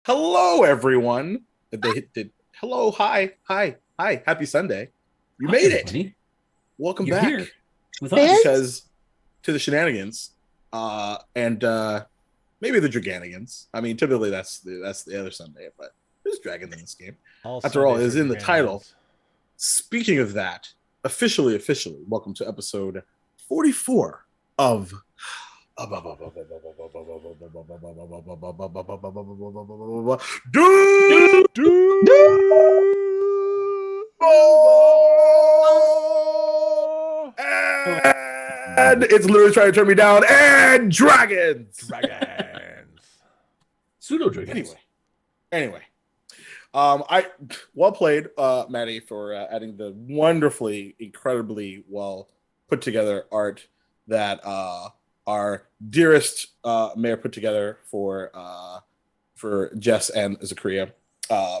Hello, everyone. Did hello, hi, happy Sunday. You made it. Everybody. Welcome You're back here with us. because to the shenanigans, and maybe the draganigans. I mean, typically that's the other Sunday, but there's dragons in this game. All After all, it Sundays is are in the title. Draganigans. Speaking of that, officially, welcome to episode 44 of Duval and it's literally trying to turn me down and dragons. Dragons. Pseudo dragons. Anyway, I well played, Maddie, for adding the wonderfully, incredibly well put together art that our dearest mayor put together for Jess and Zakaria.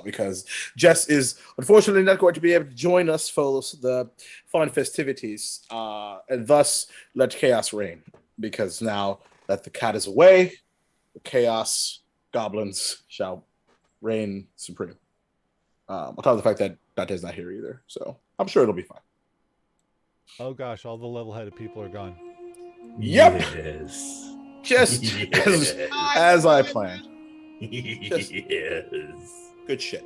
Because Jess is unfortunately not going to be able to join us for the fun festivities, and thus let chaos reign. Because now that the cat is away, the chaos goblins shall reign supreme. On top of the fact that Dante's not here either, so I'm sure it'll be fine. Oh gosh, all the level-headed people are gone. Yep, Yes. just as I planned. Just Yes. good shit.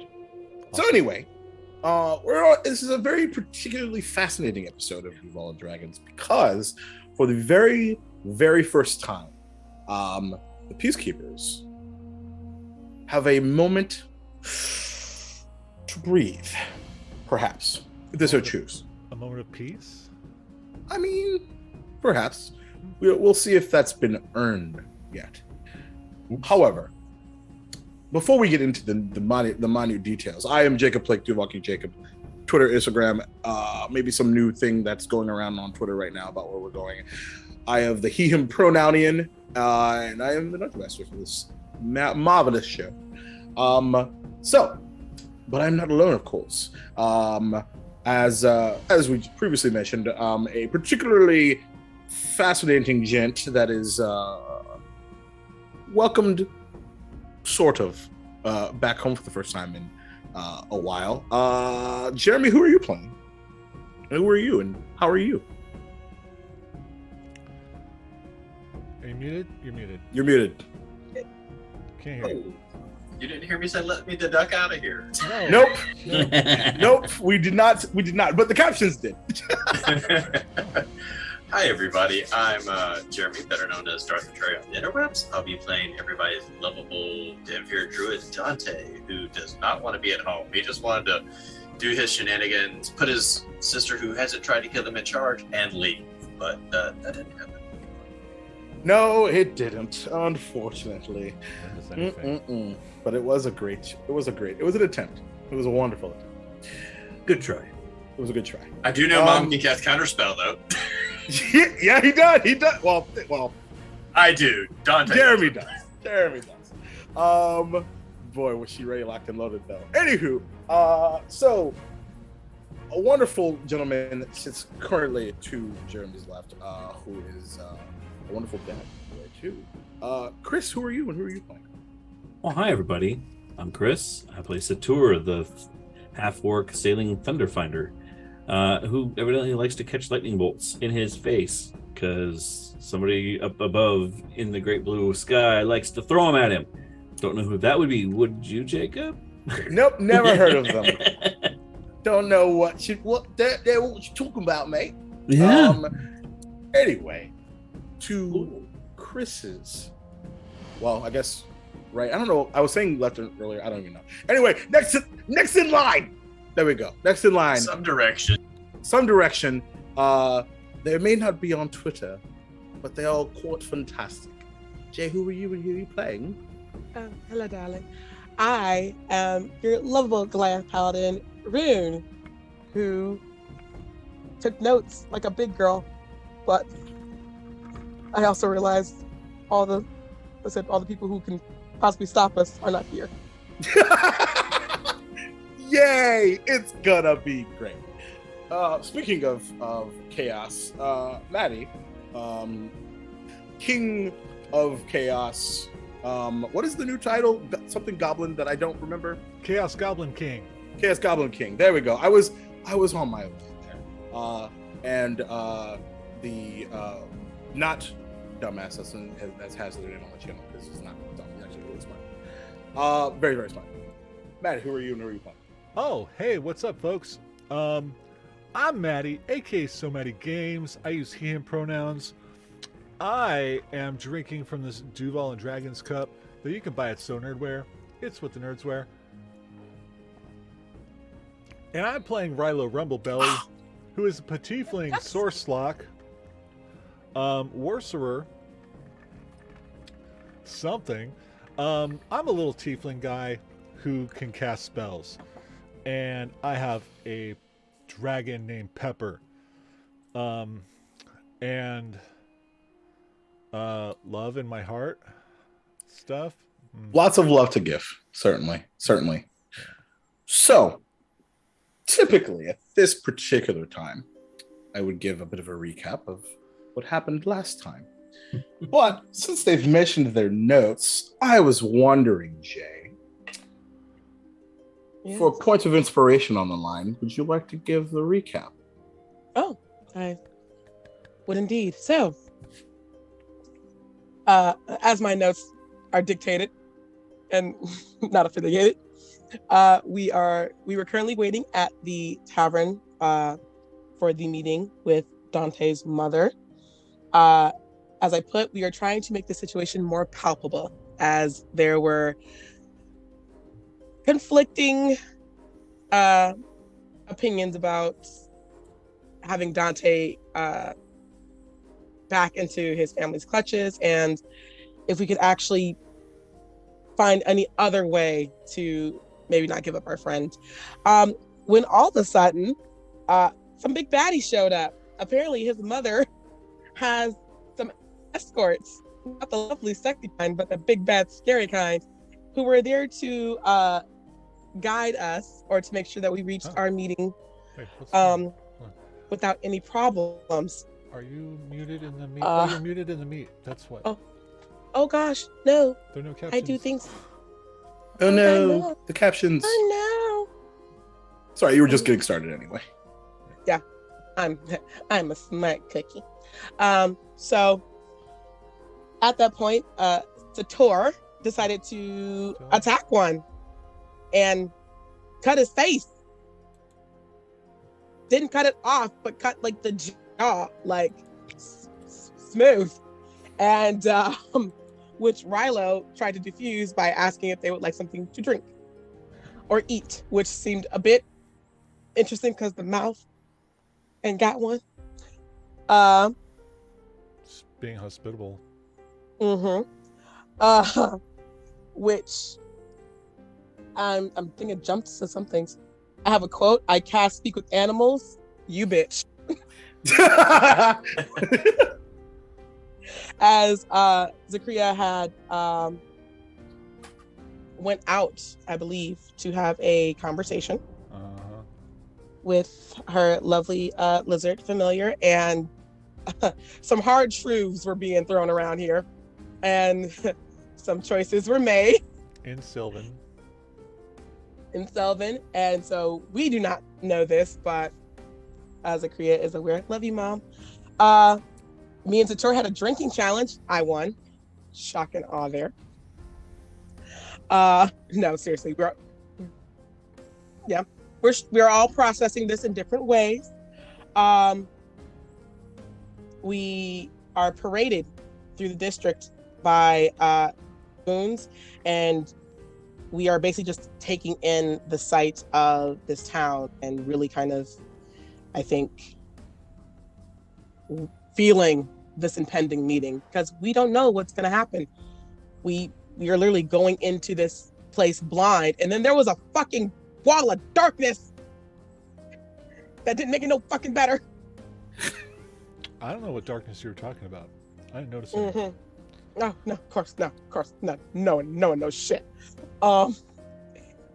So Awesome. anyway, this is a very particularly fascinating episode of Duval Dragons because for the very, very first time, the Peacekeepers have a moment to breathe, perhaps, if they so choose. A moment of peace? I mean, perhaps. We'll see if that's been earned yet. However, before we get into the minute details, I am Jacob Blake, Duval King Jacob. Twitter, Instagram, maybe some new thing that's going around on Twitter right now about where we're going. I have the he, him pronounian, and I am the Dungeon Master for this marvelous show. But I'm not alone, of course. As we previously mentioned, a particularly fascinating gent that is welcomed, sort of, back home for the first time in a while. Jeremy, who are you playing? And who are you, and how are you? Are you muted? You're muted. You're muted. Can't hear you. You didn't hear me say let me the duck out of here. No. Nope. Nope. We did not. But the captions did. Hi everybody, I'm Jeremy, better known as Darth Betrayer on the interwebs. I'll be playing everybody's lovable Denver druid Dante, who does not want to be at home. He just wanted to do his shenanigans, put his sister who hasn't tried to kill him in charge, and leave. But that didn't happen. No, it didn't. Unfortunately. Miss anything. But it was an attempt. It was a wonderful attempt. Good try. It was a good try. I do know Mom can cast Counterspell though. Yeah, he does. He does. Well, I do. Dante. Jeremy does. Boy, was she ready, locked, and loaded though. Anywho, so a wonderful gentleman sits currently to Jeremy's left, who is a wonderful dad too. Chris, who are you, and who are you playing? Well, hi everybody. I'm Chris. I play Satur, the half-orc sailing thunder finder, who evidently likes to catch lightning bolts in his face because somebody up above in the great blue sky likes to throw them at him. Don't know who that would be. Would you, Jacob? Nope, never heard of them. Don't know what you talking about, mate. Yeah. Anyway, to Chris's. Well, I guess right. I don't know. I was saying left earlier. I don't even know. Anyway, next in line. There we go. Next in line. Some direction. They may not be on Twitter, but they are quite fantastic. Jay, who are you, and who are you playing? Hello, darling. I am your lovable Goliath Paladin, Rune, who took notes like a big girl, but I also realized all the people who can possibly stop us are not here. Yay! It's gonna be great. Speaking of chaos, Maddie, King of Chaos, What is the new title? Something Goblin that I don't remember. Chaos Goblin King. Chaos Goblin King. There we go. I was on my way there. And the not dumbass as has their name on the channel because he's not dumb. He's actually really smart. Very, very smart. Matt, who are you and who are you playing? Oh, hey, what's up, folks? I'm Matty, aka SoMattyGameZ. I use he, him pronouns. I am drinking from this Duval Dragons cup that you can buy at So Nerdware. It's what the nerds wear. And I'm playing Rilo Rumblebelly, who is a Petiefling Sourcelock, Worcerer, something. I'm a little Tiefling guy who can cast spells. And I have a dragon named Pepper. And love in my heart stuff. Lots of love to give, certainly. So, typically at this particular time, I would give a bit of a recap of what happened last time. But since they've mentioned their notes, I was wondering, Jay, for a point of inspiration on the line, would you like to give the recap? Oh, I would indeed. So, as my notes are dictated and not affiliated, we were currently waiting at the tavern for the meeting with Dante's mother. As I put, we are trying to make the situation more palpable as there were conflicting opinions about having Dante back into his family's clutches, and if we could actually find any other way to maybe not give up our friend. When all of a sudden, some big baddie showed up. Apparently his mother has some escorts, not the lovely sexy kind, but the big bad scary kind, who were there to guide us or to make sure that we reached our meeting without any problems. Are you muted in the meet? You're muted in the meet. That's what. Oh gosh, no. There are no captions. I do things. Oh no, the captions. Oh no. Sorry, you were just getting started anyway. Yeah, I'm a smart cookie. So at that point, Sator decided to attack one and cut his face. Didn't cut it off, but cut like the jaw, like smooth. And which Rilo tried to defuse by asking if they would like something to drink or eat, which seemed a bit interesting because the mouth and got one. Just being hospitable. Which I'm thinking jumps to some things. I have a quote. I cast speak with animals. You bitch. As Zakria had went out, I believe, to have a conversation with her lovely lizard familiar, and some hard truths were being thrown around here, and some choices were made. In Sylvan. And so we do not know this, but Zakria is aware. Love you, Mom. Me and Sator had a drinking challenge. I won. Shock and awe there. No, seriously, we're all processing this in different ways. We are paraded through the district by goons, and we are basically just taking in the sight of this town and really kind of, I think, feeling this impending meeting, because we don't know what's going to happen. We are literally going into this place blind, and then there was a fucking wall of darkness that didn't make it no fucking better. I don't know what darkness you were talking about. I didn't notice it. No, of course, no one knows shit.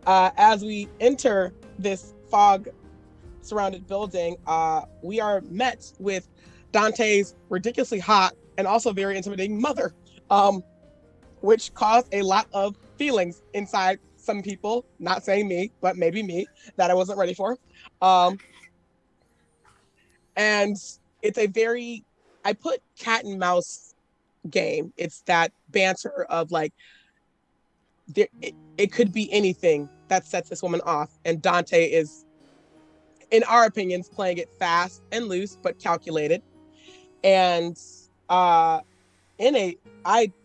As we enter this fog surrounded building, we are met with Dante's ridiculously hot and also very intimidating mother, which caused a lot of feelings inside some people, not saying me, but maybe me, that I wasn't ready for. And it's a very, I put cat and mouse game. It's that banter of like, it could be anything that sets this woman off. And Dante is, in our opinions, playing it fast and loose, but calculated. And I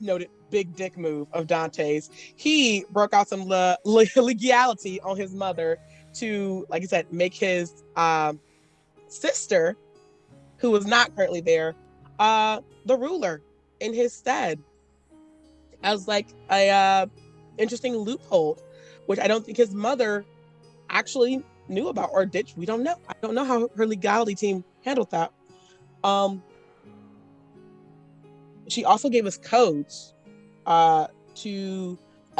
noted big dick move of Dante's, he broke out some legality on his mother to, like I said, make his sister, who was not currently there, the ruler in his stead, as like a interesting loophole, which I don't think his mother actually knew about, or did. We don't know. I don't know how her legality team handled that. She also gave us codes I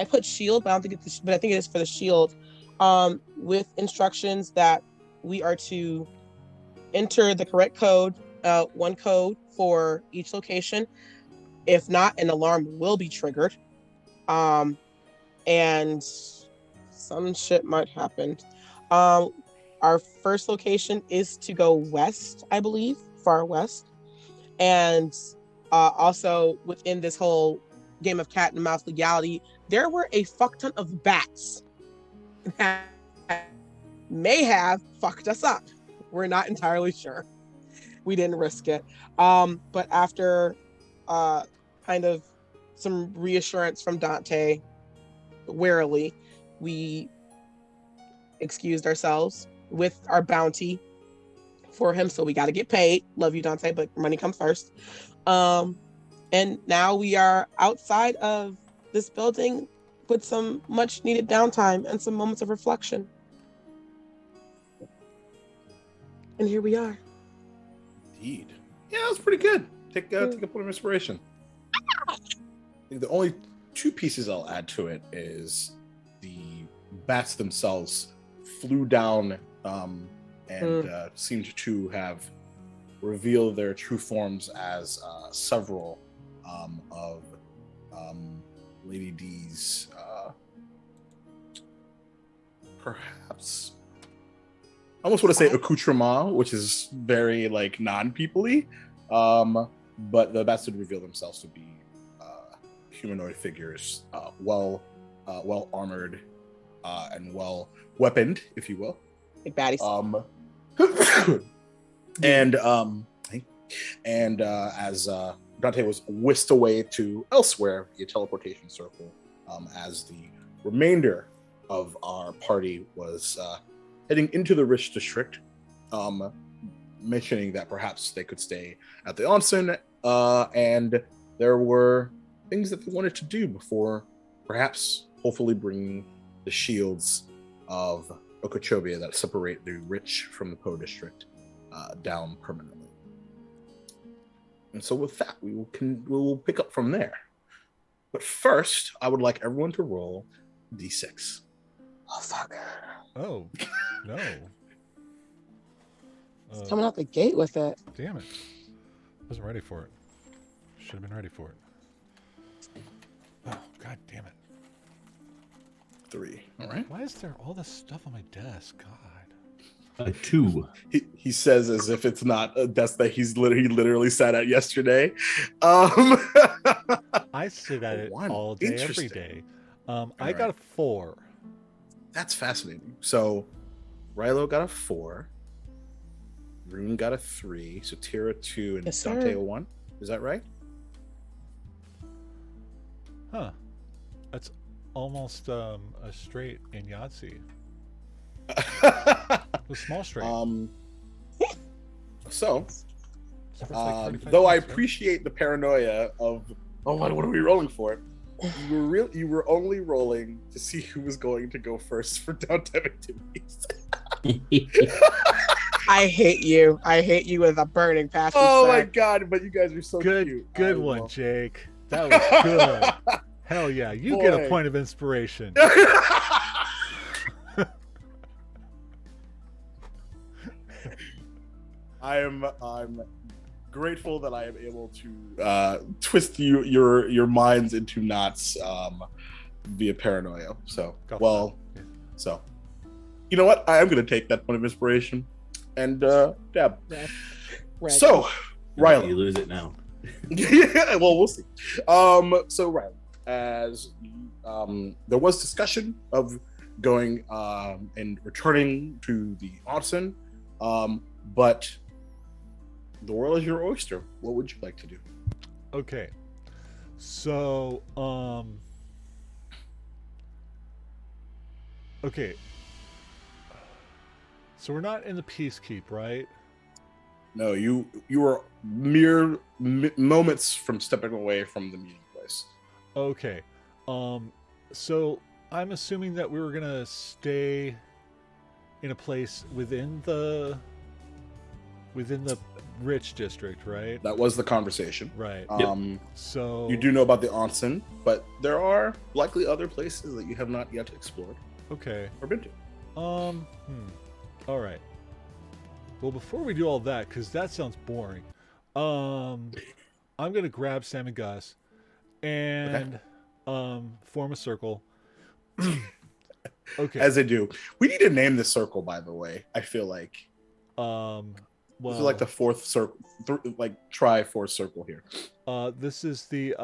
put shield, but I don't think it's, but I think it is for the shield, with instructions that we are to enter the correct code, one code for each location. If not, an alarm will be triggered. And some shit might happen. Our first location is to go west, I believe, far west. And also within this whole game of cat and mouse legality, there were a fuck ton of bats that may have fucked us up. We're not entirely sure. We didn't risk it. But after kind of some reassurance from Dante, warily, we excused ourselves with our bounty for him. So we got to get paid. Love you, Dante, but money comes first. And now we are outside of this building with some much needed downtime and some moments of reflection. And here we are. Indeed. Yeah, that's pretty good. Take a point of inspiration. I think the only two pieces I'll add to it is the bats themselves flew down and seemed to have revealed their true forms as several of Lady D's perhaps, I almost want to say accoutrement, which is very like non-people-y, but the bats did reveal themselves to be humanoid figures, well armored and well weaponed, if you will. Big baddies. And as Dante was whisked away to elsewhere via teleportation circle, as the remainder of our party was heading into the rich district, mentioning that perhaps they could stay at the onsen, and there were things that they wanted to do before perhaps hopefully bringing the shields of Okeechobee that separate the rich from the Po district down permanently. And so with that, we will pick up from there. But first, I would like everyone to roll D6. Oh, fuck. Oh, no. It's coming out the gate with it. Damn it. Wasn't ready for it. Should have been ready for it. Oh, god damn it. 3. All right. Why is there all this stuff on my desk? God. 2. He says as if it's not a desk that he literally sat at yesterday. I sit at it all day, every day. I right. got a 4. That's fascinating. So Rilo got a 4. Rune got a 3. So Tira 2 and Yes, Dante sir. a 1. Is that right? Huh. That's almost a straight in Yahtzee. A small straight. So, Except for it's like 35 though I cents, right? appreciate the paranoia of, oh, what are we rolling for? You were only rolling to see who was going to go first for downtime activities. I hate you. I hate you with a burning passion. Oh sir. my god! But you guys are so cute. Good I one, love- Jake. That was good. Hell yeah, you get a Boy. point of inspiration. I'm grateful that I am able to twist your minds into knots via paranoia. So, Go for it. so you know what? I am going to take that point of inspiration and dab. Yes. Right. So, You Riley. lose it now. Yeah, well, we'll see. So Riley, as there was discussion of going and returning to the onsen, but the world is your oyster. What would you like to do? Okay. So, okay. So we're not in the Peacekeep, right? No, you were mere moments from stepping away from the meeting place. Okay. So I'm assuming that we were gonna stay in a place within the rich district, right? That was the conversation. Right. So You do know about the onsen, but there are likely other places that you have not yet explored Okay. or been to. All right. Well, before we do all that, because that sounds boring, I'm gonna grab Sam and Gus and form a circle. Okay. As they do. We need to name this circle, by the way. I feel like Well, this is like the fourth circle, try fourth circle here. this is the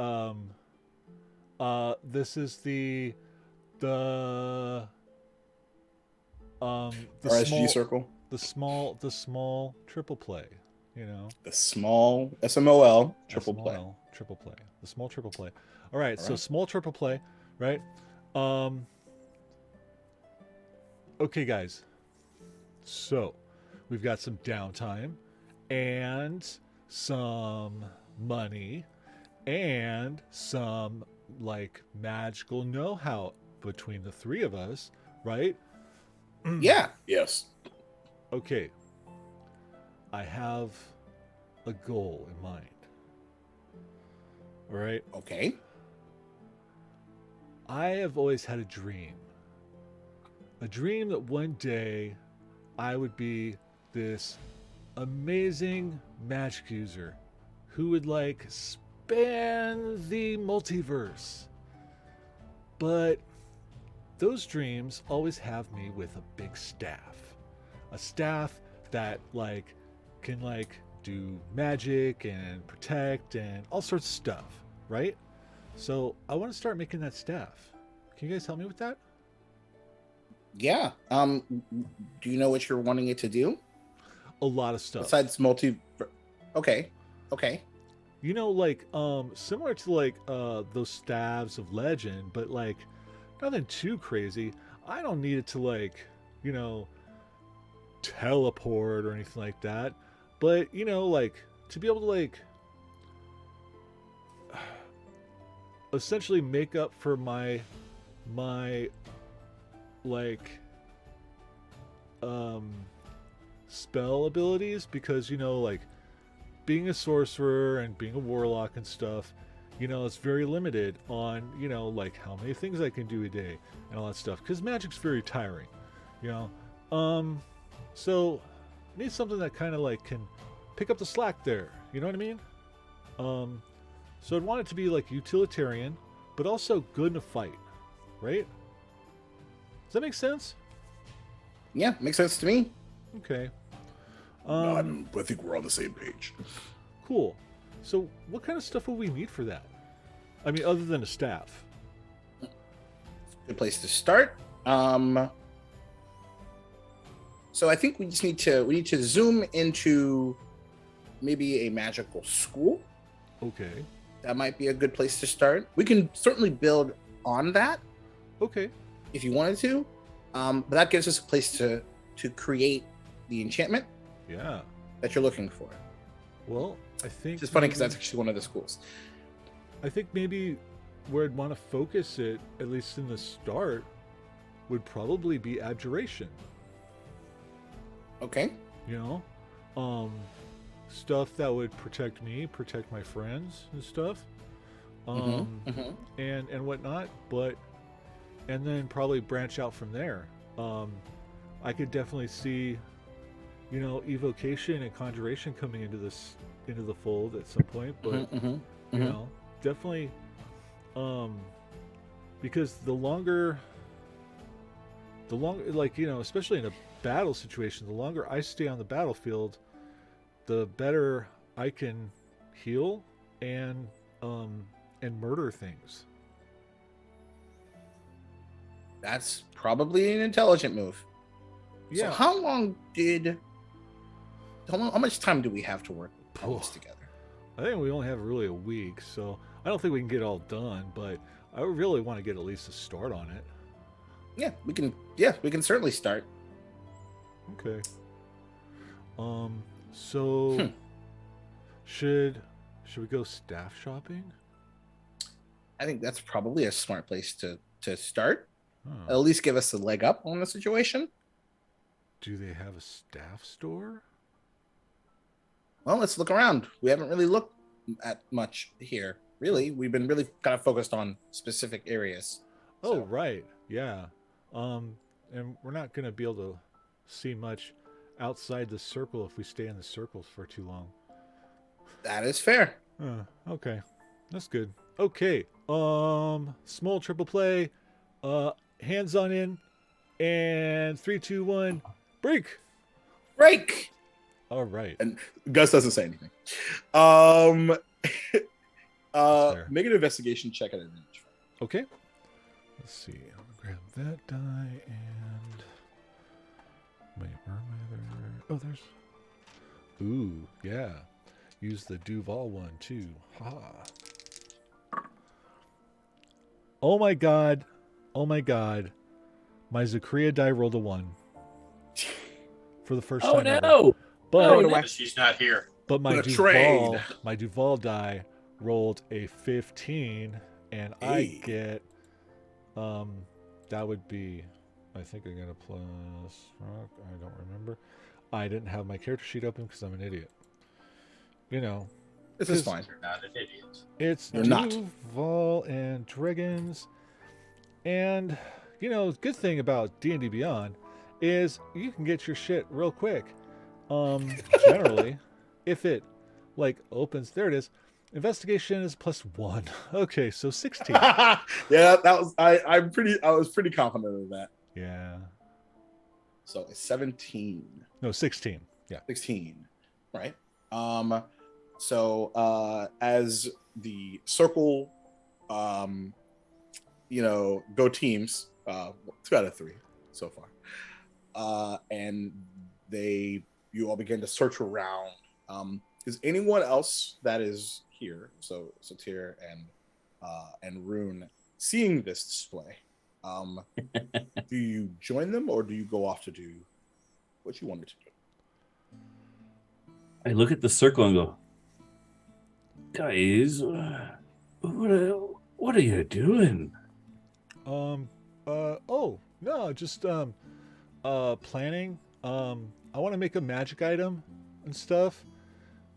RSG circle. the small triple play, you know. The small SMOL triple play. SMOL triple play. The small triple play. All right, All so right. small triple play, right? Okay, guys. So, we've got some downtime and some money and some like magical know-how between the three of us, right? Yeah. Yes. Okay. I have a goal in mind. All right. Okay. I have always had a dream. A dream that one day I would be this amazing magic user who would like span the multiverse. But those dreams always have me with a big staff. A staff that like can like do magic and protect and all sorts of stuff, right? So I want to start making that staff. Can you guys help me with that? Yeah. Do you know what you're wanting it to do A lot of stuff. besides multi? Okay. You know, like similar to like those staves of legend, but like nothing too crazy. I don't need it to like, you know, teleport or anything like that. But you know, like to be able to like essentially make up for my like spell abilities, because you know, like being a sorcerer and being a warlock and stuff, you know, it's very limited on, you know, like how many things I can do a day and all that stuff, because magic's very tiring, you know. So I need something that kind of like can pick up the slack there, you know what I mean? So I'd want it to be like utilitarian but also good in a fight, right? Does that make sense? Yeah, makes sense to me. Okay. I think we're on the same page. Cool. So what kind of stuff will we need for that? I mean, other than a staff. Good place to start. So I think we need to zoom into maybe a magical school. Okay. That might be a good place to start. We can certainly build on that Okay. if you wanted to, but that gives us a place to create the enchantment Yeah. that you're looking for. Well, I think It's funny because that's actually one of the schools. I think maybe where I'd want to focus it, at least in the start, would probably be abjuration. Okay. You know, stuff that would protect me, protect my friends and stuff, and whatnot. But and then probably branch out from there. I could definitely see evocation and conjuration coming into the fold at some point, but definitely, because the longer, like especially in a battle situation, the longer I stay on the battlefield, the better I can heal and murder things. That's probably an intelligent move. Yeah. So how much time do we have to work on this together? I think we only have really a week, so I don't think we can get it all done, but I really want to get at least a start on it. Yeah, we can certainly start. Okay. So should we go staff shopping? I think that's probably a smart place to start. Huh. At least give us a leg up on the situation. Do they have a staff store? Well, let's look around. We haven't really looked at much here. Really, we've been really kind of focused on specific areas. Oh, right. Yeah. And we're not going to be able to see much outside the circle if we stay in the circles for too long. That is fair. Okay. That's good. Okay. Small triple play. Hands on in. And 3, 2, 1. Break. All right. And Gus doesn't say anything. Make an investigation check at advantage. Okay. Let's see. I'll grab that die and wait, where am I there? Oh, there's. Ooh, yeah. Use the Duval one too. Ha. Oh my god. My Zakria die rolled a 1 for the first time ever. No! But she's not here. But my Duval die rolled a 15, and I get that would be, I think I got a plus. I don't remember. I didn't have my character sheet open because I'm an idiot. This is fine. You're not an idiot. It's Duval and Dragons, and good thing about D&D Beyond is you can get your shit real quick. Generally, if it opens, there it is. Investigation is +1. Okay, so 16. Yeah, that was I was pretty confident of that. Yeah. So 17. No, 16. Yeah. 16. Right. So as the circle go teams, 2 out of 3 so far. And you all begin to search around. Is anyone else that is here, so Satir and Rune, seeing this display? Do you join them or do you go off to do what you wanted to do? I look at the circle and go, guys, what are you doing? Oh no, just planning. I want to make a magic item and stuff.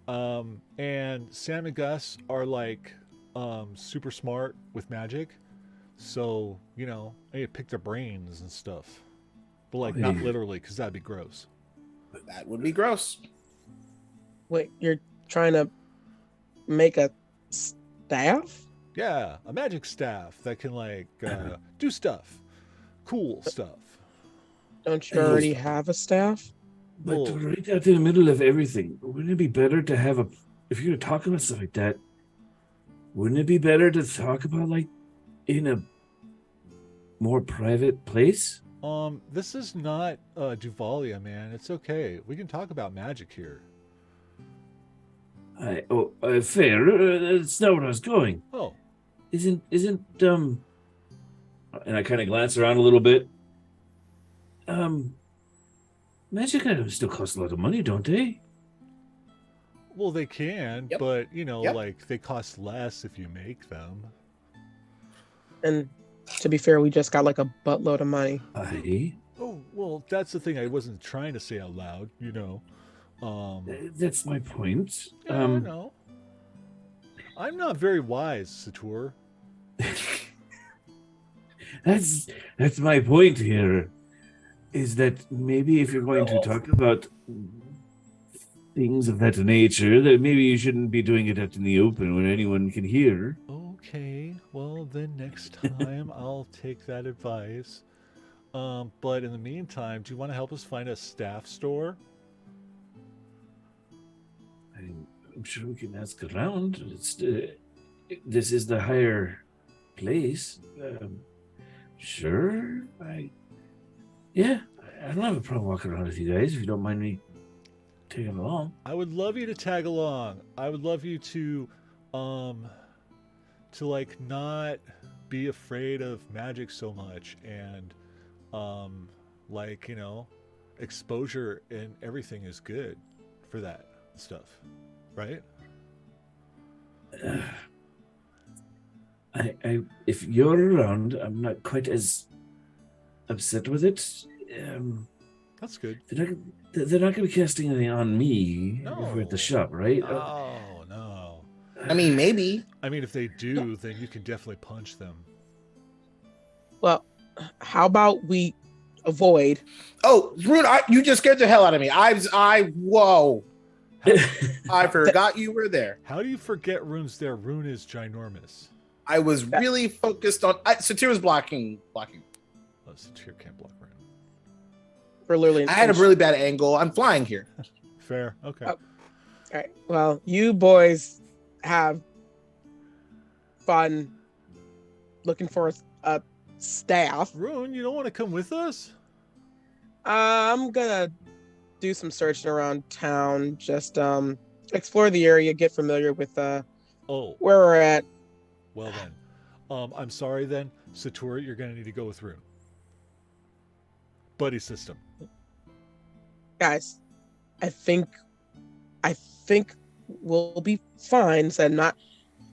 And Sam and Gus are super smart with magic, so I need to pick their brains and stuff, but not literally, because that'd be gross. That would be gross. Wait, you're trying to make a staff? Yeah, a magic staff that can do stuff, cool stuff. Don't you already have a staff? But right out in the middle of everything, wouldn't it be better to have if you're going to talk about stuff like that, wouldn't it be better to talk about in a more private place? This is not Duvalia, man. It's okay. We can talk about magic here. Fair. That's not where I was going. Oh. Isn't and I kind of glance around a little bit. Magic items still cost a lot of money, don't they? Well, they can, Yep. but they cost less if you make them. And to be fair, we just got a buttload of money. Aye. Oh, well, that's the thing I wasn't trying to say out loud, That's my point. Yeah, I know. I'm not very wise, Satur. That's my point here. is that maybe if you're going to talk about things of that nature, that maybe you shouldn't be doing it out in the open when anyone can hear. Okay, well then next time I'll take that advice. But in the meantime, do you want to help us find a staff store? I'm sure we can ask around. This is the higher place. Sure. Yeah, I don't have a problem walking around with you guys if you don't mind me taking along. I would love you to tag along. I would love you to like not be afraid of magic so much and like, exposure and everything is good for that stuff, right? If you're around, I'm not quite as upset with it. That's good. They're not going to be casting anything on me if we're at the shop, right? Oh, no. I mean, maybe. I mean, if they do, then you can definitely punch them. Well, how about we avoid? Oh, Rune, you just scared the hell out of me. Whoa. I forgot you were there. How do you forget Rune's there? Rune is ginormous. I was really focused on. Satir was blocking. Oh, Satir can't block Rune. For literally, I had a really bad angle. I'm flying here. Fair. Okay. Oh. All right. Well, you boys have fun looking for a staff. Rune, you don't want to come with us? I'm gonna do some searching around town. Just explore the area, get familiar with where we're at. Well then, I'm sorry then, Satura, you're gonna need to go with Rune. Buddy system. Guys, I think we'll be fine. Said not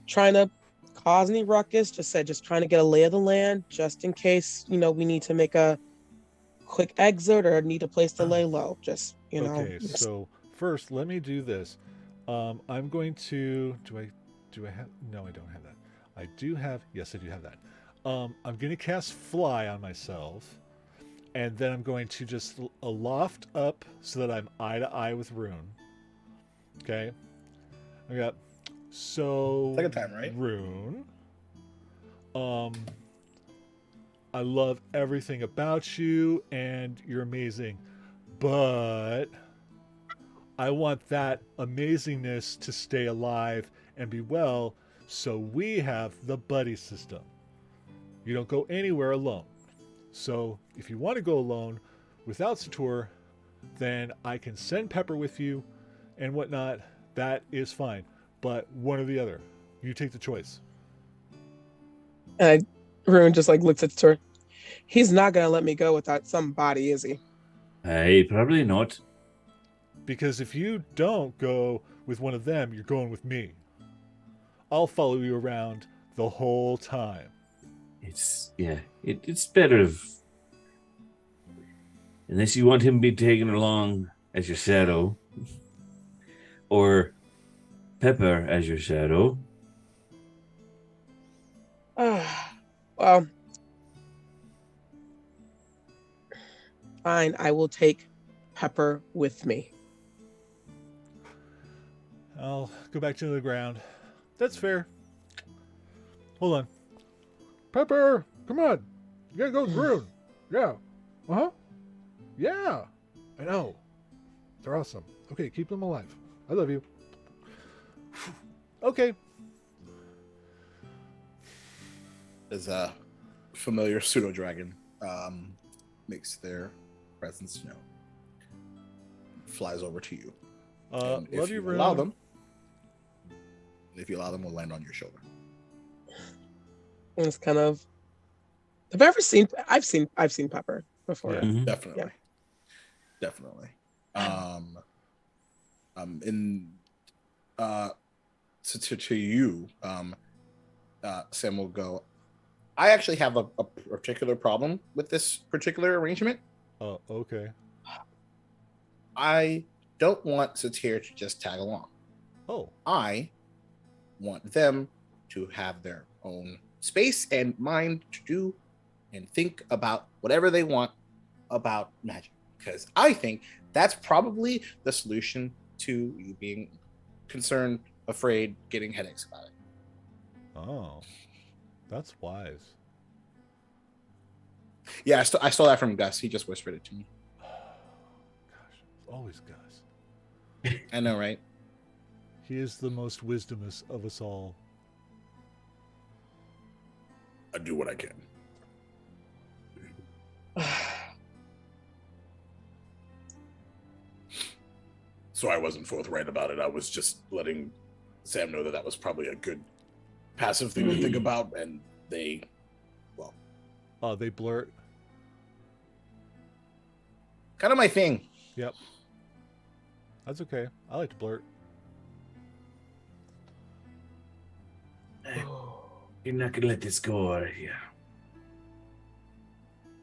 trying to cause any ruckus. Just trying to get a lay of the land, just in case we need to make a quick exit or need a place to lay low. Just Okay, so first let me do this. I'm going to do I have no, I don't have that. I do have yes, I do have that. I'm going to cast Fly on myself, and then I'm going to just loft up so that I'm eye to eye with Rune. Okay, I got Second time, right? Rune. I love everything about you, and you're amazing, but I want that amazingness to stay alive and be well, so we have the buddy system. You don't go anywhere alone. So if you want to go alone without Sator, then I can send Pepper with you and whatnot. That is fine. But one or the other. You take the choice. And Rune just looks at Sator. He's not gonna let me go without somebody, is he? Hey, probably not. Because if you don't go with one of them, you're going with me. I'll follow you around the whole time. It's better if, unless you want him to be taken along as your shadow, or Pepper as your shadow. Well, fine. I will take Pepper with me. I'll go back to the ground. That's fair. Hold on. Pepper, come on. You gotta go with Rune. Yeah. Uh-huh. Yeah. I know. They're awesome. Okay, keep them alive. I love you. Okay. As a familiar pseudo dragon makes their presence known, flies over to you. Love if you, you Rune. allow them, will land on your shoulder. And it's kind of. I've seen Pepper before. Yeah. Mhm. Definitely. Definitely. So to you, Sam will go. I actually have a particular problem with this particular arrangement. Oh, okay. I don't want Satir to just tag along. Oh. I want them to have their own space and mind to do and think about whatever they want about magic, because I think that's probably the solution to you being concerned, afraid, getting headaches about it. Oh, that's wise. Yeah, I stole that from Gus. He just whispered it to me. Gosh, it's always Gus. I know, right? He is the most wisdomous of us all. I do what I can. So I wasn't forthright about it. I was just letting Sam know that that was probably a good passive thing to think about, and they, well, Oh, they blurt. kind of my thing. Yep. That's okay. I like to blurt. You're not gonna let this go, are you?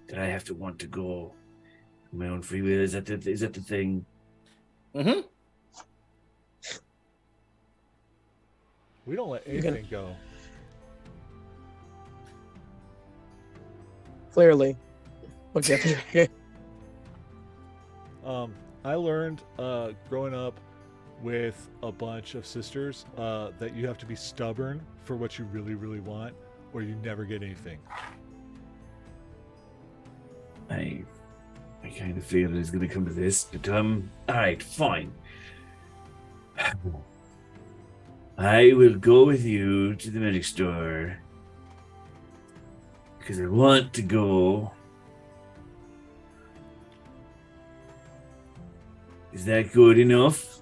Did I have to want to go? My own free will, is that the thing? Mm-hmm. We don't let anything go. Clearly. Okay. I learned growing up with a bunch of sisters that you have to be stubborn for what you really, really want, or you never get anything. I kind of feel it's gonna come to this, but all right, fine. I will go with you to the magic store because I want to go. Is that good enough?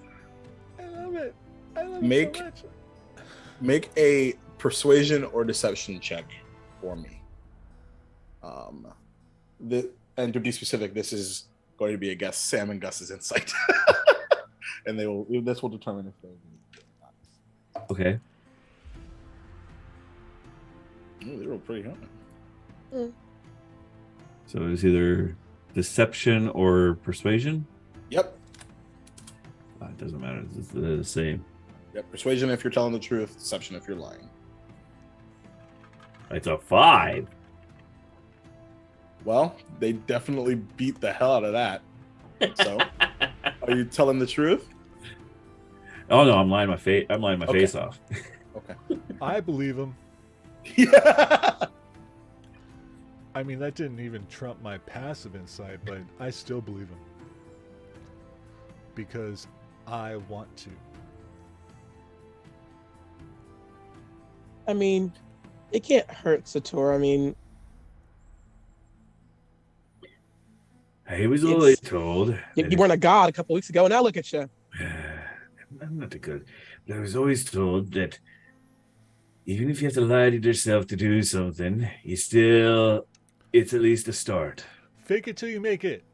I love it. I love Make- it so much. Make a persuasion or deception check for me. And to be specific, this is going to be a guess. Sam and Gus's insight, and this will determine if they. Okay. Ooh, they roll pretty high. So it's either deception or persuasion. Yep. It doesn't matter. It's the same. Yep. Persuasion if you're telling the truth. Deception if you're lying. It's a 5. Well, they definitely beat the hell out of that. So, are you telling the truth? Oh no, I'm lying my face. I'm lying my Okay. face off. Okay. I believe him. Yeah. I mean, that didn't even trump my passive insight, but I still believe him. Because I want to. I mean, it can't hurt Sator. I mean, I was always told. you weren't a god a couple weeks ago, and now look at you. I'm not a good, but I was always told that even if you have to lie to yourself to do something, it's at least a start. Fake it till you make it.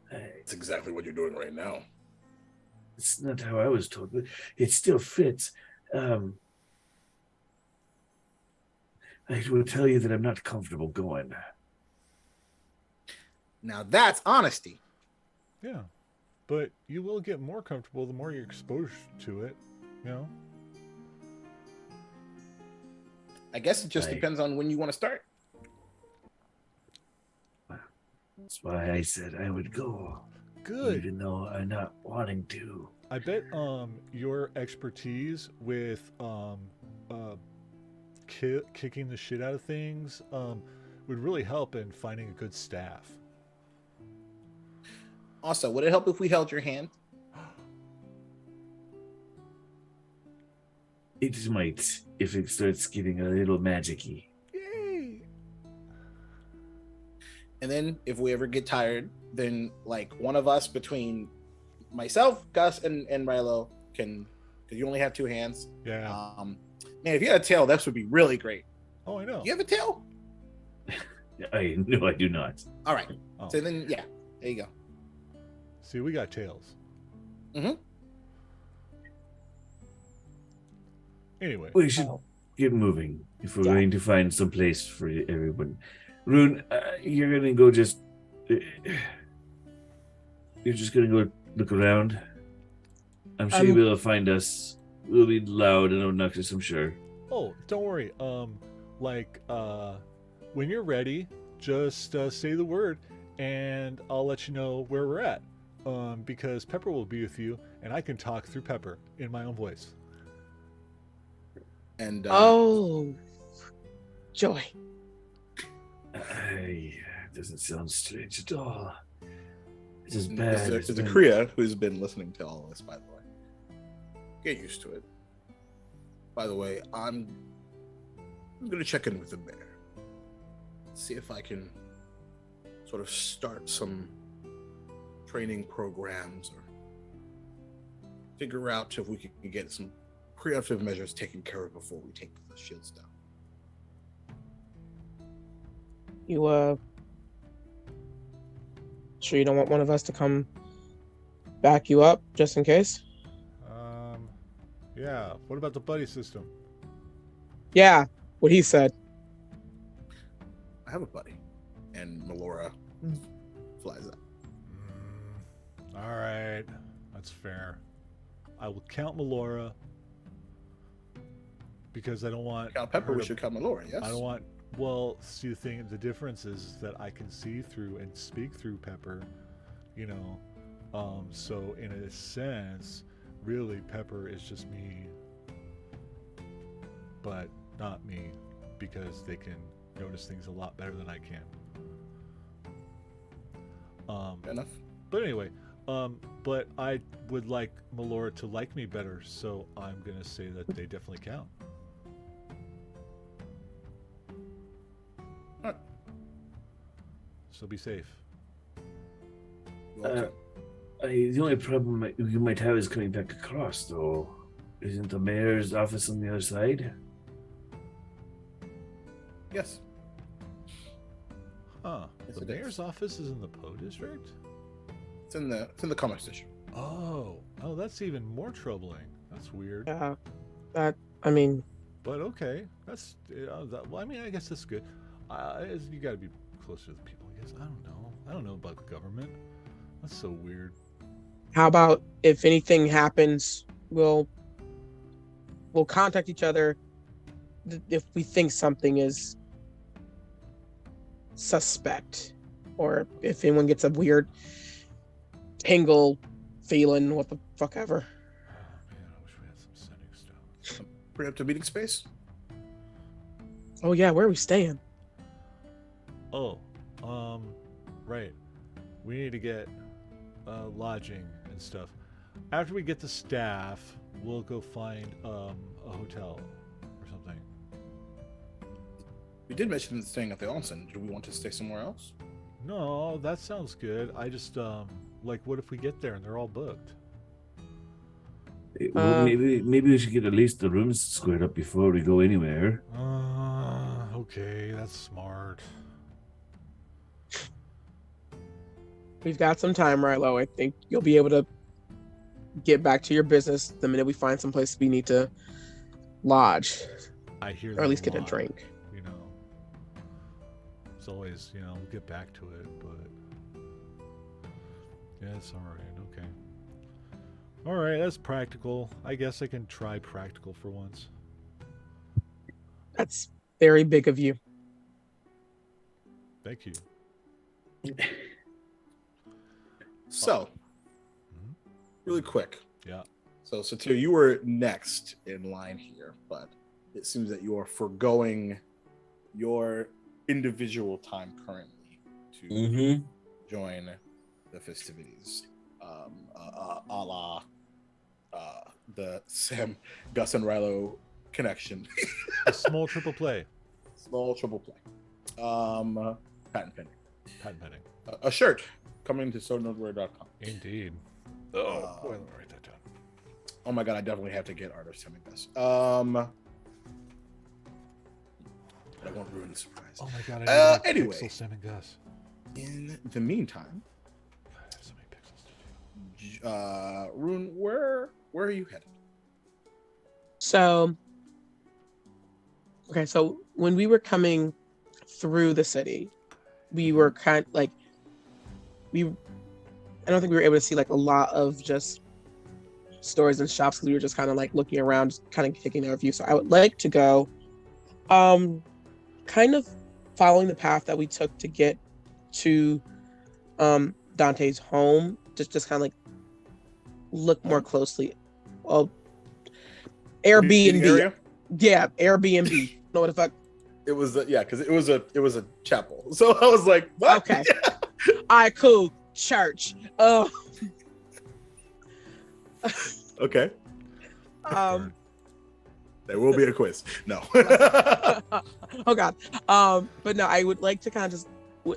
That's exactly what you're doing right now. It's not how I was told, but it still fits. I will tell you that I'm not comfortable going. Now that's honesty. Yeah. But you will get more comfortable the more you're exposed to it, you know? I guess it just Right. depends on when you want to start. That's why I said I would go, Good. even though I'm not wanting to. I bet your expertise with kicking the shit out of things would really help in finding a good staff. Also, would it help if we held your hand? It might if it starts getting a little magic-y. Yay! And then if we ever get tired, then like one of us between myself, Gus, and Milo can, because you only have 2 hands. Yeah. Man, if you had a tail, this would be really great. Oh, I know. Do you have a tail? No, I do not. All right. Oh. So then, yeah, there you go. See, we got tails. Mm-hmm. Anyway. We should get moving if we're going to find some place for everyone. Rune, you're gonna go just. You're just gonna go look around. I'm sure you'll be able to find us. We'll be loud and obnoxious, I'm sure. Oh, don't worry. When you're ready, just say the word, and I'll let you know where we're at. Because Pepper will be with you, and I can talk through Pepper in my own voice. And Oh, joy. It doesn't sound strange at all. This is bad. There's a Kriya who's been listening to all of this, by the way. Get used to it. By the way, I'm gonna check in with the mayor. See if I can sort of start some training programs or figure out if we can get some preemptive measures taken care of before we take the shields down. You sure you don't want one of us to come back you up just in case? Yeah. What about the buddy system? Yeah, what he said. I have a buddy, and Melora flies up. All right, that's fair. I will count Melora because I don't want. Count Pepper, her we to- should count Melora, yes? I don't want. Well, see, the difference is that I can see through and speak through Pepper, you know. So in a sense, really, Pepper is just me, but not me, because they can notice things a lot better than I can. Fair enough. But anyway, but I would like Melora to like me better, so I'm gonna say that they definitely count. Alright. So be safe. The only problem you might have is coming back across, though. Isn't the mayor's office on the other side? Yes. Huh. Yes, The it mayor's is. office is in the Poe district? It's in the commerce district. Oh, that's even more troubling. That's weird. Yeah, I mean, But okay, that's well. I mean, I guess that's good. You got to be closer to the people. I guess I don't know about the government. That's so weird. how about if anything happens, we'll contact each other if we think something is suspect, or if anyone gets a weird tingle feeling, what the fuck ever. Oh man, I wish we had some setting stuff. Preemptive meeting space? Oh yeah, where are we staying? Oh, right. We need to get lodging and stuff. After we get the staff, we'll go find a hotel or something. We did mention staying at the onsen. Do we want to stay somewhere else? No, that sounds good. I just like, what if we get there and they're all booked? Well, maybe we should get at least the rooms squared up before we go anywhere. Okay, that's smart. We've got some time, Rilo. I think you'll be able to get back to your business the minute we find some place we need to lodge, I hear or that at least get a lot, drink. You know, it's always, we'll get back to it, but yeah, it's all right. Okay. All right, that's practical. I guess I can try practical for once. That's very big of you. Thank you. So, Mhm. really quick. Yeah. So, Satir, you were next in line here, but it seems that you are foregoing your individual time currently to join the festivities, a la the Sam, Gus, and Rilo connection. A small triple play. Small triple play. Patent pending. Patent pending. A shirt coming to sonodwear.com. Indeed. Oh, boy, let me write that down. Oh my god, I definitely have to get artist sending this. I won't ruin the surprise. Oh my god, I need anyway. Pixel Sam and Gus. In the meantime, God, I have so many pixels to do. Rune, where are you headed? So, okay, so when we were coming through the city, we were kind like I don't think we were able to see like a lot of just stores and shops because we were just kind of like looking around, just kind of taking our view. So I would like to go kind of following the path that we took to get to Dante's home, just kind of like look more closely. Well, Eating Airbnb. area? Yeah, Airbnb. Know what the fuck? It was because it was a chapel. So I was like, what? Okay. All right, cool. Church. Okay. There will be a quiz. No. Oh God. But no, I would like to kind of just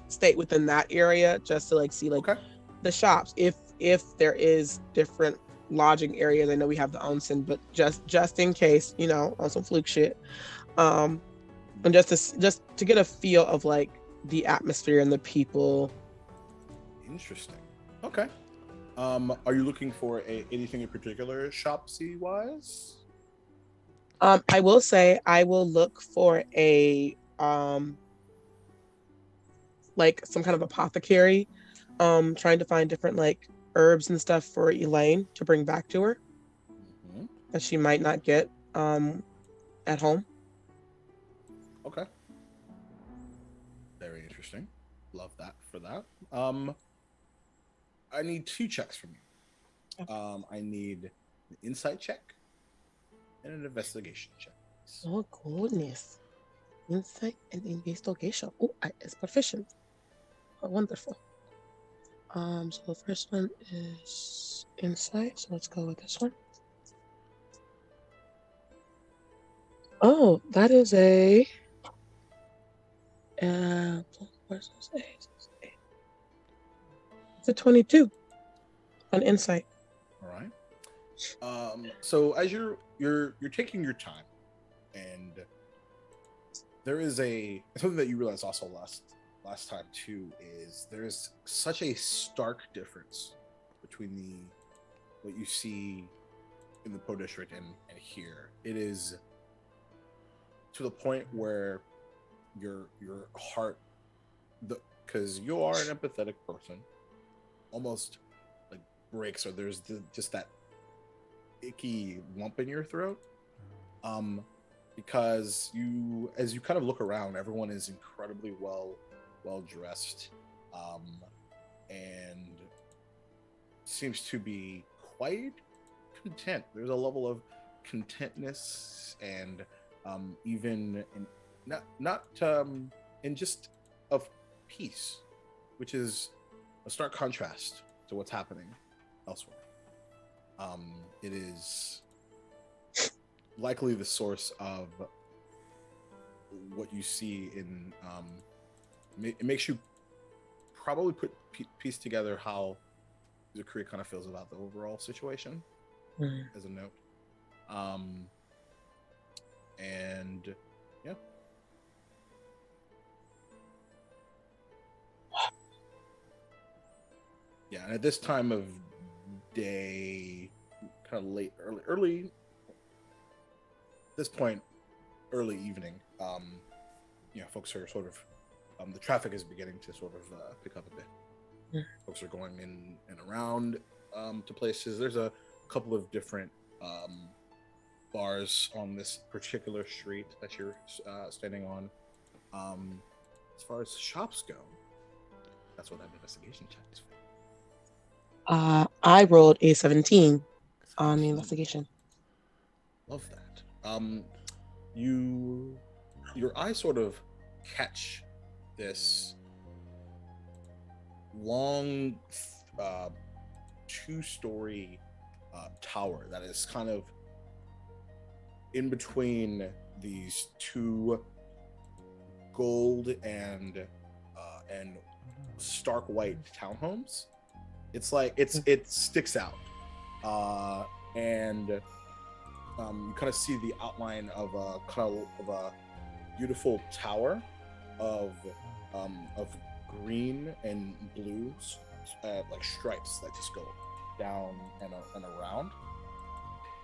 stay within that area just to like see like Okay. the shops. If there is different lodging areas, I know we have the onsen, but just in case, you know, on some fluke shit. And just to get a feel of like the atmosphere and the people. Interesting. Okay. Are you looking for anything in particular shopsy wise? I will say I will look for a like some kind of apothecary, trying to find different like herbs and stuff for Elaine to bring back to her that she might not get at home. Okay. Very interesting. Love that for that. I need 2 checks from you. Okay. I need an insight check and an investigation check. Oh goodness. Insight and investigation. Oh, it's proficient. Oh, wonderful. So the first one is insight. So let's go with this one. Oh, that is a it's a 22 on insight. All right. So as you're taking your time, and there is something that you realize also last time too is there's such a stark difference between what you see in the Po District and here. It is to the point where your heart, because you are an empathetic person, almost like breaks, or there's just that icky lump in your throat, because as you kind of look around, everyone is incredibly well dressed, and seems to be quite content. There's a level of contentness and even in just of peace, which is a stark contrast to what's happening elsewhere. It is likely the source of what you see in it makes you probably piece together how Zakuri kind of feels about the overall situation, as a note. And yeah. Yeah, and at this time of day, kind of early, at this point, early evening, folks are sort of, the traffic is beginning to sort of pick up a bit. Yeah. Folks are going in and around to places. There's a couple of different bars on this particular street that you're standing on. As far as shops go, that's what that investigation check is for. I rolled a 17 on the investigation. Love that. Your eyes sort of catch this long 2-story tower that is kind of in between these 2 gold and stark white townhomes. It's like it sticks out, and you kind of see the outline of a beautiful tower of green and blue like stripes that just go down and around,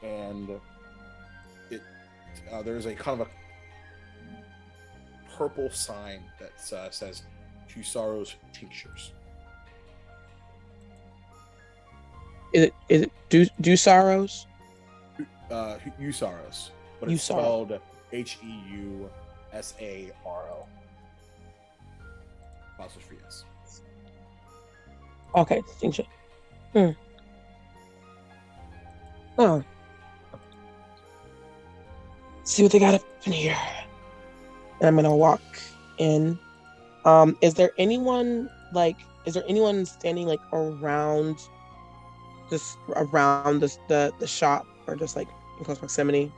and it there's a kind of a purple sign that says "Two Sorrows Tinctures." Is it do sorrows? Eusaros, but Eusaro. it's spelled HEUSARO. Bowser's for yes. Okay, distinction. Oh. See what they got up in here. And I'm gonna walk in. Is there anyone standing like around the shop or just like in close proximity?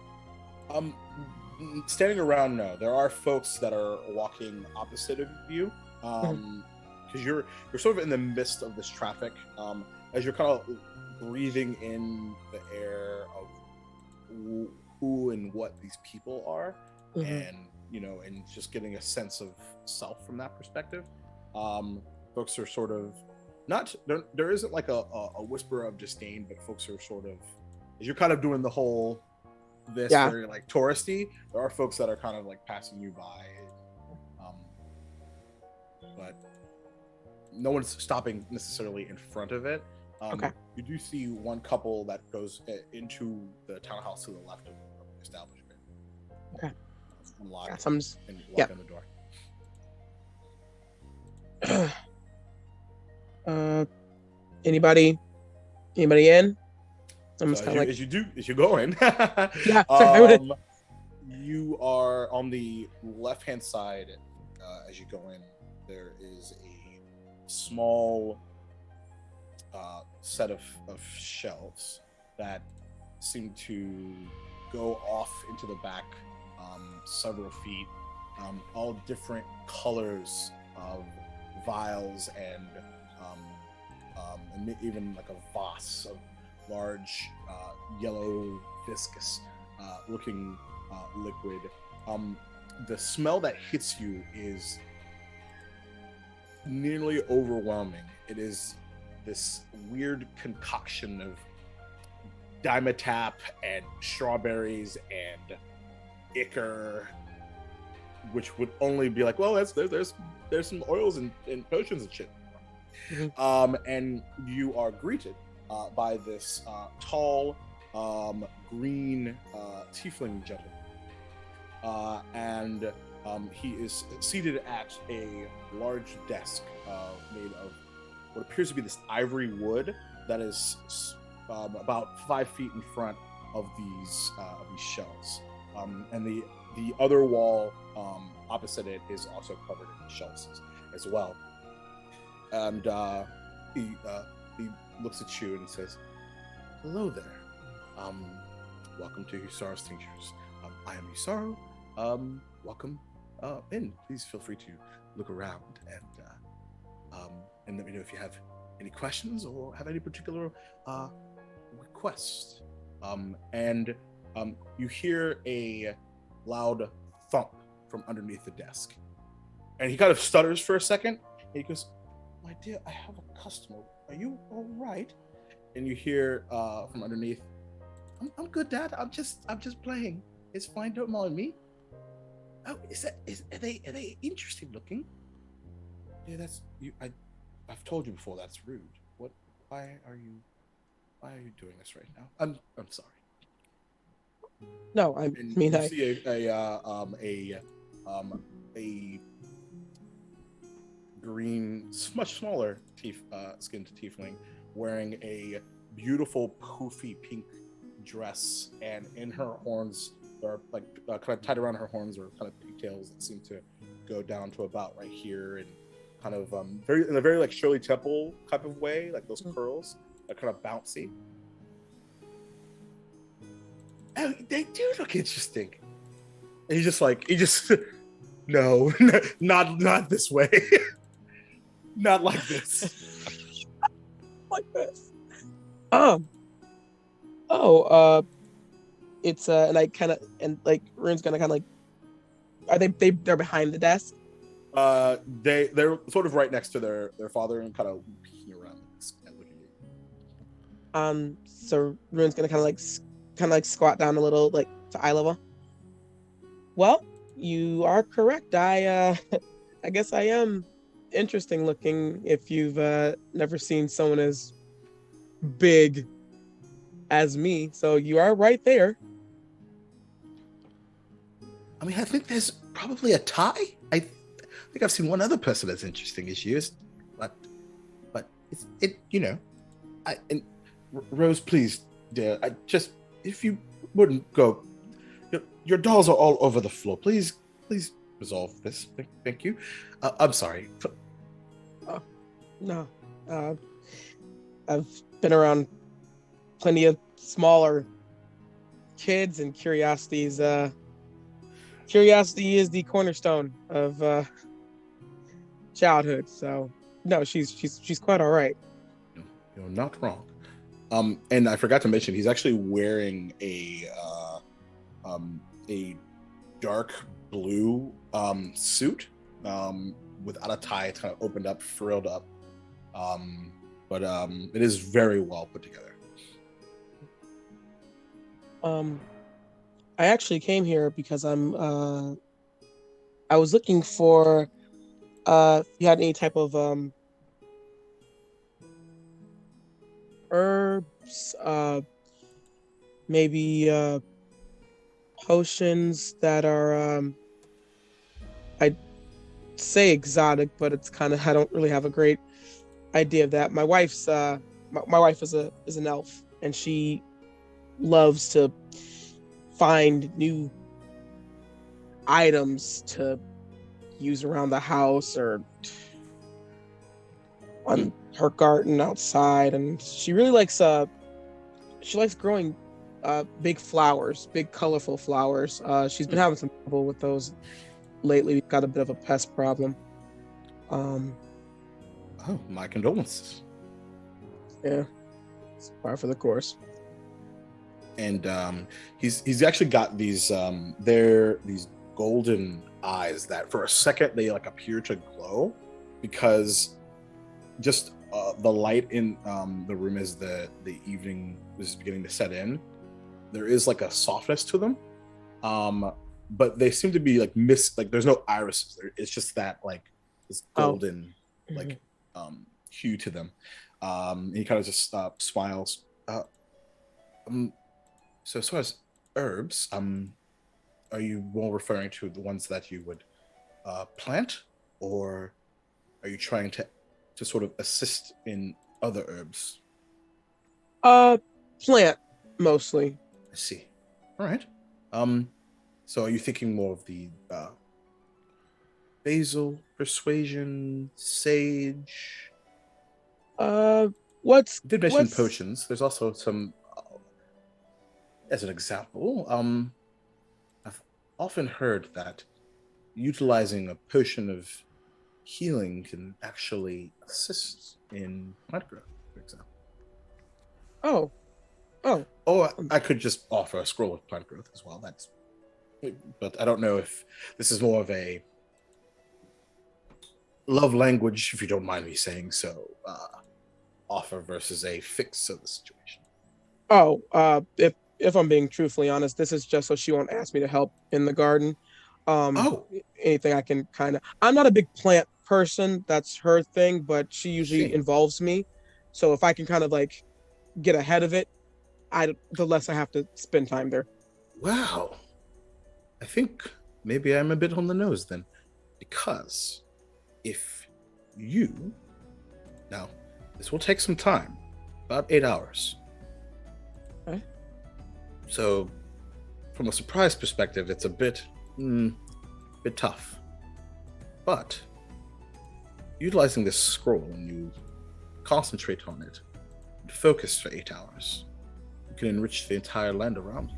Standing around, no. There are folks that are walking opposite of you. Because you're sort of in the midst of this traffic. As you're kind of breathing in the air of who and what these people are, and and just getting a sense of self from that perspective. Folks are sort of not there isn't like a whisper of disdain, but folks are sort of, as you're kind of doing the whole very like touristy, there are folks that are kind of like passing you by, but no one's stopping necessarily in front of it. Okay. You do see one couple that goes into the townhouse to the left of the establishment. Okay. Unlock and walk in the door. Anybody in? I'm just So kind of like, as you go in, yeah. Sorry, you are on the left-hand side. As you go in, there is a small set of shelves that seem to go off into the back several feet, all different colors of vials and even like a vase of large yellow viscous looking liquid. The smell that hits you is nearly overwhelming. It is this weird concoction of Dimetap and strawberries and ichor, which would only be like, well, there's some oils and potions and shit. And you are greeted by this tall green tiefling gentleman, and he is seated at a large desk made of what appears to be this ivory wood that is about 5 feet in front of these shells, and the other wall opposite it is also covered in shells as well. And he looks at you and says, "Hello there. Welcome to Usaro's Tinctures. I am Usaro. Welcome in. Please feel free to look around and let me know if you have any questions or have any particular requests." And you hear a loud thump from underneath the desk, and he kind of stutters for a second. And he goes, "My dear, I have a customer. Are you all right?" And you hear from underneath, I'm good, Dad. I'm just playing. It's fine. Don't mind me." "Oh, are they interesting looking?" "Yeah, that's you. I've told you before. That's rude. What? Why are you doing this right now?" I'm sorry." No, I And mean, you see a green, much smaller skinned tiefling wearing a beautiful poofy pink dress, and in her horns are like kind of tied around her horns are kind of pigtails that seem to go down to about right here, and kind of in a very like Shirley Temple type of way, like those curls are kind of bouncy. "Oh, they do look interesting." And he just no, not this way. Not like this. like this. It's and I kind of, and like Rune's gonna kind of like, are they're behind the desk? They're sort of right next to their father and kind of peeking around and looking at you. So Rune's gonna kind of like squat down a little, like to eye level. "Well, you are correct. I guess I am interesting looking if you've never seen someone as big as me. So you are right there." I mean, I think there's probably a tie. think I've seen one other person as interesting as you, but Rose, please, dear, if you wouldn't go, your dolls are all over the floor. Please resolve this. Thank you. I'm sorry. No. I've been around plenty of smaller kids, and curiosity is the cornerstone of childhood. So no, she's quite all right. You're not wrong. And I forgot to mention, he's actually wearing a dark blue suit without a tie. It's kind of opened up, frilled up. But it is very well put together. I actually came here because I was looking for if you had any type of herbs, maybe potions that are I'd say exotic, but it's kind of, I don't really have a great idea of that. My wife's my wife is an elf, and she loves to find new items to use around the house or on her garden outside, and she really likes growing big flowers, big colorful flowers. She's been having some trouble with those lately. We've got a bit of a pest problem. Oh, my condolences. Yeah, it's par for the course. And he's actually got these they're these golden eyes that for a second they like appear to glow, because just the light in the room as the evening is beginning to set in, there is like a softness to them, but they seem to be like there's no irises there. It's just that like this golden like hue to them. He kind of just smiles. So as far as herbs, are you more referring to the ones that you would plant, or are you trying to sort of assist in other herbs? Plant mostly. I see. All right. So are you thinking more of the basil, persuasion, sage? What's You did mention potions. There's also some, as an example, I've often heard that utilizing a potion of healing can actually assist in plant growth, for example. Oh. Or I could just offer a scroll of plant growth as well. But I don't know if this is more of a love language, if you don't mind me saying so, offer versus a fix of the situation. If I'm being truthfully honest, this is just so she won't ask me to help in the garden. Anything I can I'm not a big plant person, that's her thing, but she usually involves me. So if I can kind of like get ahead of it, the less I have to spend time there. Wow. I think maybe I'm a bit on the nose then, because if you, now this will take some time, about 8 hours. Okay. So from a surprise perspective, it's a bit tough. But utilizing this scroll, and you concentrate on it and focus for 8 hours, you can enrich the entire land around you.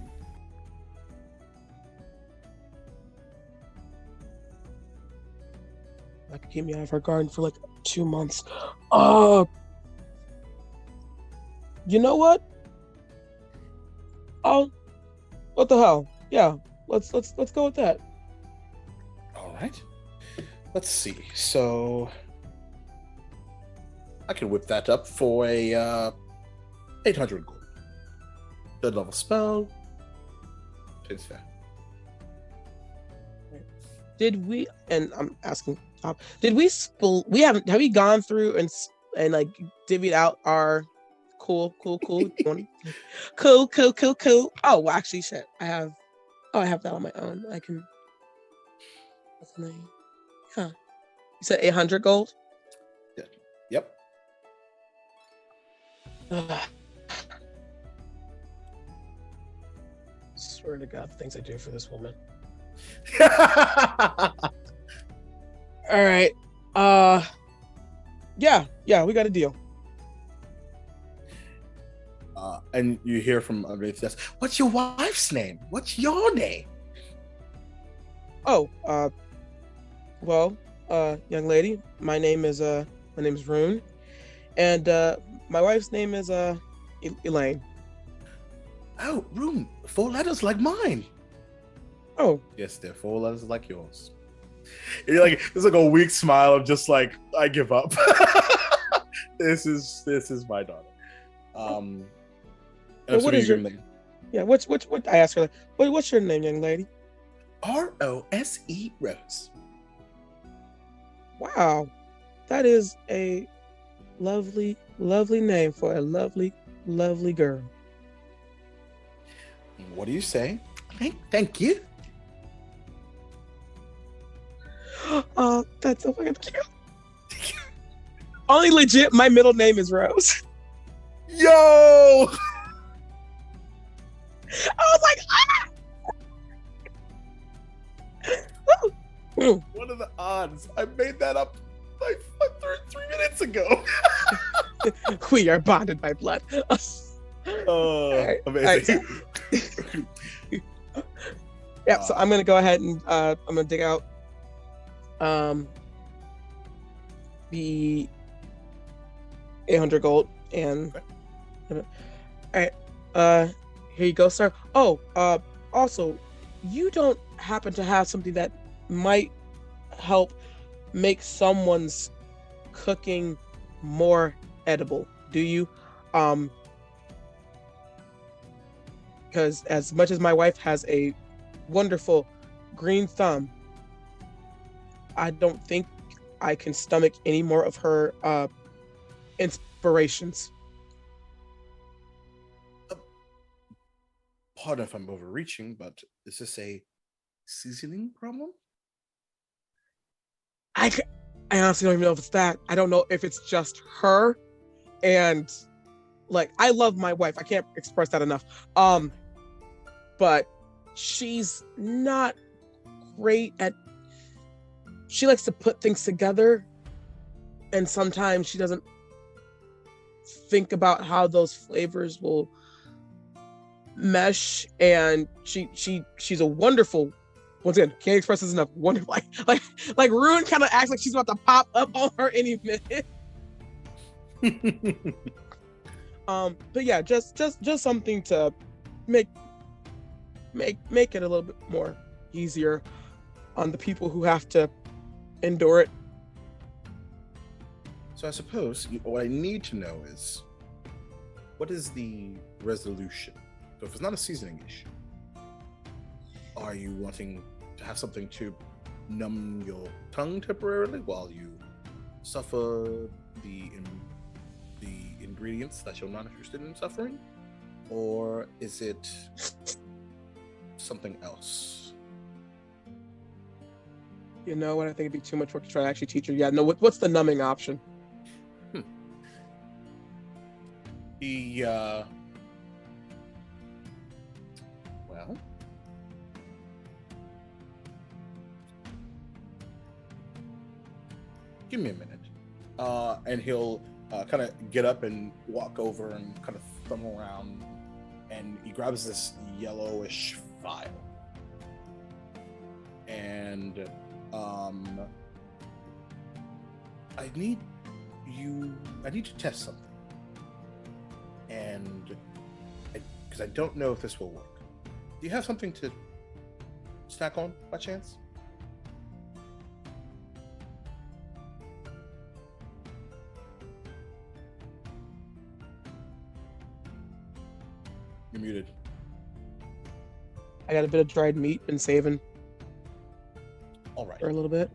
That could keep me out of her garden for like 2 months. You know what? What the hell? Yeah, let's go with that. All right. Let's see. So I can whip that up for a 800 gold. Third level spell. It's fair. Did we? And I'm asking Top. Did we spill? We haven't. Have we gone through and like divvied out our cool? Cool. Oh, well, actually, shit. I have that on my own. I can. That's nice. Huh. You said 800 gold? Yep. Swear to God, the things I do for this woman. All right. Yeah, we got a deal. And you hear from underneath the desk, "What's your wife's name? What's your name?" Oh, well, young lady, my name is Rune, and my wife's name is Elaine. Oh, Rune, 4 letters like mine. Oh, Yes, they're 4 letters like yours. You're like, there's like a weak smile of just like, I give up. This is my daughter. Well, what is your name? yeah? What I asked her, like, what's your name, young lady? Rose Rose. Wow, that is a lovely name for a lovely girl. What do you say? Thank you. That's so fucking cute. Only legit, my middle name is Rose. Yo! I was like, What are the odds? I made that up like 3 minutes ago. we are bonded by blood. Oh, amazing. Yeah, so I'm gonna go ahead and I'm gonna dig out the 800 gold and all right, here you go, sir. Oh, also, you don't happen to have something that might help make someone's cooking more edible, do you? Because as much as my wife has a wonderful green thumb, I don't think I can stomach any more of her inspirations. Pardon if I'm overreaching, but is this a seasoning problem? I honestly don't even know if it's that. I don't know if it's just her, and like, I love my wife. I can't express that enough. But she's not great at. She likes to put things together, and sometimes she doesn't think about how those flavors will mesh. And she's a wonderful. Once again, can't express this enough. Wonderful, like Rune kind of acts like she's about to pop up on her any minute. But yeah, just something to make it a little bit more easier on the people who have to endure it. So I suppose what I need to know is, what is the resolution? So if it's not a seasoning issue, are you wanting to have something to numb your tongue temporarily while you suffer the ingredients that you're not interested in suffering? Or is it something else? You know what? I think it'd be too much work to try to actually teach her. Yeah, no. What's the numbing option? Well, give me a minute. And he'll kind of get up and walk over and kind of thumb around, and he grabs this yellowish vial. And I need to test something. And because I don't know if this will work. Do you have something to snack on by chance? You're muted. I got a bit of dried meat, been saving All right. for a little bit.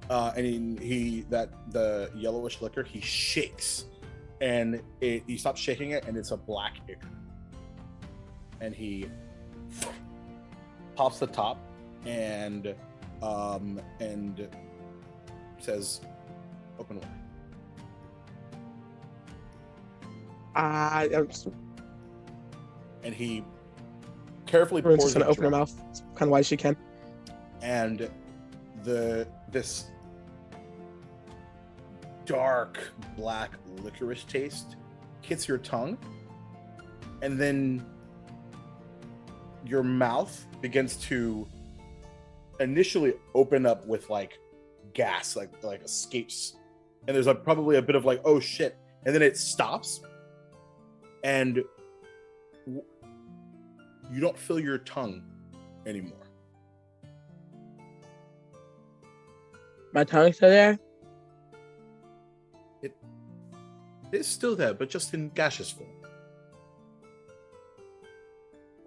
And the yellowish liquor, he shakes, and he stops shaking it, and it's a black ichor. And he pops the top, and says, "Open wide." And he carefully Rune's pours just gonna a open her drop, mouth kind of wide as she can. and this dark black licorice taste hits your tongue, and then your mouth begins to initially open up with like gas, like escapes, and there's like probably a bit of like, oh shit, and then it stops, and you don't feel your tongue anymore. My tongue's still there. It is still there, but just in gaseous form.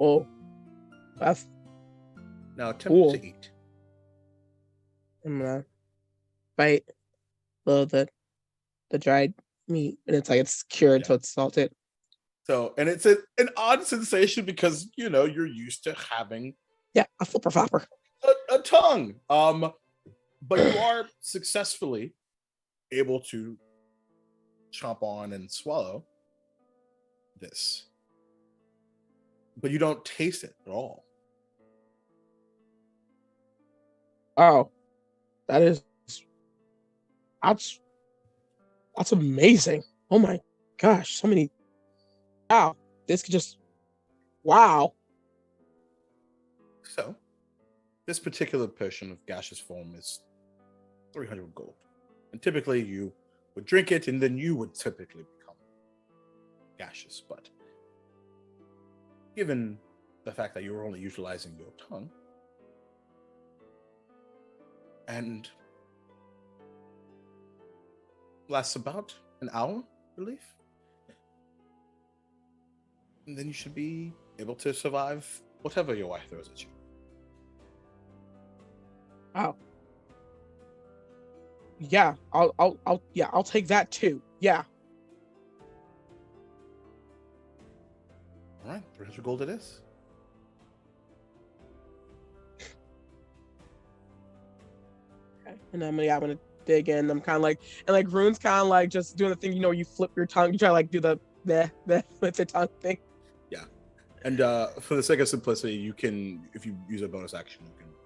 Oh, that's Now attempt Cool. to eat. I'm gonna bite the dried meat, and it's like it's cured, Yeah. so it's salted. So, and it's an odd sensation because you're used to having Yeah, a flipper flopper. a tongue. But you are successfully able to chomp on and swallow this, but you don't taste it at all. Oh, that's that's amazing. Oh my gosh, so many. Wow, this could just. Wow. So, this particular potion of gaseous form is 300 gold, and typically you would drink it, and then you would typically become gaseous. But given the fact that you were only utilizing your tongue, and lasts about an hour, I believe, and then you should be able to survive whatever your wife throws at you. Wow. Yeah, I'll take that too. Yeah. All right, 300 gold it is. Okay. And I'm gonna dig in. I'm kind of like, and like Rune's kind of like just doing the thing. You flip your tongue. You try to like do the with the tongue thing. And for the sake of simplicity, you can, if you use a bonus action,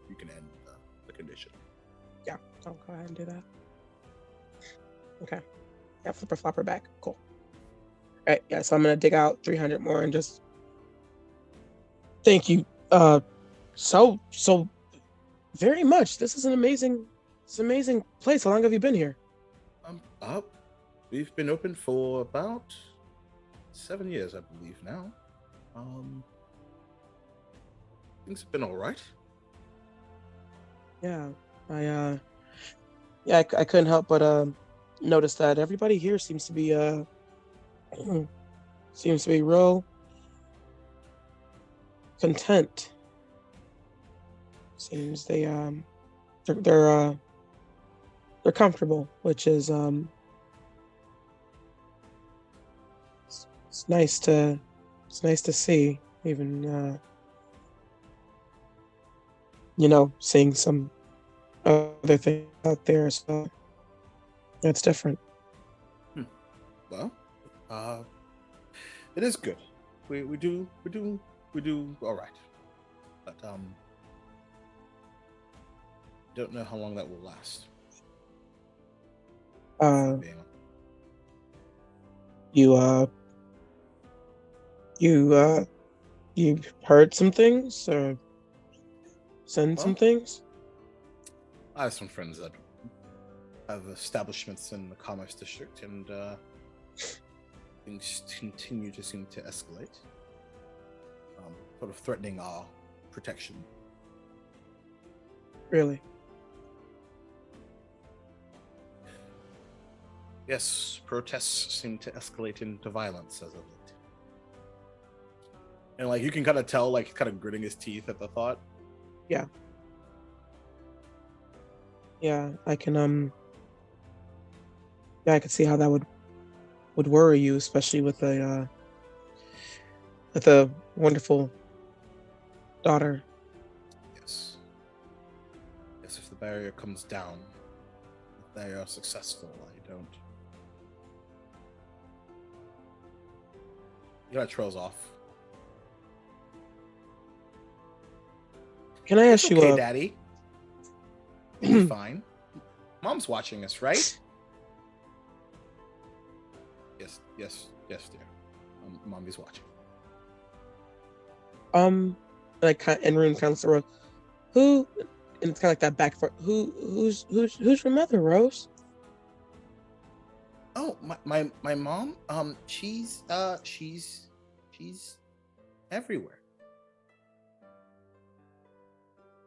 you can end the condition. Yeah, I'll go ahead and do that. Okay. Yeah, flipper flopper back. Cool. All right. Yeah, so I'm gonna dig out 300 more and just thank you. So very much. This is an amazing place. How long have you been here? We've been open for about 7 years, I believe now. Things have been all right. Yeah, I couldn't help but notice that everybody here seems to be real content. Seems they're comfortable, which is it's nice to see. Even seeing some other things out there, so that's different. Well, it is good. We do all right, but don't know how long that will last. You heard some things or seen some things? I have some friends that have establishments in the commerce district, and things continue to seem to escalate, sort of threatening our protection. Really? Yes, protests seem to escalate into violence as of late. And like you can kind of tell, like kind of gritting his teeth at the thought. Yeah, I can I could see how that would worry you, especially with a wonderful daughter. Yes, if the barrier comes down, they are successful. I don't. You got trails off. Can I ask It's you okay, a Daddy. You'll be fine. Mom's watching us, right? Yes, dear. Mommy's watching. like kind in room kind of sort of who, and it's kind of like that back and forth. Who's your mother, Rose? Oh, my mom. She's everywhere.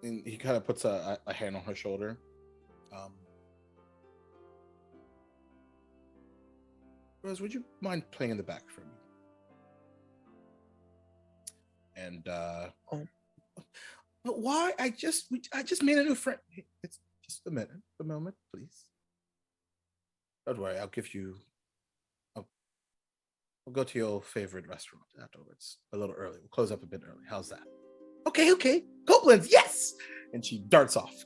And he kind of puts a hand on her shoulder. Rose, would you mind playing in the back for me? And but why? I just made a new friend. It's just a moment, please. Don't worry, I'll give you. I'll go to your favorite restaurant afterwards. A little early. We'll close up a bit early. How's that? Okay. Goblins, yes. And she darts off.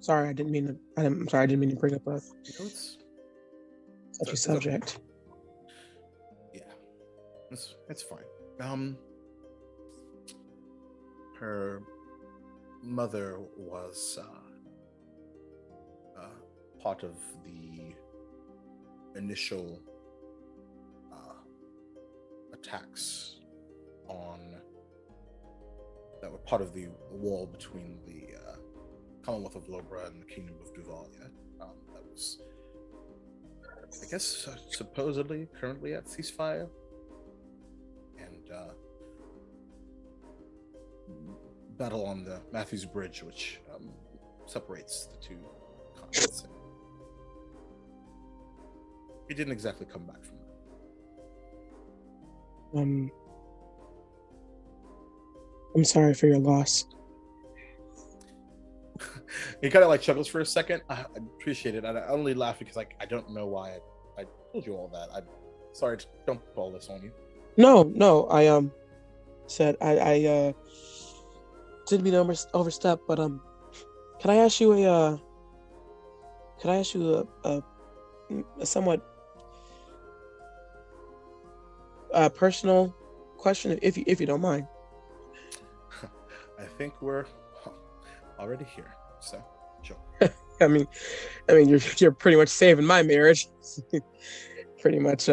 Sorry, I didn't mean to. I'm sorry, I didn't mean to bring up a such a it's subject. Okay. Yeah, it's fine. Her mother was part of the initial attacks on that were part of the wall between the Commonwealth of Lobra and the Kingdom of Duval. That was, I guess, supposedly currently at ceasefire, and battle on the Matthews Bridge, which separates the two continents. He didn't exactly come back from that. I'm sorry for your loss. He kind of like chuckles for a second. I appreciate it. I only laugh because I don't know why I told you all that. I'm sorry to dump all this on you. No. I said I didn't mean to overstep, but can I ask you a somewhat personal question, if you don't mind? I think we're already here, so sure. I mean, you're pretty much saving my marriage. Pretty much,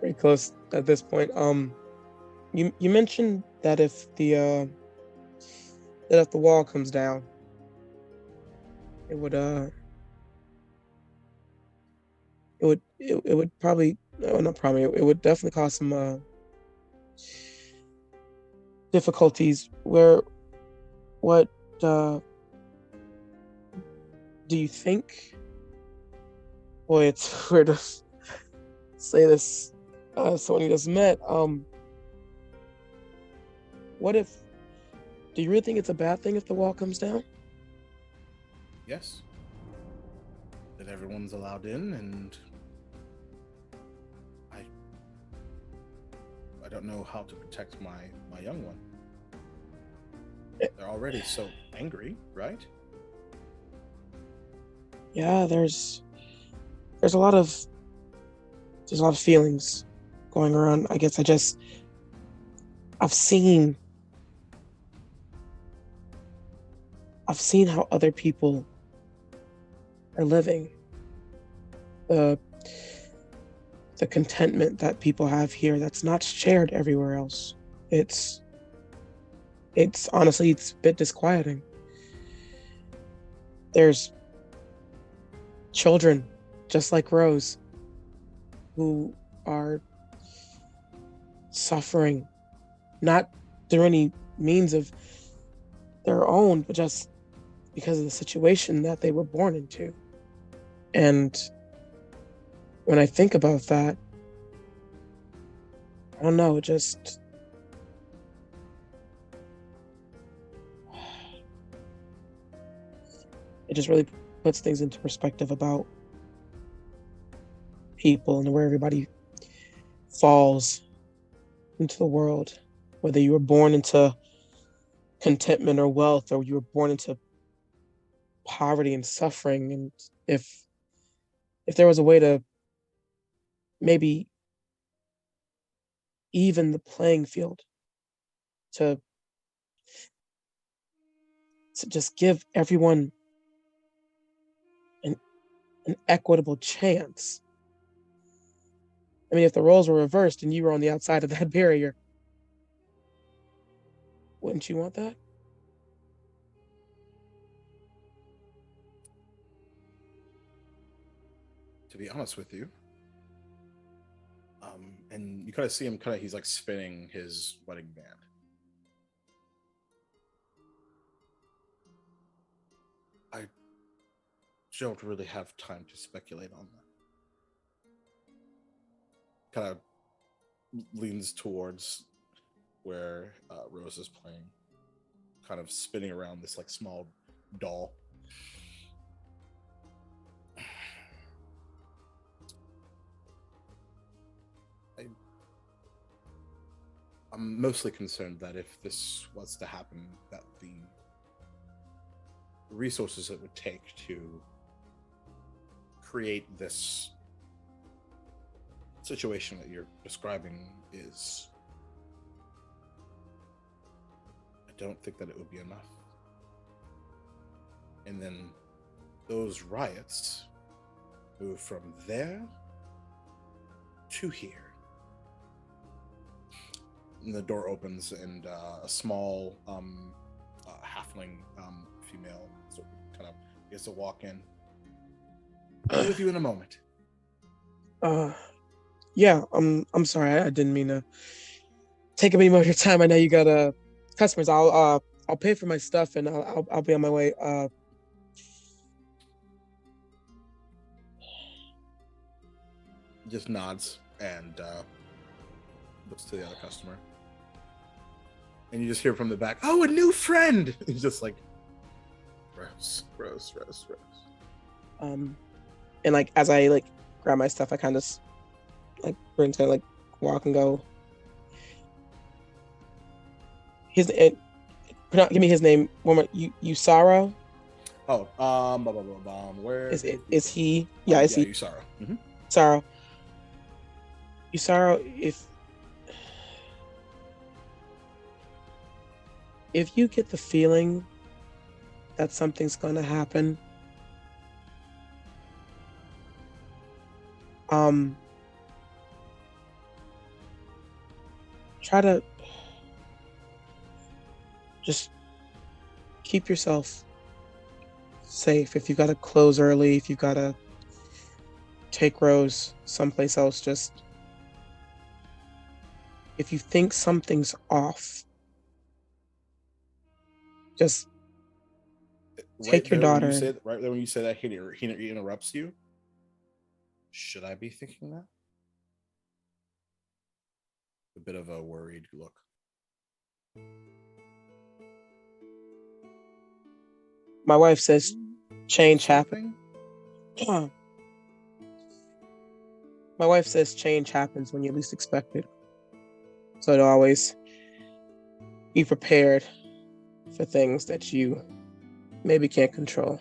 pretty close at this point. You mentioned that if the wall comes down, it would probably, no, not probably, it would definitely cause some difficulties. What do you think? Boy, it's weird to say this. Someone you just met. What if? Do you really think it's a bad thing if the wall comes down? Yes. That everyone's allowed in, and I don't know how to protect my young one. They're already so angry, right? Yeah, there's a lot of feelings going around. I guess I've seen how other people are living. The contentment that people have here that's not shared everywhere else. It's honestly, it's a bit disquieting. There's children just like Rose who are suffering, not through any means of their own, but just because of the situation that they were born into. And when I think about that, I don't know, it just really puts things into perspective about people and where everybody falls into the world, whether you were born into contentment or wealth, or you were born into poverty and suffering. And if there was a way to maybe even the playing field, to just give everyone an equitable chance. I mean, if the roles were reversed and you were on the outside of that barrier, wouldn't you want that? To be honest with you, and you kind of see him he's like spinning his wedding band. I don't really have time to speculate on that. Kind of leans towards where Rose is playing, kind of spinning around this like small doll. I'm mostly concerned that if this was to happen, that the resources it would take to create this situation that you're describing is, I don't think that it would be enough. And then those riots move from there to here. And the door opens, and a small halfling female kind of gets to walk in. I'll be with you in a moment. Yeah, I'm sorry, I didn't mean to take up any more of your time. I know you got customers. I'll pay for my stuff, and I'll be on my way. Just nods and looks to the other customer. And you just hear from the back, "Oh, a new friend!" He's just like, Rose. And like as I like grab my stuff, I kind of like we're gonna like walk and go. Give me his name. One more. Usaro. Oh, where is he? Yeah, is he? Usaro. Mm-hmm. Usaro, if you get the feeling that something's going to happen, try to just keep yourself safe. If you got to close early, if you got to take Rose someplace else, just if you think something's off, just take your daughter. Right when you say that, he interrupts you. Should I be thinking that? A bit of a worried look. My wife says change happens. My wife says change happens when you least expect it. So to always be prepared for things that you maybe can't control.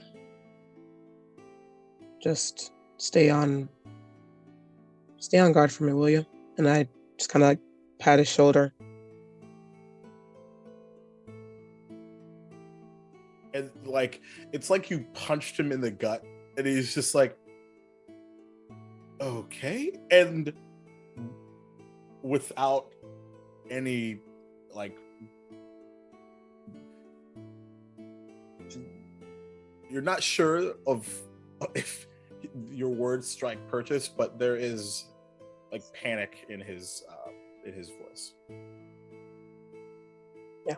Just stay on guard for me, will you? And I just kind of like pat his shoulder. And like it's like you punched him in the gut, and he's just like, okay, and without any like, you're not sure of if your words strike purchase, but there is like panic in his voice. Yeah.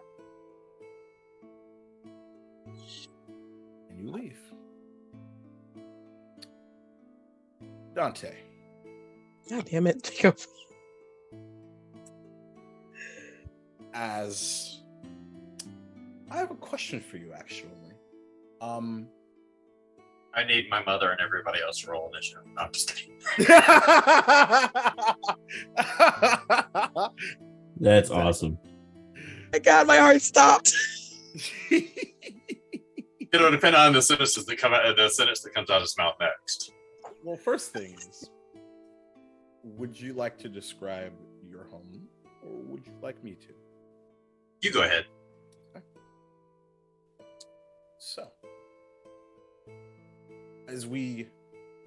And you leave. Dante. God damn it. As I have a question for you, actually. I need my mother and everybody else to roll initiative. No, I'm just kidding. That's awesome. My God, my heart stopped. It'll depend on the sentence that comes out of his mouth next. Well, first thing is, would you like to describe your home, or would you like me to? You go ahead. So, as we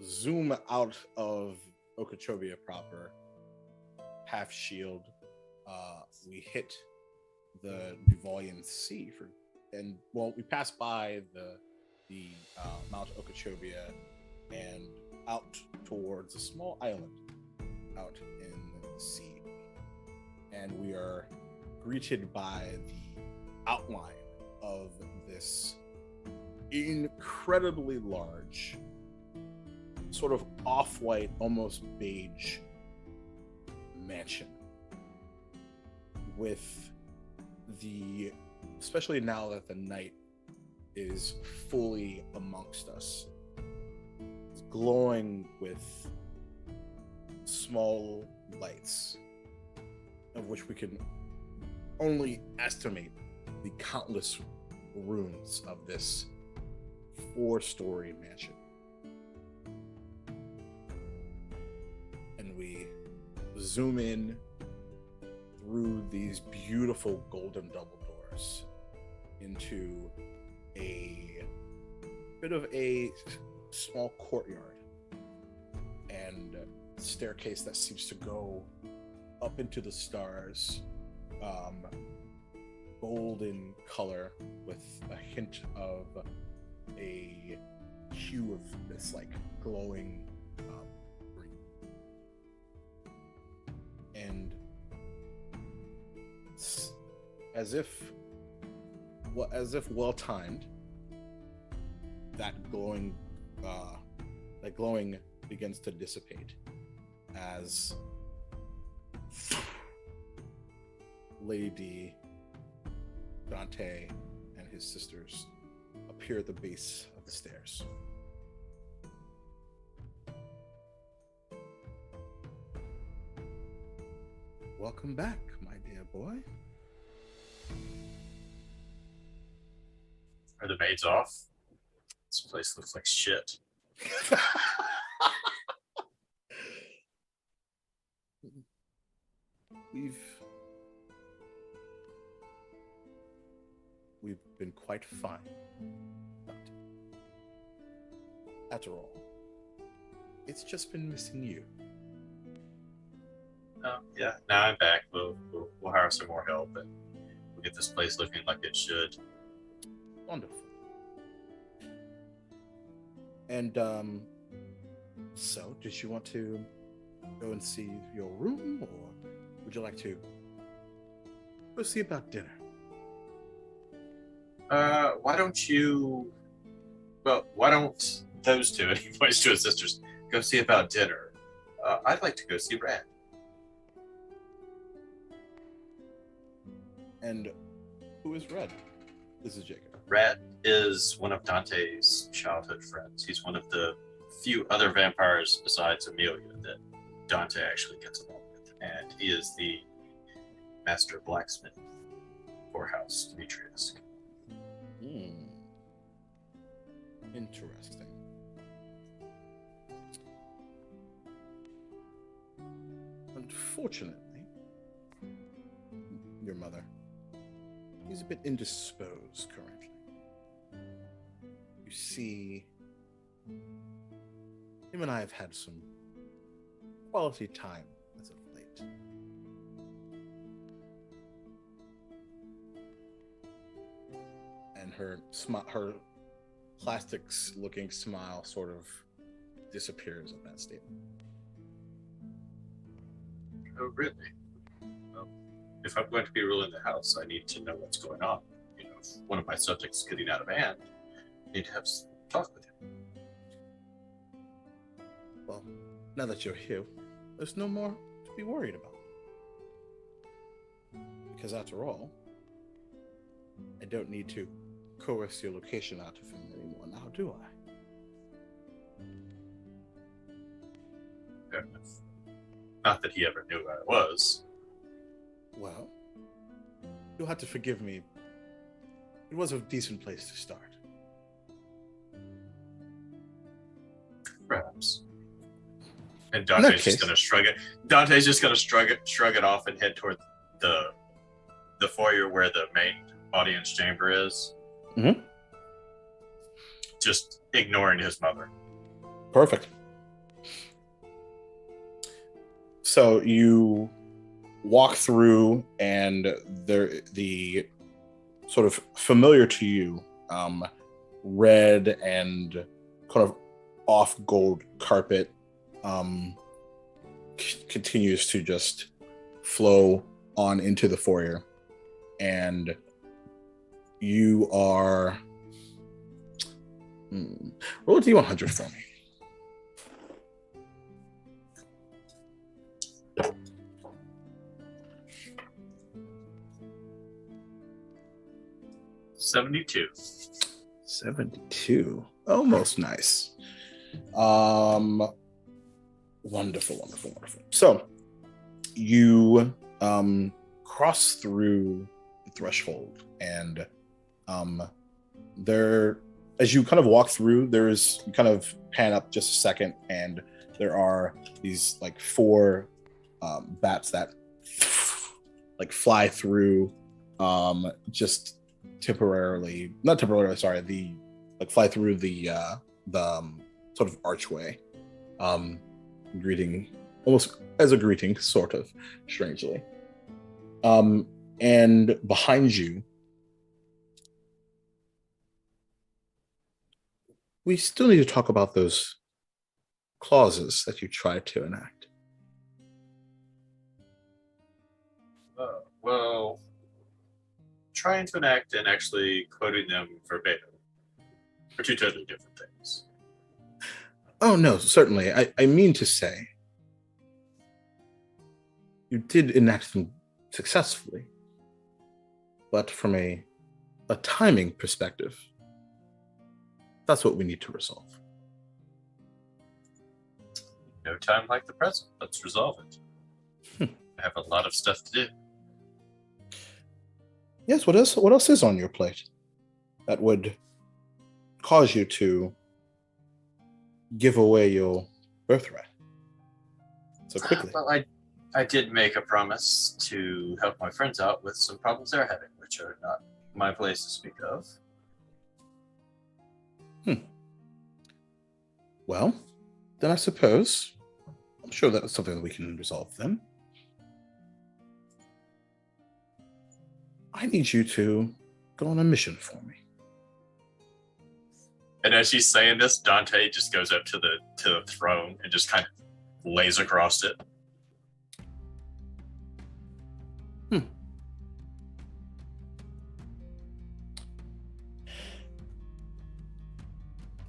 zoom out of Okeechobee proper, half shield, we hit the Duvalian Sea we pass by the Mount Okeechobee and out towards a small island out in the sea, and we are greeted by the outline of this incredibly large, sort of off-white, almost beige mansion with especially now that the night is fully amongst us, it's glowing with small lights, of which we can only estimate the countless rooms of this 4-story mansion. And we zoom in through these beautiful golden double doors into a bit of a small courtyard and a staircase that seems to go up into the stars, gold in color with a hint of a hue of this like glowing green. And as if well timed, that glowing begins to dissipate as Lady D, Dante, and his sisters appear at the base of the stairs. Welcome back, my dear boy. Are the maids off? This place looks like shit. We've been quite fine. But after all, it's just been missing you. Yeah, now I'm back. We'll hire some more help and we'll get this place looking like it should. Wonderful. And so did you want to go and see your room, or would you like to go see about dinner? Why don't those two, and he points to his sisters, go see about dinner? I'd like to go see Red. And who is Red? This is Jacob. Red is one of Dante's childhood friends. He's one of the few other vampires besides Amelia that Dante actually gets along with. And he is the master blacksmith for House Demetrius. Interesting. Unfortunately, your mother is a bit indisposed currently. You see, him and I have had some quality time as of late. And her plastic-looking smile sort of disappears at that statement. Oh, really? Well, if I'm going to be ruling the house, I need to know what's going on. You know, if one of my subjects is getting out of hand, I need to have some talk with him. Well, now that you're here, there's no more to be worried about. Because after all, I don't need to coerce your location out of him anymore now, do I? Fair enough. Not that he ever knew where I was. Well, you'll have to forgive me it was a decent place to start. Perhaps. And In Dante's that just case- gonna shrug it. Dante's just gonna shrug it off and head toward the foyer where the main audience chamber is. Mhm. Just ignoring his mother. Perfect. So you walk through, and the sort of familiar to you, red and kind of off gold carpet continues to just flow on into the foyer, and you are roll a D100 for me. $72. 72. Almost nice. Wonderful, wonderful, wonderful. So you cross through the threshold, and there, as you kind of walk through, there's, you kind of pan up just a second, and there are these like 4 bats that like fly through, just temporarily, not temporarily, sorry, the like fly through the sort of archway, greeting, almost as a greeting, sort of strangely. And behind you, we still need to talk about those clauses that you tried to enact. Well, trying to enact and actually quoting them verbatim are 2 totally different things. Oh, no, certainly. I mean to say, you did enact them successfully, but from a timing perspective, that's what we need to resolve. No time like the present. Let's resolve it. I have a lot of stuff to do. Yes, what else is on your plate that would cause you to give away your birthright so quickly? Well, I did make a promise to help my friends out with some problems they're having, which are not my place to speak of. Well, then I suppose I'm sure that's something that we can resolve then. I need you to go on a mission for me. And as she's saying this, Dante just goes up to the throne and just kind of lays across it.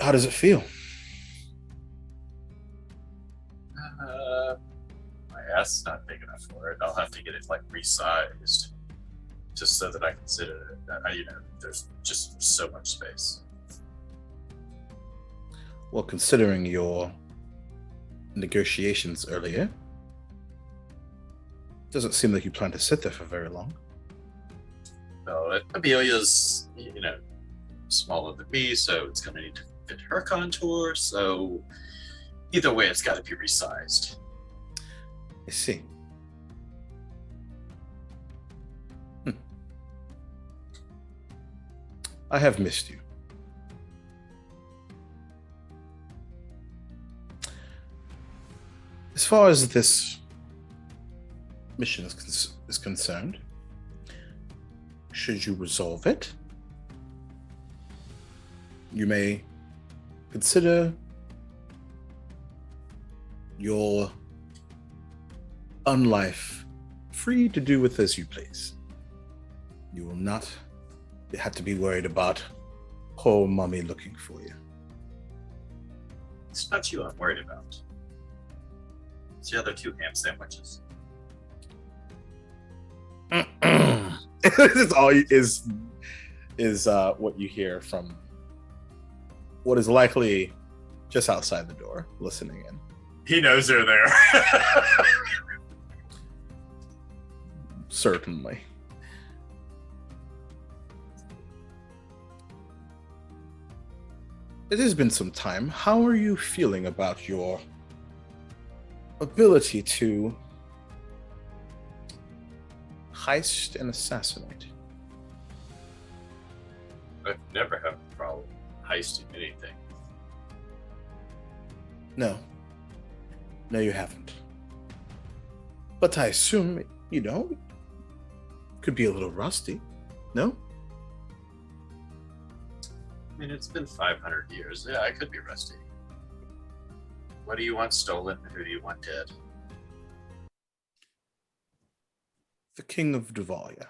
How does it feel? My ass is not big enough for it. I'll have to get it like resized, just so that I can sit in it. There's just so much space. Well, considering your negotiations earlier, doesn't seem like you plan to sit there for very long. Well, Amelia's, smaller than me, so it's going to need to fit her contour. So either way, it's got to be resized. I see. I have missed you. As far as this mission is concerned, should you resolve it, you may consider your unlife free to do with as you please. You will not have to be worried about poor mommy looking for you. It's not you I'm worried about. It's the other 2 ham sandwiches. This all is what you hear from what is likely just outside the door, listening in. He knows they're there. Certainly. it has been some time. How are you feeling about your ability to heist and assassinate? I've never had a problem heisting anything. No. No, you haven't. But I assume, could be a little rusty. No? I mean, it's been 500 years. Yeah, I could be rusty. What do you want stolen? Who do you want dead? The King of Duval, yeah.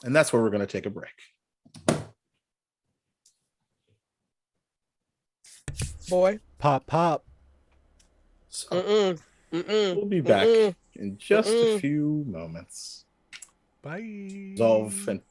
And that's where we're going to take a break. Boy. Pop, pop. So we'll be back in just a few moments. Bye. Resolve and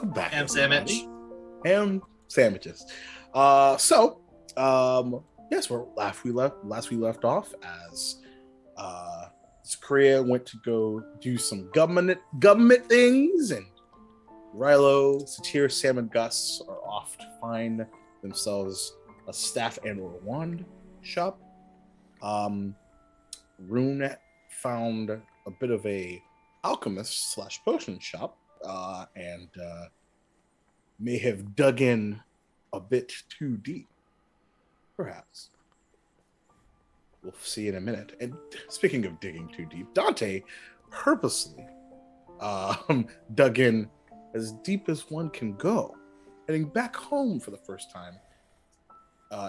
Welcome back, Ham everybody. sandwich. Ham sandwiches. Yes, last we left off as Korea went to go do some government things, and Rilo, Satir, Sam, and Gus are off to find themselves a staff and or wand shop. Rune found a bit of a alchemist / potion shop, and may have dug in a bit too deep, perhaps. We'll see in a minute. And speaking of digging too deep, Dante purposely dug in as deep as one can go, heading back home for the first time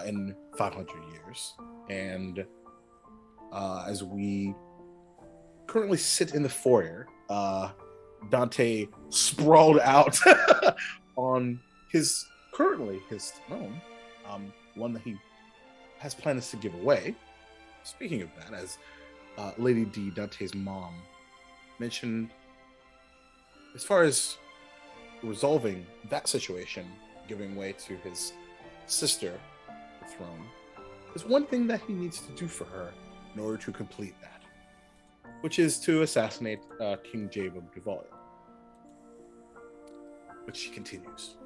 in 500 years. And as we currently sit in the foyer, Dante sprawled out on his throne, one that he has plans to give away. Speaking of that, as Lady D, Dante's mom, mentioned, as far as resolving that situation, giving way to his sister, the throne, there's one thing that he needs to do for her in order to complete that, which is to assassinate King Jabe of Duval. But she continues.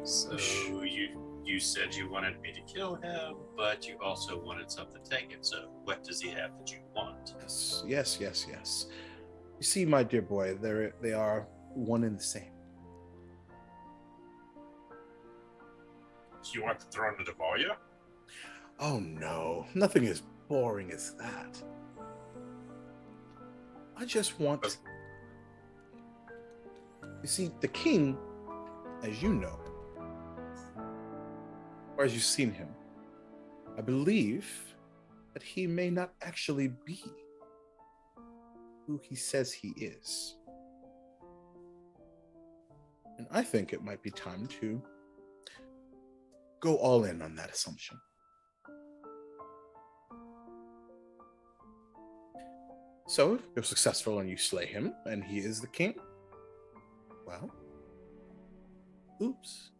So you said you wanted me to kill him, but you also wanted something taken. So what does he have that you want? Yes. You see, my dear boy, they are one and the same. You want the throne of Devalia? Oh no, nothing as boring as that. I just want... You see, the king, as you know, or as you've seen him, I believe that he may not actually be who he says he is. And I think it might be time to go all in on that assumption. So, if you're successful and you slay him, and he is the king, well, oops.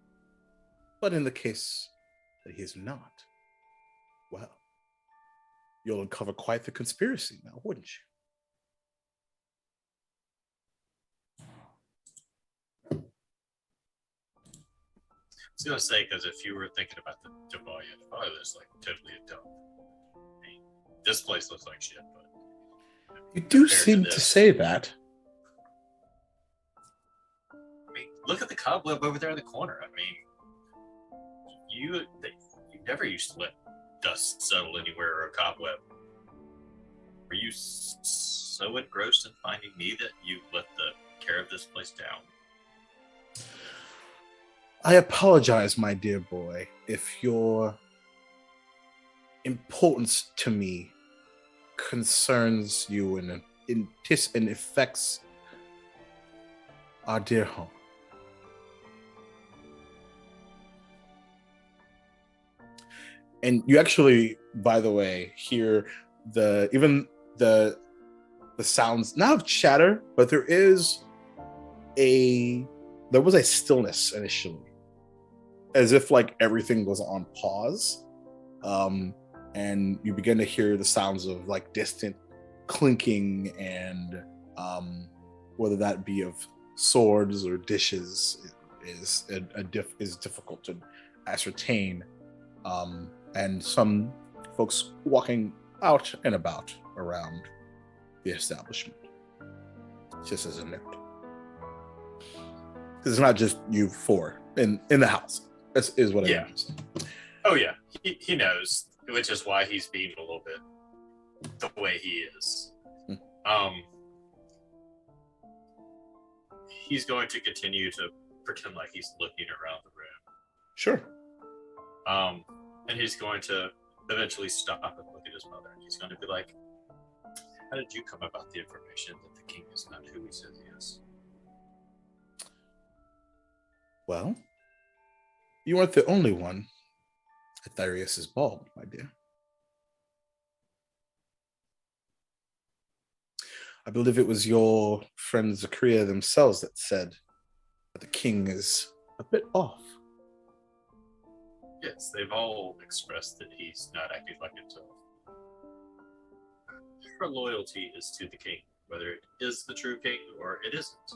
But in the case that he is not, well, you'll uncover quite the conspiracy now, wouldn't you? I was gonna say, because if you were thinking about the Devalia is like totally a dump. I mean, this place looks like shit, but You do compared seem to this- say that. I mean, look at the cobweb over there in the corner. I mean, you never used to let dust settle anywhere or a cobweb. Were you so engrossed in finding me that you let the care of this place down? I apologize, my dear boy, if your importance to me concerns you and affects our dear home. And you actually, by the way, hear the sounds, not of chatter, but there was a stillness initially, as if like everything was on pause. And you begin to hear the sounds of like distant clinking, and whether that be of swords or dishes is difficult to ascertain. And some folks walking out and about around the establishment. Just as a note, because it's not just you four in the house. This is what Yeah. I mean. Oh yeah, he knows, which is why he's being a little bit the way he is. He's going to continue to pretend like he's looking around the room. Sure. And he's going to eventually stop and look at his mother, and he's going to be like, "How did you come about the information that the king is not who he says he is?" Well, you weren't the only one at Thyrius's ball, my dear. I believe it was your friend Zakaria themselves that said that the king is a bit off. Yes, they've all expressed that he's not acting like himself. Her loyalty is to the king, whether it is the true king or it isn't.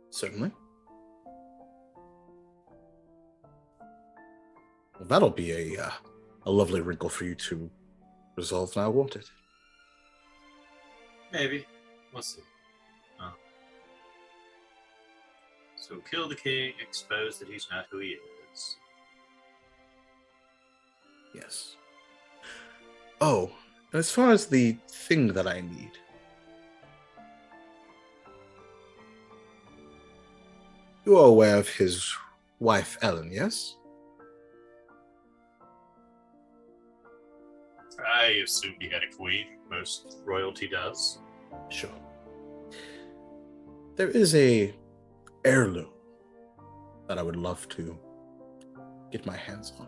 Certainly. Well, that'll be a lovely wrinkle for you to resolve now, won't it? Maybe. We'll see. So kill the king, expose that he's not who he is. Yes. Oh, as far as the thing that I need. You are aware of his wife, Ellen, yes? I assumed he had a queen. Most royalty does. Sure. There is a heirloom that I would love to get my hands on.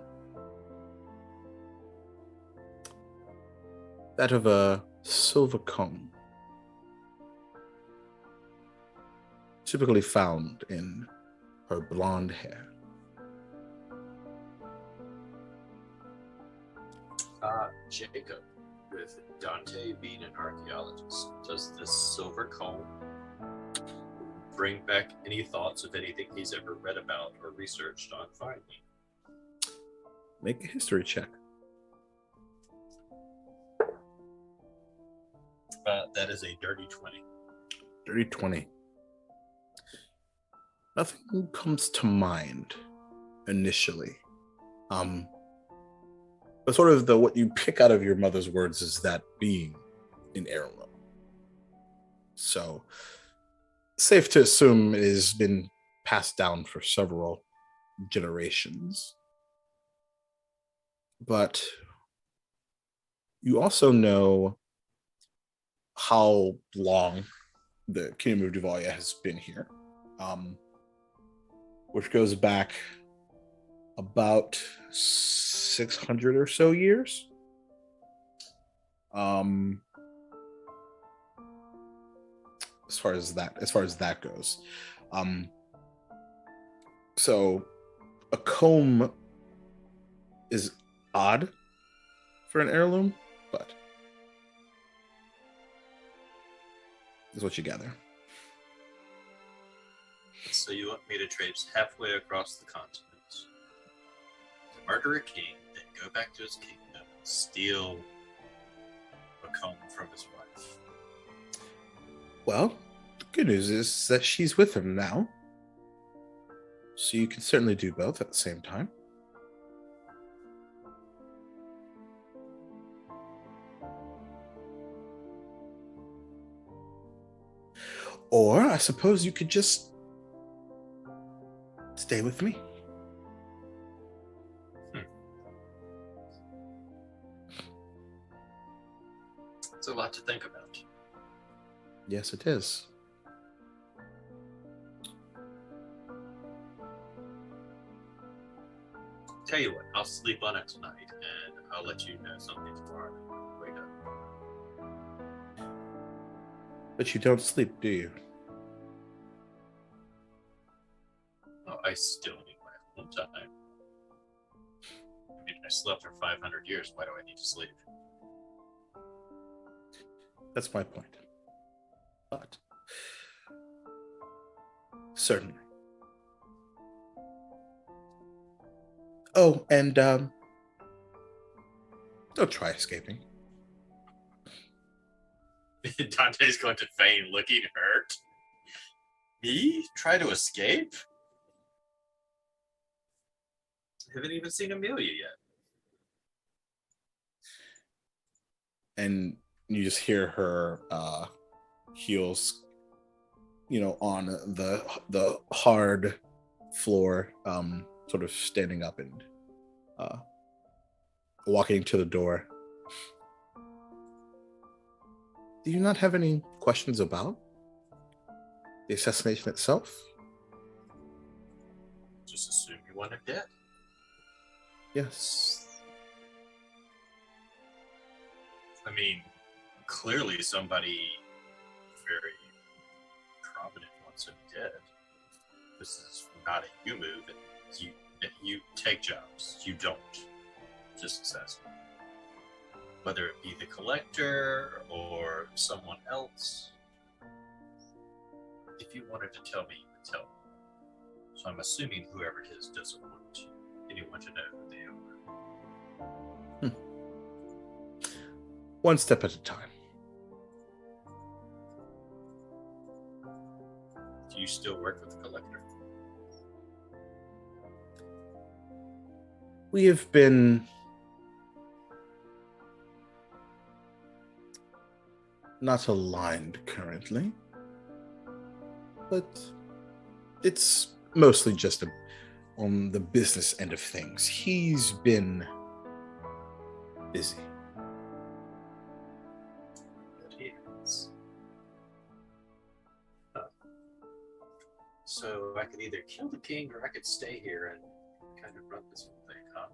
That of a silver comb, typically found in her blonde hair. Jacob, with Dante being an archaeologist, does this silver comb bring back any thoughts of anything he's ever read about or researched on finding? Make a history check. That is a dirty 20. Dirty 20. Nothing comes to mind initially. But sort of what you pick out of your mother's words is that being an heirloom. So, safe to assume it has been passed down for several generations. But you also know how long the Kingdom of Duvalia has been here, which goes back about 600 or so years. As far as that goes. So a comb is odd for an heirloom, but is what you gather. So you want me to traipse halfway across the continent, to murder a king, then go back to his kingdom and steal a comb from his wife? Well, the good news is that she's with him now. So you can certainly do both at the same time. Or I suppose you could just stay with me. It's a lot to think about. Yes, it is. Tell you what, I'll sleep on it tonight, and I'll let you know something tomorrow when I wake up. But you don't sleep, do you? Oh, I still need my own time. I mean, I slept for 500 years. Why do I need to sleep? That's my point. But certainly. Oh, and don't try escaping. Dante's going to feign looking hurt. Me? Try to escape? Haven't even seen Amelia yet. And you just hear her heels, on the hard floor, sort of standing up and walking to the door. Do you not have any questions about the assassination itself? Just assume you want him dead. Yes. I mean, clearly somebody so dead. This is not a you move. You take jobs. You don't just assassinate. Whether it be the collector or someone else. If you wanted to tell me, you would tell me. So I'm assuming whoever it is doesn't want anyone to know who they are. One step at a time. Do you still work with the collector? We have been not aligned currently, but it's mostly just on the business end of things. He's been busy. That he is. So I could either kill the king or I could stay here and kind of run this whole thing, huh?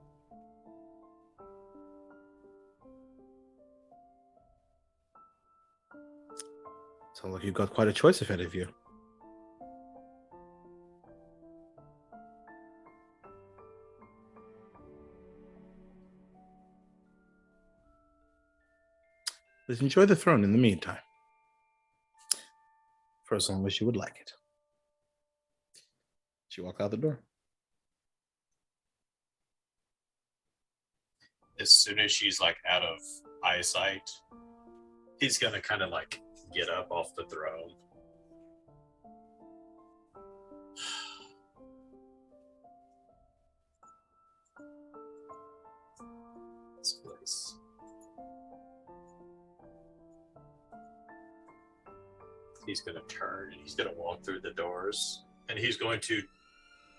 Sounds like you've got quite a choice ahead of you. Let's enjoy the throne in the meantime. For as long as you would like it. She walked out the door. As soon as she's like out of eyesight, he's gonna kind of like get up off the throne. This place. He's gonna turn and he's gonna walk through the doors and he's going to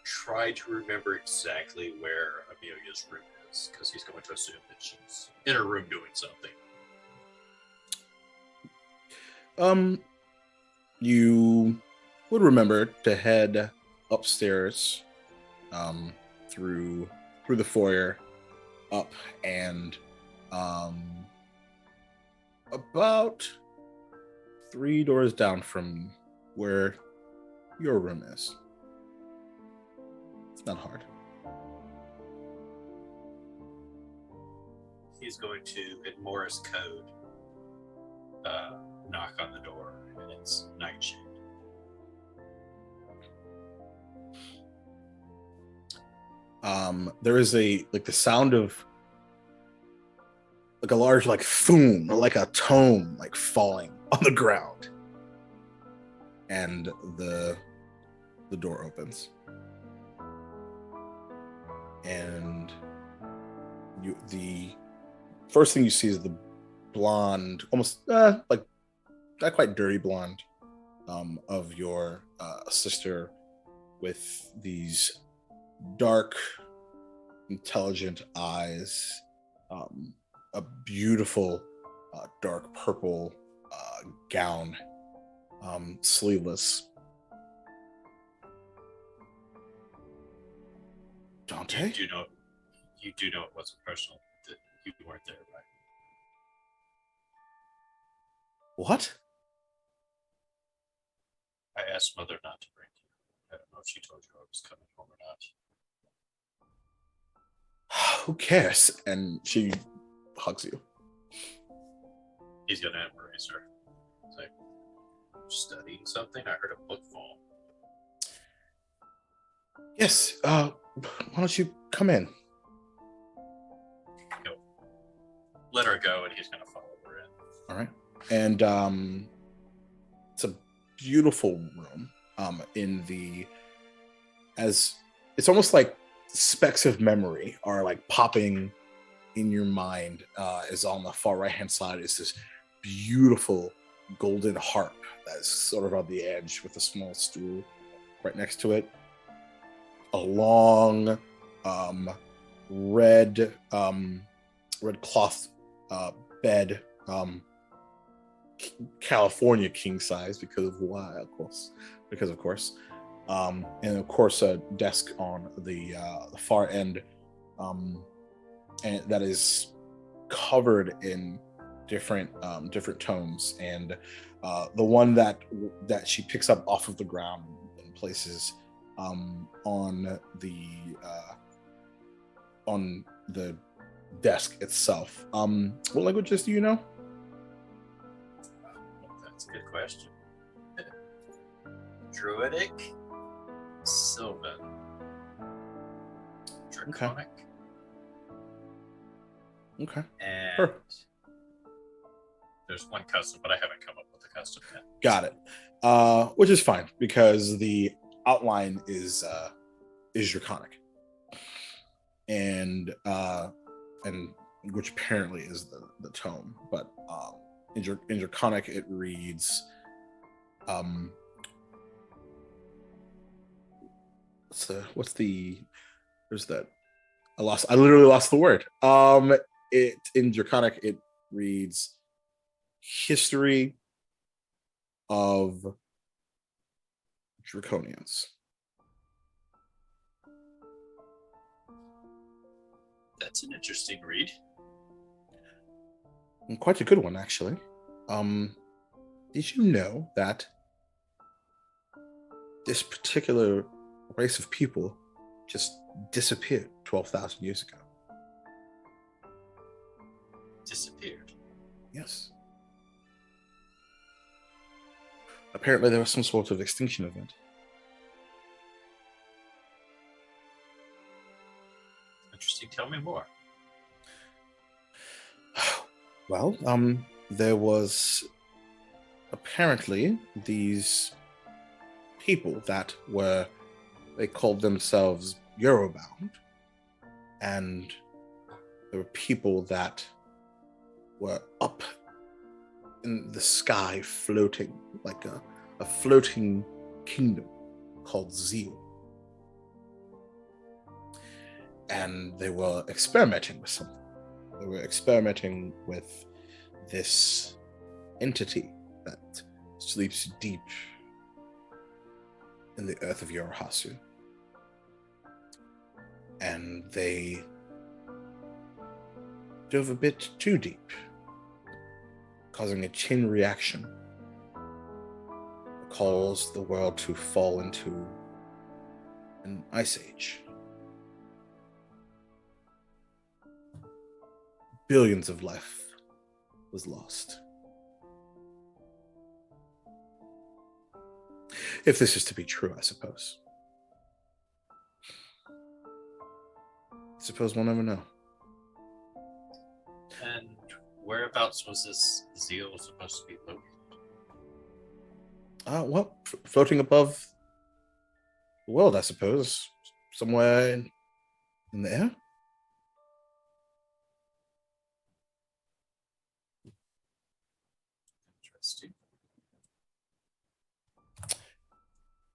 try to remember exactly where Amelia's room is because he's going to assume that she's in her room doing something. You would remember to head upstairs, through the foyer, up and about 3 doors down from where your room is. It's not hard. He's going to, in Morse code, knock on the door, and it's Nightshade. There is the sound of like a large thum, like a tome falling on the ground, and the door opens, and the first thing you see is the blonde, almost not quite dirty blonde, of your sister, with these dark, intelligent eyes, a beautiful dark purple gown, sleeveless. Dante? You do know it wasn't personal, that you weren't there, right? What? I asked Mother not to bring you. I don't know if she told you I was coming home or not. Who cares? And she hugs you. He's gonna embrace her. It's like, studying something? I heard a book fall. Yes, why don't you come in? He'll let her go, and he's gonna follow her in. All right. And it's a beautiful room. It's almost like specks of memory are popping in your mind. Is on the far right hand side is this beautiful golden harp that's sort of on the edge with a small stool right next to it. A long red cloth bed, California king size because of course, and of course a desk on the far end, and that is covered in different tomes, and the one that she picks up off of the ground and places on the desk itself. What languages do you know? That's a good question. Druidic, Sylvan, Draconic, Okay. and Sure. there's one custom, but I haven't come up with a custom yet. Got it. Which is fine because the outline is Draconic, and which apparently is the tome, but in Draconic it reads there's that I literally lost the word. It in Draconic it reads history of Draconians. That's an interesting read. And quite a good one, actually. Did you know that this particular race of people just disappeared 12,000 years ago? Disappeared. Yes. Apparently there was some sort of extinction event. Interesting. Tell me more. Well, there was apparently these people that they called themselves Eurobound, and there were people that were up in the sky floating like a floating kingdom called Zeal. And they were experimenting with something. They were experimenting with this entity that sleeps deep in the earth of Yorohasu. And they dove a bit too deep, causing a chain reaction that caused the world to fall into an ice age. Billions of life was lost. If this is to be true, I suppose. I suppose we'll never know. And whereabouts was this Zeal supposed to be located? Floating above the world, I suppose. Somewhere in the air. Interesting.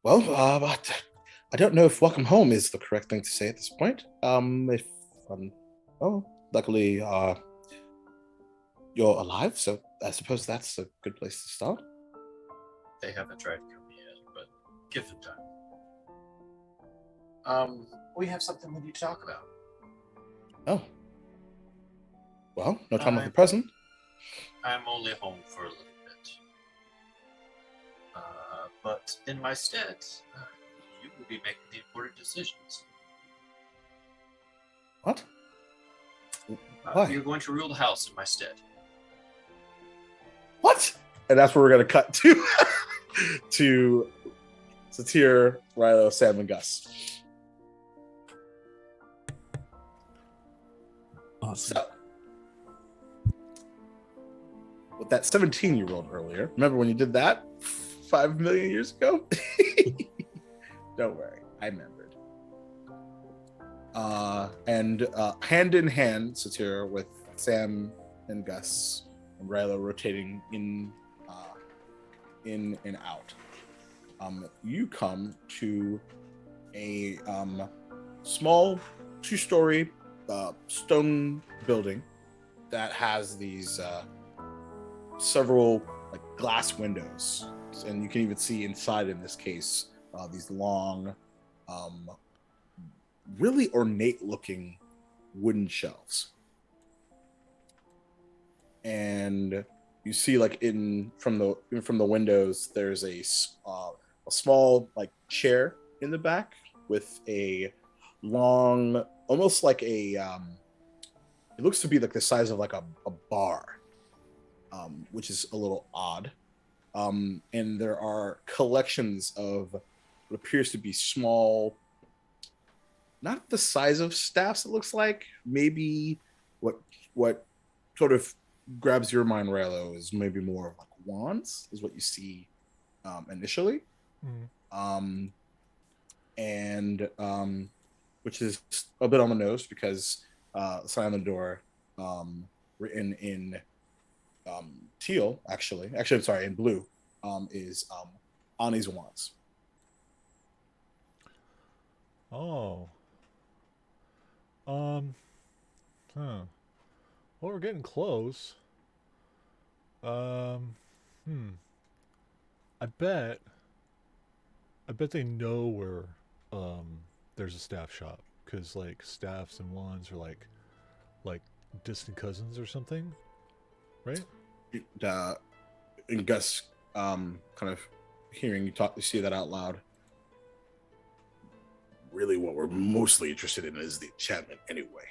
Well, but I don't know if welcome home is the correct thing to say at this point. Luckily, you're alive, so I suppose that's a good place to start. They haven't tried to come yet, but give them time. We have something we need to talk about. Oh. Well, no time like the present. I'm only home for a little bit. But in my stead, you will be making the important decisions. What? Why? You're going to rule the house in my stead. What? And that's where we're going to cut to to Satir, Rilo, Sam, and Gus. Awesome. So, with that 17-year-old earlier, remember when you did that 5 million years ago? Don't worry, I remembered. And hand in hand, Satir, with Sam and Gus and Rilo rotating in and out. You come to a small 2-story stone building that has these several like glass windows, and you can even see inside in this case these long really ornate looking wooden shelves. and you see like from the windows, there's a small like chair in the back with a long, almost like a it looks to be like the size of like a bar, which is a little odd. And there are collections of what appears to be small, not the size of staffs. It looks like maybe what sort of grabs your mind, Raylo, is maybe more of like wands, is what you see initially. Mm. And which is a bit on the nose because the sign on the door, written in teal, actually I'm sorry, in blue, is Ani's wands. Oh. Huh. Well, we're getting close. I bet they know where there's a staff shop, because like staffs and wands are like distant cousins or something, right? And Gus, kind of hearing you see that out loud. Really, what we're mostly interested in is the enchantment, anyway.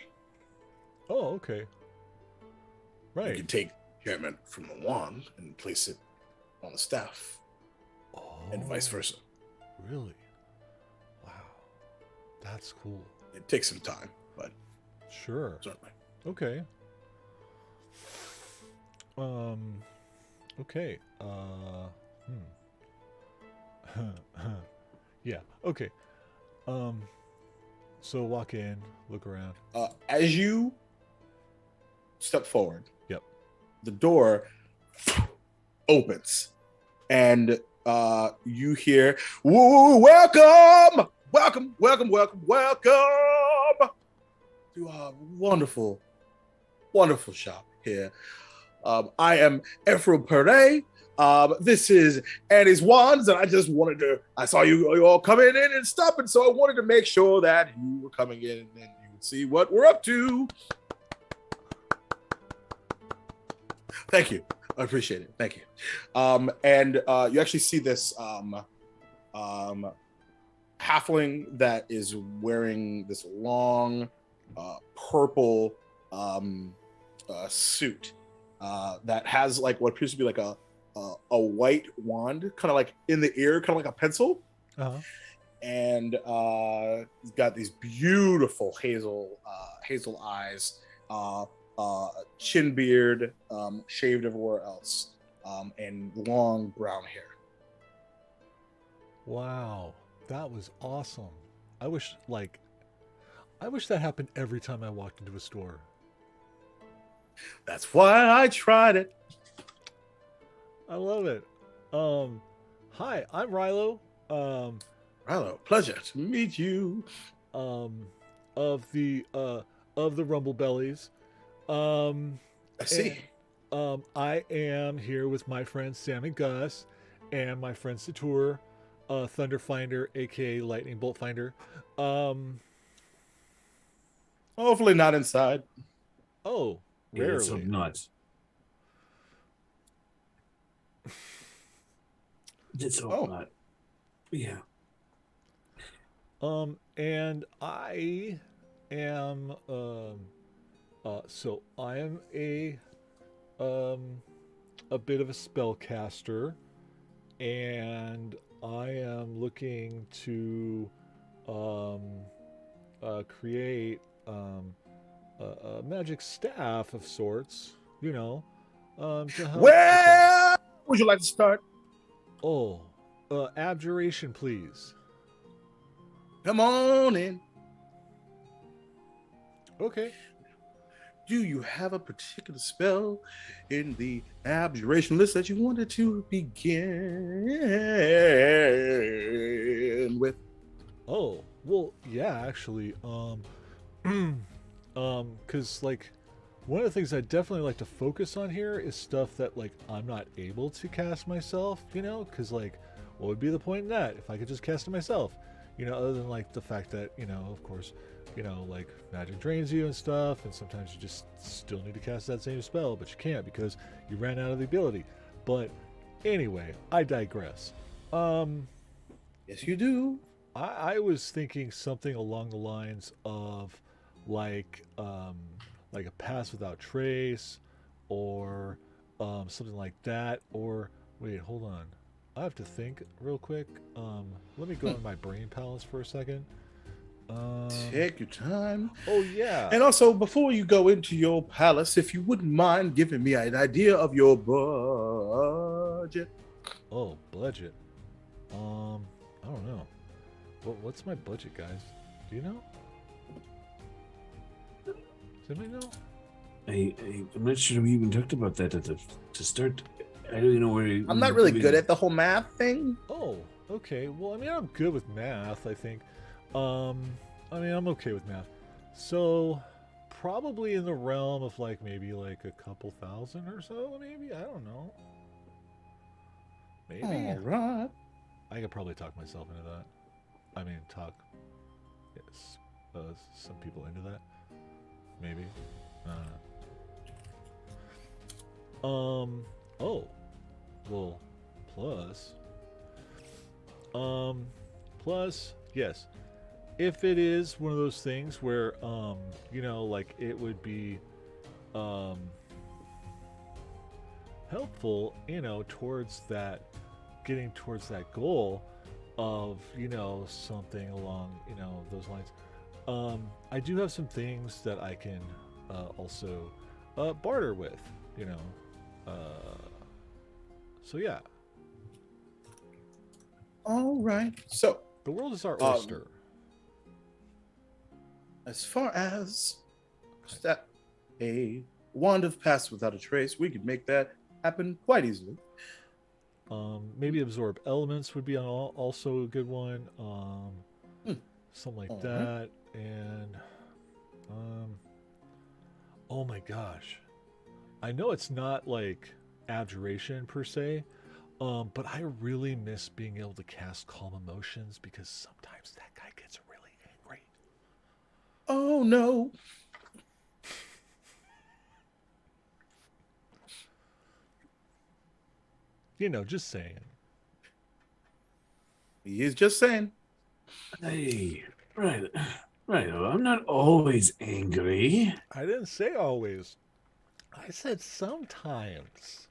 Oh, okay. Right. You can take enchantment from the wand and place it on the staff, and vice versa. Really? Wow. That's cool. It takes some time, but sure. Certainly. Okay. Okay. Yeah. Okay. So walk in, look around. As you step forward, yep, the door opens, and you hear, welcome to a wonderful shop here. I am Ephraim Pere. This is Annie's Wands, and I saw you all coming in and stopping, so I wanted to make sure that you were coming in and you would see what we're up to. Thank you. I appreciate it. Thank you. And you actually see this halfling that is wearing this long purple suit that has like what appears to be like a white wand, kind of like in the ear, kind of like a pencil. Uh-huh. And he's got these beautiful hazel eyes, chin beard, shaved everywhere else, and long brown hair. Wow, that was awesome. I wish that happened every time I walked into a store. That's why I tried it. I love it. Hi, I'm Rilo. Rilo, pleasure to meet you. Of the Rumble Bellies. I see. And, I am here with my friends Sam and Gus, and my friend Satur, Thunder Finder, aka Lightning Bolt Finder. Hopefully not inside. Oh, rarely. rarely. It's nuts. It's so not. Yeah. And I am so I am a bit of a spellcaster, and I am looking to create a magic staff of sorts, to help. Where would you like to start? Oh, abjuration, please. Come on in. Okay. Do you have a particular spell in the abjuration list that you wanted to begin with? Oh, well, yeah, actually, because like one of the things I definitely like to focus on here is stuff that like I'm not able to cast myself, because like what would be the point in that if I could just cast it myself? other than like the fact that, of course, like magic drains you and stuff, and sometimes you just still need to cast that same spell, but you can't because you ran out of the ability. But anyway, I digress. Yes, you do. I was thinking something along the lines of like a pass without trace, or something like that. Or wait, hold on, I have to think real quick. Let me go in my brain palace for a second. Take your time. Oh yeah. And also, before you go into your palace, if you wouldn't mind giving me an idea of your budget. Oh, budget. I don't know. What's my budget, guys? Do you know? Does anybody know? I'm not sure we even talked about that to start. I don't even know where. I'm not really good at the whole math thing. Oh, okay. Well, I mean, I'm good with math, I think. I'm okay with math. So, probably in the realm of like maybe like a couple thousand or so, maybe. I don't know. Maybe. All right. I could probably talk myself into that. I mean, yes, some people into that. Maybe. Oh. Well, plus, yes. If it is one of those things where, like it would be, helpful, towards that, getting towards that goal of, something along, those lines. I do have some things that I can, also, barter with, so yeah. All right. So, The world is our oyster. as far as that a wand of pass without a trace, we could make that happen quite easily. Maybe absorb elements would be also a good one. Something like that. And oh my gosh, I know it's not like abjuration per se, but I really miss being able to cast calm emotions, because sometimes that guy gets really angry. Oh no. Just saying. He is just saying. Hey, right. I'm not always angry. I didn't say always. I said sometimes.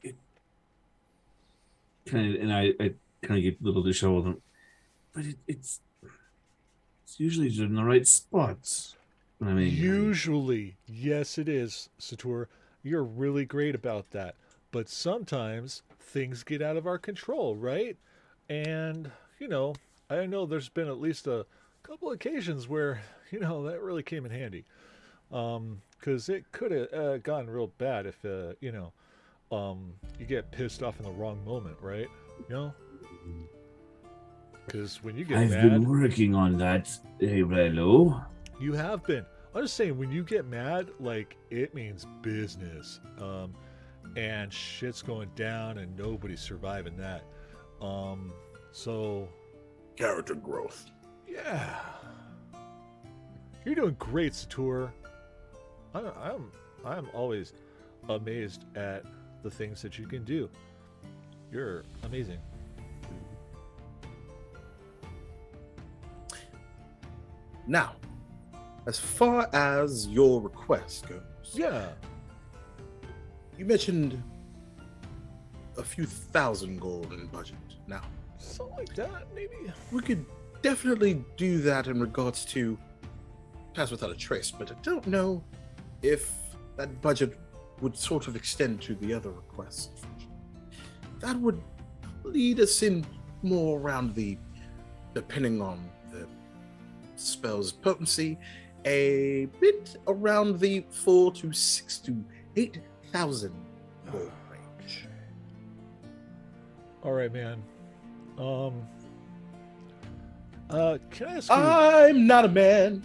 It kind of, and I kind of get a little disheveled, but it's usually in the right spots when I'm angry. Usually, yes, it is, Sator. You're really great about that. But sometimes things get out of our control, right? And, I know there's been at least a couple occasions where, that really came in handy. Because it could have gotten real bad if, you get pissed off in the wrong moment, right? Because when you get I've mad... been working on that, hey, Relo. You have been. I'm just saying, when you get mad, like, it means business. And shit's going down and nobody's surviving that. So... Character growth. Yeah. You're doing great, Sator. I'm always amazed at the things that you can do. You're amazing. Now, as far as your request goes, Yeah. you mentioned a few thousand gold in budget. Now, Something like that, maybe. we could definitely do that in regards to Pass Without a Trace, but I don't know if that budget would sort of extend to the other requests. That would lead us in more around the, depending on the spell's potency, a bit around the 4 to 6 to 8,000 gold range. All right, man. Can I ask you... I'm not a man.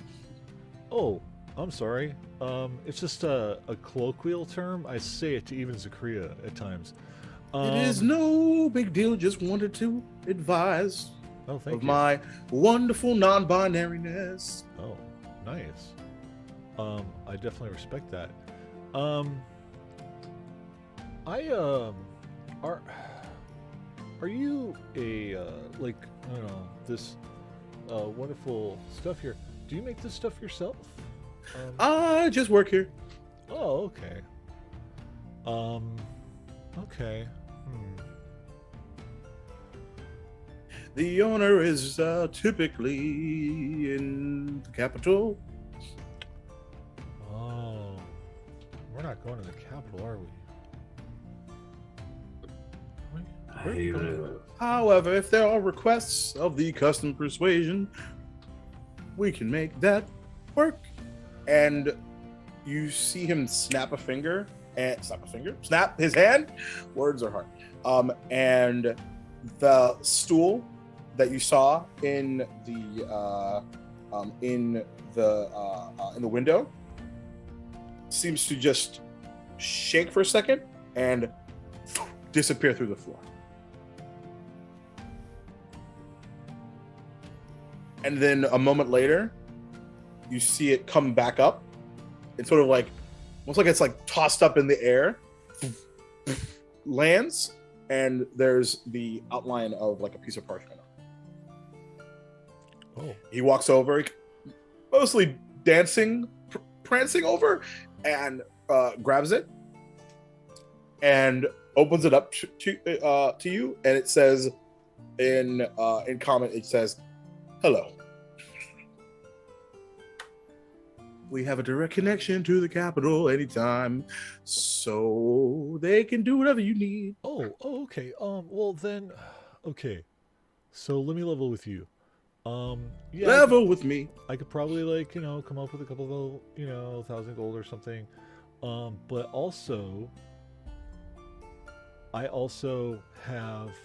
Oh, I'm sorry. It's just a colloquial term. I say it to even Zakria at times. It is no big deal. Just wanted to advise Oh, thank of you. my wonderful non-binariness. Oh, nice. I definitely respect that. Are are you a like I don't know this wonderful stuff here? Do you make this stuff yourself? I just work here. Oh, okay. Okay. The owner is typically in the capital. Oh, we're not going to the capital, are we? Where are we going? However, if there are requests of the custom persuasion, we can make that work. And you see him snap his hand. Words are hard. And the stool that you saw in the window seems to just shake for a second and disappear through the floor. And then a moment later, you see it come back up. It's sort of like, almost like it's like tossed up in the air, lands, and there's the outline of like a piece of parchment. Oh. He walks over, mostly dancing, prancing over, and grabs it and opens it up to you, and it says in comment, it says, "Hello. We have a direct connection to the capital anytime, so they can do whatever you need." Oh, okay. Well then, okay. So let me level with you. Yeah. Level with me. I could probably like come up with a couple of 1,000 gold or something. But also, I also have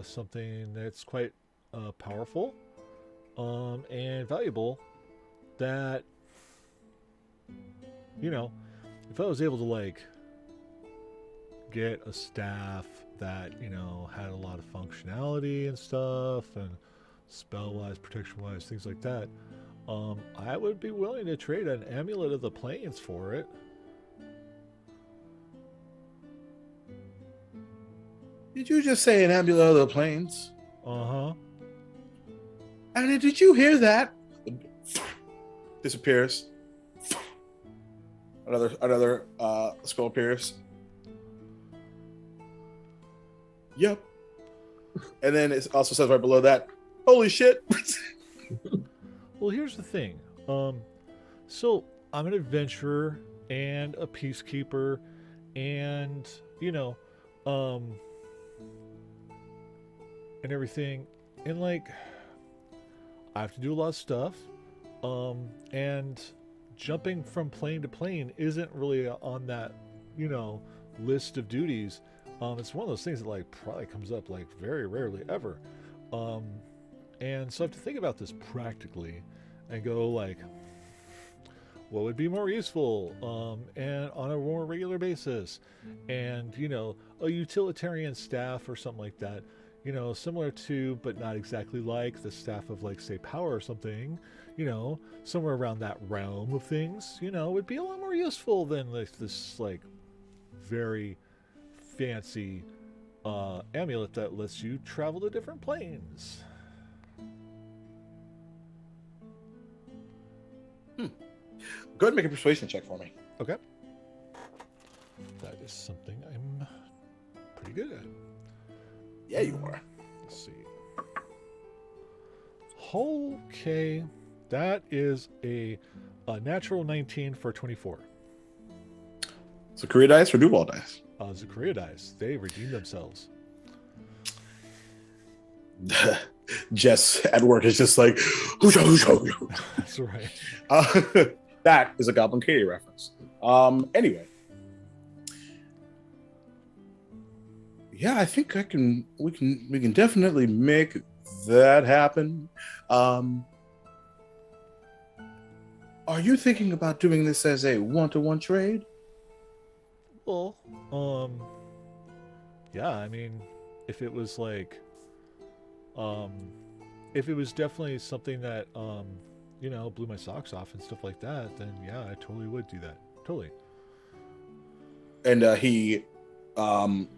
something that's quite powerful, and valuable. That if I was able to like get a staff that had a lot of functionality and stuff, and spell-wise, protection-wise, things like that, I would be willing to trade an amulet of the plains for it. Did you just say an amulet of the plains? Uh-huh. And did you hear that? Disappears. Another skull appears. Yep. And then it also says right below that, "Holy shit." Well, here's the thing. So I'm an adventurer and a peacekeeper, and and everything, and like I have to do a lot of stuff, and jumping from plane to plane isn't really on that list of duties. It's one of those things that like probably comes up like very rarely ever, and so I have to think about this practically and go like, what would be more useful, and on a more regular basis, and a utilitarian staff or something like that, similar to but not exactly like the staff of like say power or something, somewhere around that realm of things, would be a lot more useful than like this like very fancy amulet that lets you travel to different planes. Go ahead and make a persuasion check for me. Okay. That is something I'm pretty good at. Yeah, you are. Let's see. Okay. That is a natural 19 for 24. So Korea dice or Duval dice? Zachariah dice. They redeemed themselves. Jess at work is just like, That's right. that is a Goblin Katie reference. Anyway. Yeah, I think we can definitely make that happen. Are you thinking about doing this as a one-to-one trade? Well, yeah, I mean, if it was like, if it was definitely something that, blew my socks off and stuff like that, then yeah, I totally would do that. Totally. And he kind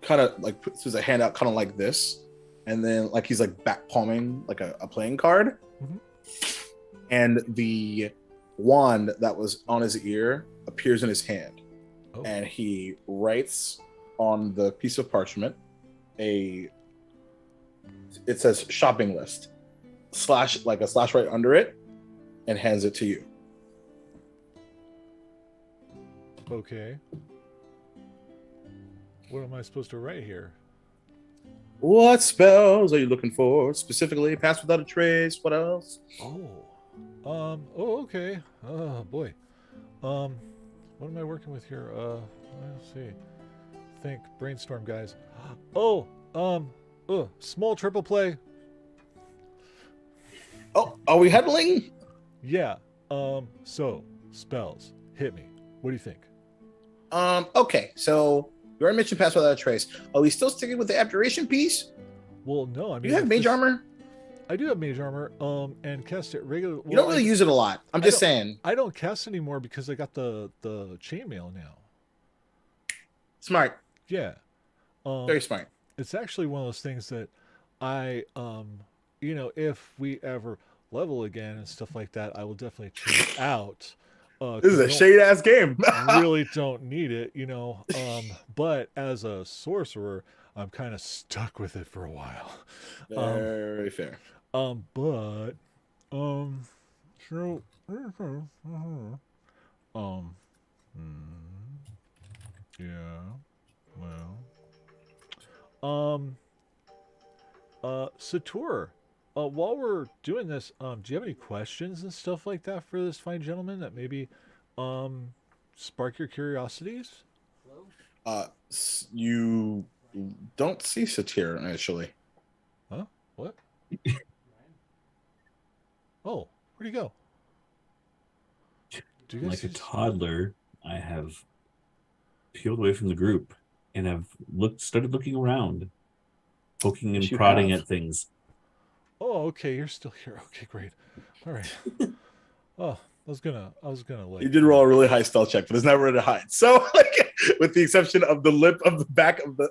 of like puts his hand out kind of like this, and then like he's like back palming like a playing card. Mhm. And the wand that was on his ear appears in his hand. Oh. And he writes on the piece of parchment it says shopping list slash right under it, and hands it to you. Okay. What am I supposed to write here? What spells are you looking for specifically? Pass without a trace. What else? Okay. Oh boy. What am I working with here? Let's see. Think, brainstorm, guys. Small triple play. Oh, are we huddling? Yeah. So spells. Hit me. What do you think? Okay, so you already mentioned pass without a trace. Are we still sticking with the abjuration piece? Well, no. I mean, You have mage armor? I do have mage armor. And cast it regular. You don't really use it a lot. I'm just saying. I don't cast anymore because I got the chainmail now. Smart. Yeah. Very smart. It's actually one of those things that I, if we ever level again and stuff like that, I will definitely check out. This is a shade ass game. Really don't need it, but as a sorcerer, I'm kind of stuck with it for a while. Very fair. Yeah, well, Sator, while we're doing this, do you have any questions and stuff like that for this fine gentleman that maybe, spark your curiosities? You don't see Satir actually. Huh? What? Oh, where'd he go? Do you guys Like a see- toddler, I have peeled away from the group and have started looking around, poking and Yes, you prodding have. at things. Oh, okay, you're still here. Okay, great. All right. Oh, I was gonna like. You did roll a really high stealth check, but there's never to hide. So, like, with the exception of the lip of the back of the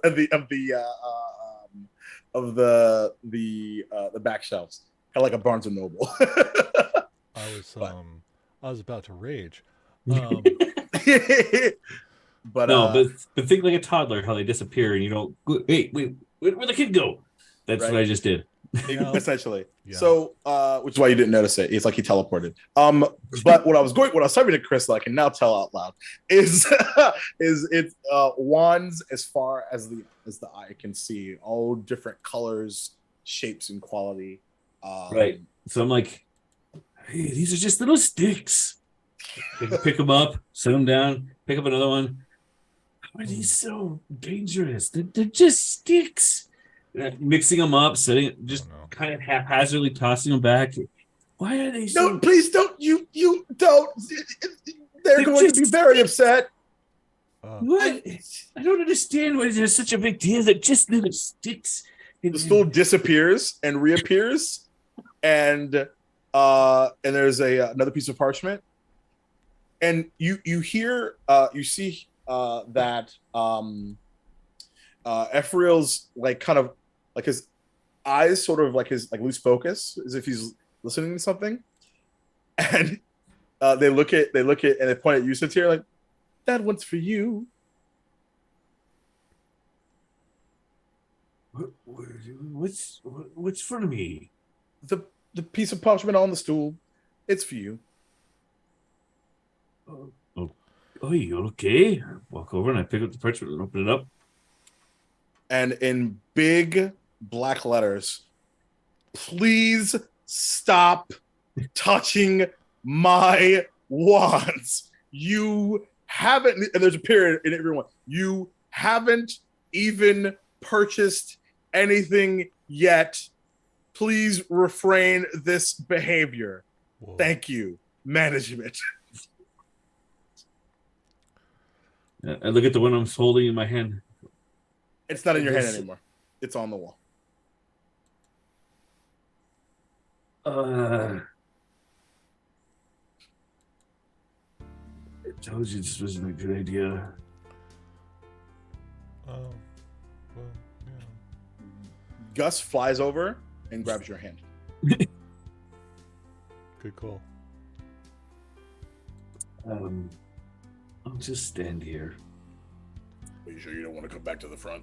back shelves, kind of like a Barnes and Noble. I was about to rage. But No, but think like a toddler, how they disappear and you don't. Wait, where'd the kid go? That's Right. what I just did. essentially. Yeah. So, which is why you didn't notice it. It's like he teleported. But what I was talking to Chris, that I can now tell out loud, is it's wands as far as the eye can see, all different colors, shapes, and quality. Right. So I'm like, hey, these are just little sticks. Pick them up, set them down, pick up another one. How are these so dangerous? They're just sticks. Mixing them up, just Oh, no. kind of haphazardly tossing them back. Why are they so? No, please don't. You don't. They're going to be very upset. What? I don't understand why there's such a big deal. They're just little sticks. The stool disappears and reappears, and there's another piece of parchment, and you hear you see that Ephriel's like kind of like his eyes sort of like his like lose focus as if he's listening to something, and they look at and they point at you, Satir, like, that one's for you. What's for me? The piece of parchment on the stool, it's for you. Oh, you okay? I walk over and I pick up the parchment and open it up. And in big black letters, please stop touching my wands. You haven't, and there's a period in everyone, you haven't even purchased anything yet. Please refrain this behavior. Whoa. Thank you, management. I look at the one I'm holding in my hand. It's not in your hand This- anymore. It's on the wall. I told you this wasn't a good idea. Well, yeah. Gus flies over and grabs your hand. Good call. I'll just stand here. Are you sure you don't want to come back to the front?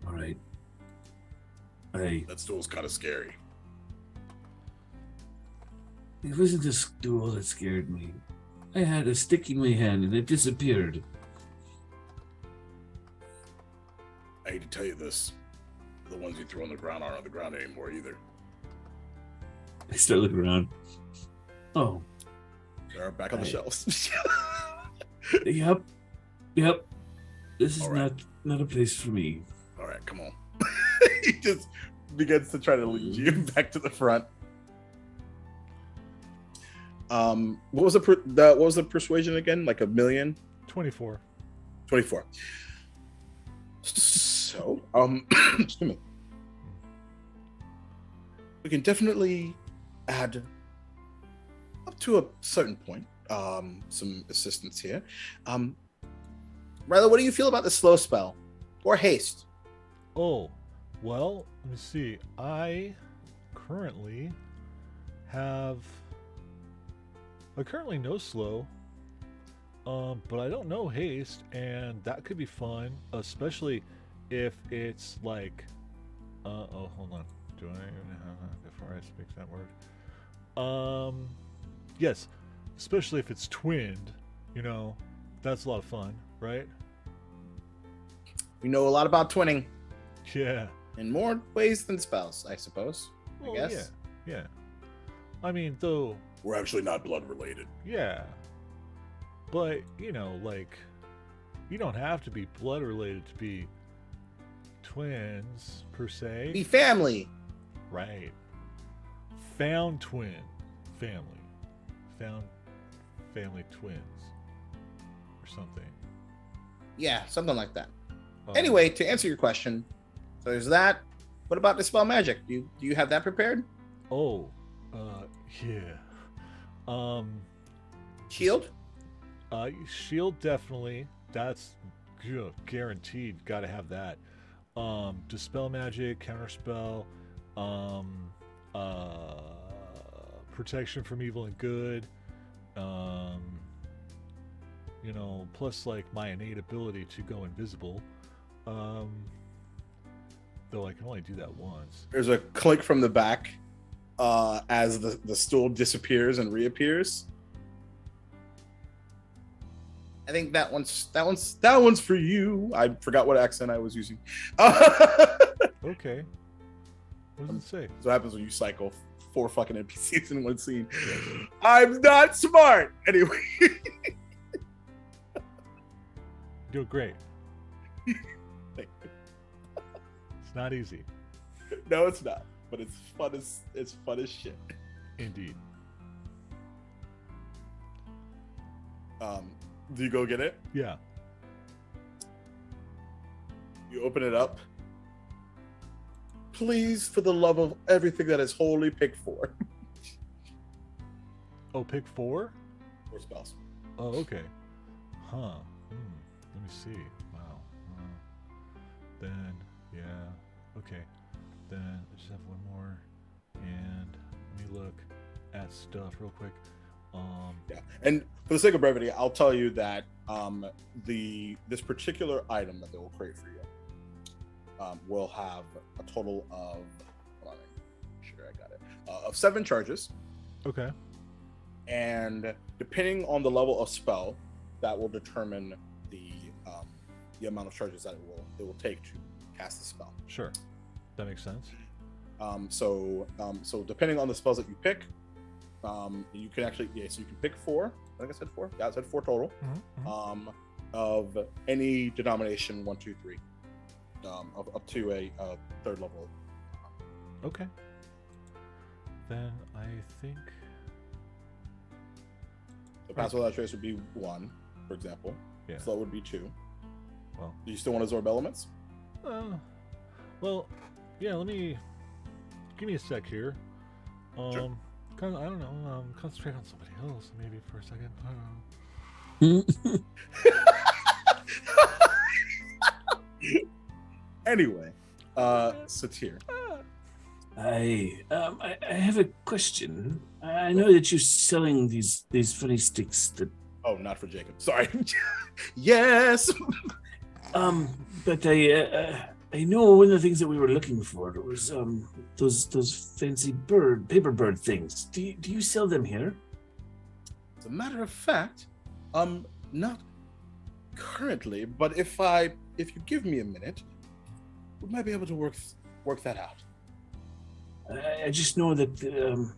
All right. Hey, That stool's kind of scary. it wasn't the stool that scared me. I had a stick in my hand and it disappeared. I hate to tell you this. The ones you throw on the ground aren't on the ground anymore either. I start looking around. Oh, They're back on the Right. shelves. yep. This is All right. not a place for me. All right, come on. He just begins to try to lead you back to the front. What was what was the persuasion again? Like 1,000,000? 24. 24. So, excuse me. We can definitely add up to a certain point some assistance here. Riley, what do you feel about the slow spell or haste? Oh, well, let me see. I currently know slow, but I don't know haste, and that could be fun, especially if it's like, oh, hold on. Do I even have before I speak that word? Yes, especially if it's twinned, that's a lot of fun, right? We know a lot about twinning Yeah. in more ways than spells, I suppose. Well, guess. Yeah. I mean, though, We're actually not blood related. yeah. But, like, you don't have to be blood related to be twins, per se. Be family. Right. Found twin family. Found family twins. Or something. Yeah, something like that. Um, Anyway, to answer your question, so there's that. What about the spell magic? Do you have that prepared? Oh, yeah. Shield? Shield definitely. That's guaranteed. Got to have that. Dispel magic, counterspell, protection from evil and good. Plus like my innate ability to go invisible. Though I can only do that once. There's a click from the back as the stool disappears and reappears. I think that one's for you. I forgot what accent I was using. Okay. What does it say? That's what happens when you cycle 4 fucking NPCs in one scene. I'm not smart. Anyway. You're great. Thank you. It's not easy. No, it's not. But it's fun as shit. Indeed. Do you go get it? Yeah. You open it up. Please, for the love of everything that is holy, pick 4. Oh, pick 4? 4 spells. Oh, okay. Huh. Let me see. Wow. Then, yeah. Okay. Then I just have one more. And let me look at stuff real quick. Yeah, and for the sake of brevity, I'll tell you that this particular item that they will create for you will have a total of, hold on, make sure I got it, of 7 charges, Okay. and depending on the level of spell, that will determine the amount of charges that it will take to cast the spell. Sure. That makes sense. So depending on the spells that you pick, you can actually, so you can pick 4. I think I said 4. Yeah, I said 4 total. Mm-hmm. Of any denomination, 1, 2, 3, up to a 3rd level. Okay. Then I think. So pass without trace would be 1, for example. Yeah. Slow would be 2. Well, Do you still want to absorb elements? well, yeah. Give me a sec here. Sure. I don't know. Concentrate on somebody else maybe for a second. I don't know. Anyway, Satir. I have a question. I know that you're selling these funny sticks that Oh, not for Jacob. Sorry. Yes. but I know one of the things that we were looking for was those fancy paper bird things. Do you sell them here? As a matter of fact, not currently, but if you give me a minute, we might be able to work that out. I just know that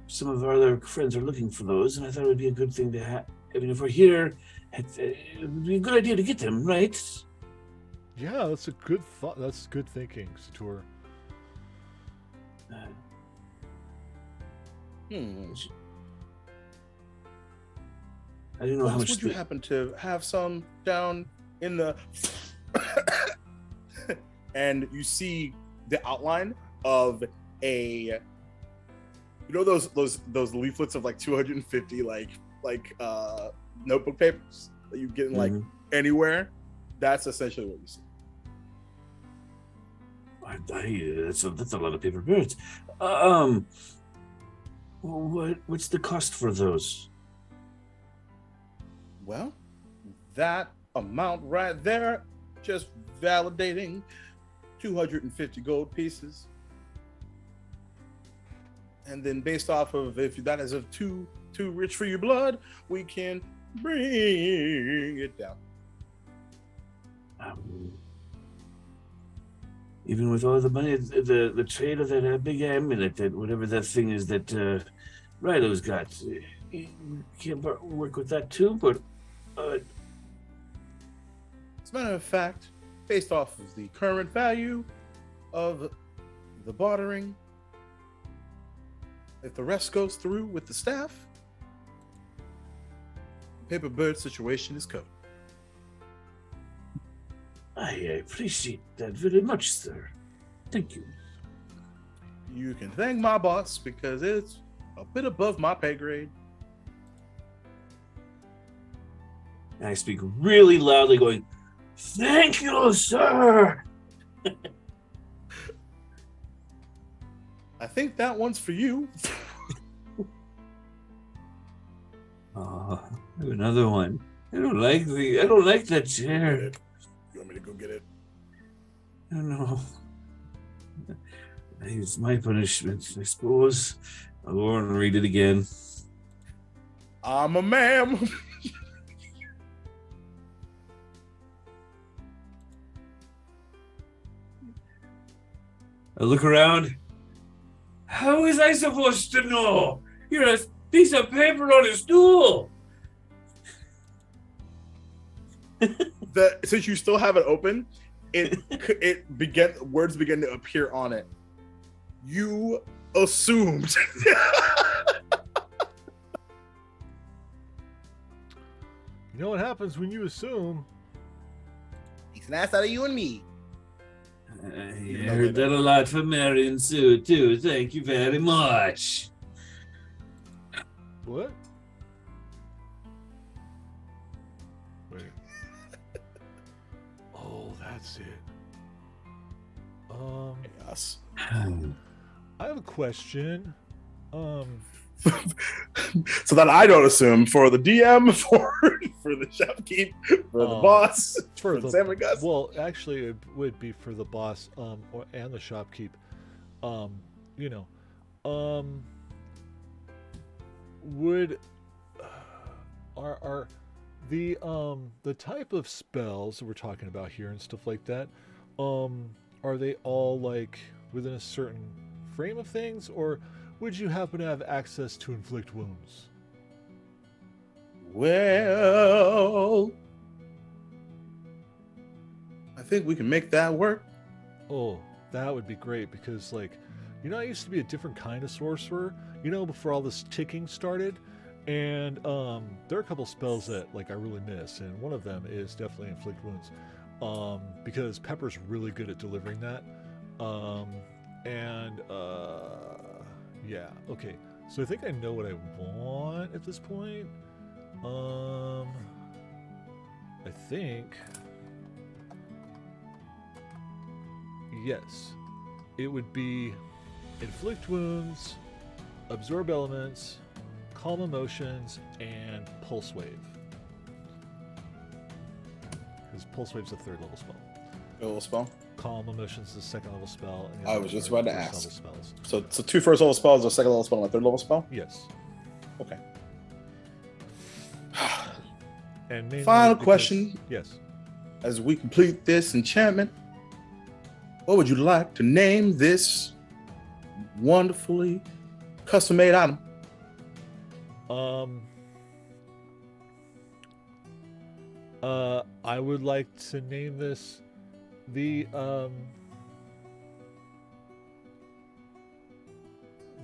some of our other friends are looking for those, and I thought it would be a good thing to have. I mean, if we're here, it would be a good idea to get them, right? Yeah, that's a good thought. That's good thinking, Sator. I don't know how much. Would you happen to have some down in the? And you see the outline of a. You know those leaflets of like 250 like notebook papers that you get in like anywhere. That's essentially what you see. That's a lot of paper birds. What's the cost for those? Well, that amount right there, just validating 250 gold pieces. And then based off of if that is too rich for your blood, we can bring it down. Even with all the money, the trade of that big amulet, that whatever that thing is that Rilo's got, you can't work with that too, but as a matter of fact, based off of the current value of the bartering, if the rest goes through with the staff, the paper bird situation is covered. I appreciate that very much, sir. Thank you. You can thank my boss because it's a bit above my pay grade. And I speak really loudly, going, "Thank you, sir." I think that one's for you. I have another one. I don't like that chair. You want me to go get it? I don't know. It's my punishment, I suppose. I'll go and read it again. I'm a ma'am. I look around. How is I supposed to know? You're a piece of paper on a stool. Since you still have it open, words begin to appear on it. You assumed. You know what happens when you assume? He's an ass out of you and me. I heard that a lot from Mary and Sue, too. Thank you very much. What? Wait. Oh, that's it. Yes. I have a question. So that I don't assume for the DM, for the shopkeep, for the boss, for the Sam and Gus. Well, actually, it would be for the boss, and the shopkeep. Would are the type of spells that we're talking about here and stuff like that? Are they all like within a certain frame of things, or would you happen to have access to inflict wounds? Well, I think we can make that work. Oh, that would be great because, like, I used to be a different kind of sorcerer, before all this ticking started, and there are a couple spells that, like, I really miss, and one of them is definitely inflict wounds. because Pepper's really good at delivering that. Yeah, okay. So I think I know what I want at this point. I think, yes, it would be inflict wounds, absorb elements, calm emotions, and pulse wave. Because pulse wave's a 3rd level spell. A little spell. Calm emotions is a 2nd level spell. And the I other was just are about to first ask. level spells. So 2 first level spells, a 2nd level spell, and a 3rd level spell. Yes. Okay. And mainly Final because- question. Yes. As we complete this enchantment, what would you like to name this wonderfully custom-made item? I would like to name this the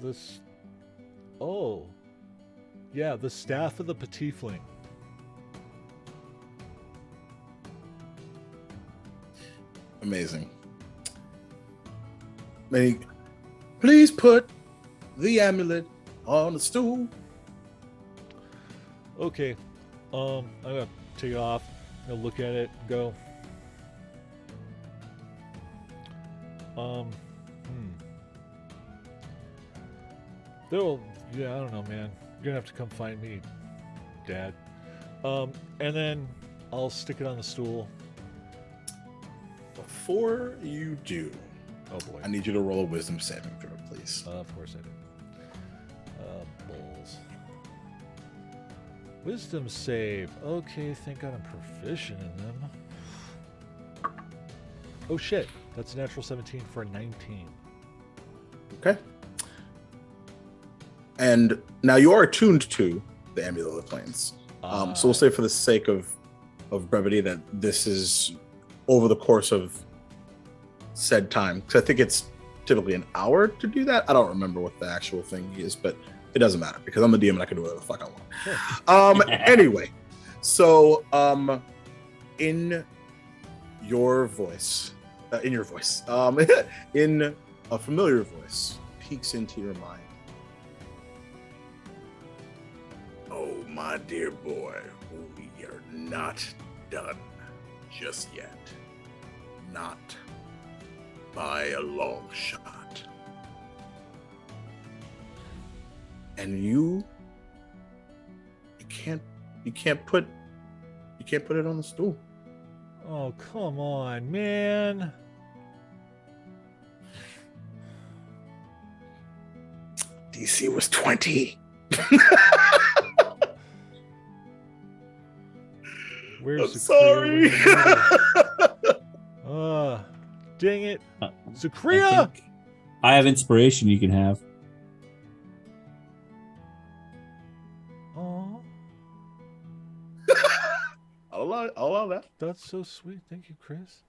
this. Oh, yeah, the staff of the Petitfling. Amazing. Please put the amulet on the stool. Okay, I'm gonna take it off. I'm gonna look at it and go. Yeah, I don't know, man. You're gonna have to come find me, Dad. And then I'll stick it on the stool. Before you do, Oh boy. I need you to roll a wisdom saving throw, please. Of course I do. Bulls. Wisdom save. Okay, thank God I'm proficient in them. Oh shit, that's a natural 17 for a 19. Okay. And now you are attuned to the amulet of the plains. So we'll say, for the sake of brevity, that this is over the course of said time, because I think it's typically an hour to do that. I don't remember what the actual thing is, but it doesn't matter because I'm the DM and I can do whatever the fuck I want. Anyway, so in your voice, in a familiar voice, peeks into your mind. Oh, my dear boy, we are not done just yet. Not by a long shot. And you can't put it on the stool. Oh, come on, man. DC was 20. Where's I'm the sorry. Dang it. I Zakria! think I have inspiration you can have. Oh, I'll allow that. that's so sweet. Thank you, Chris.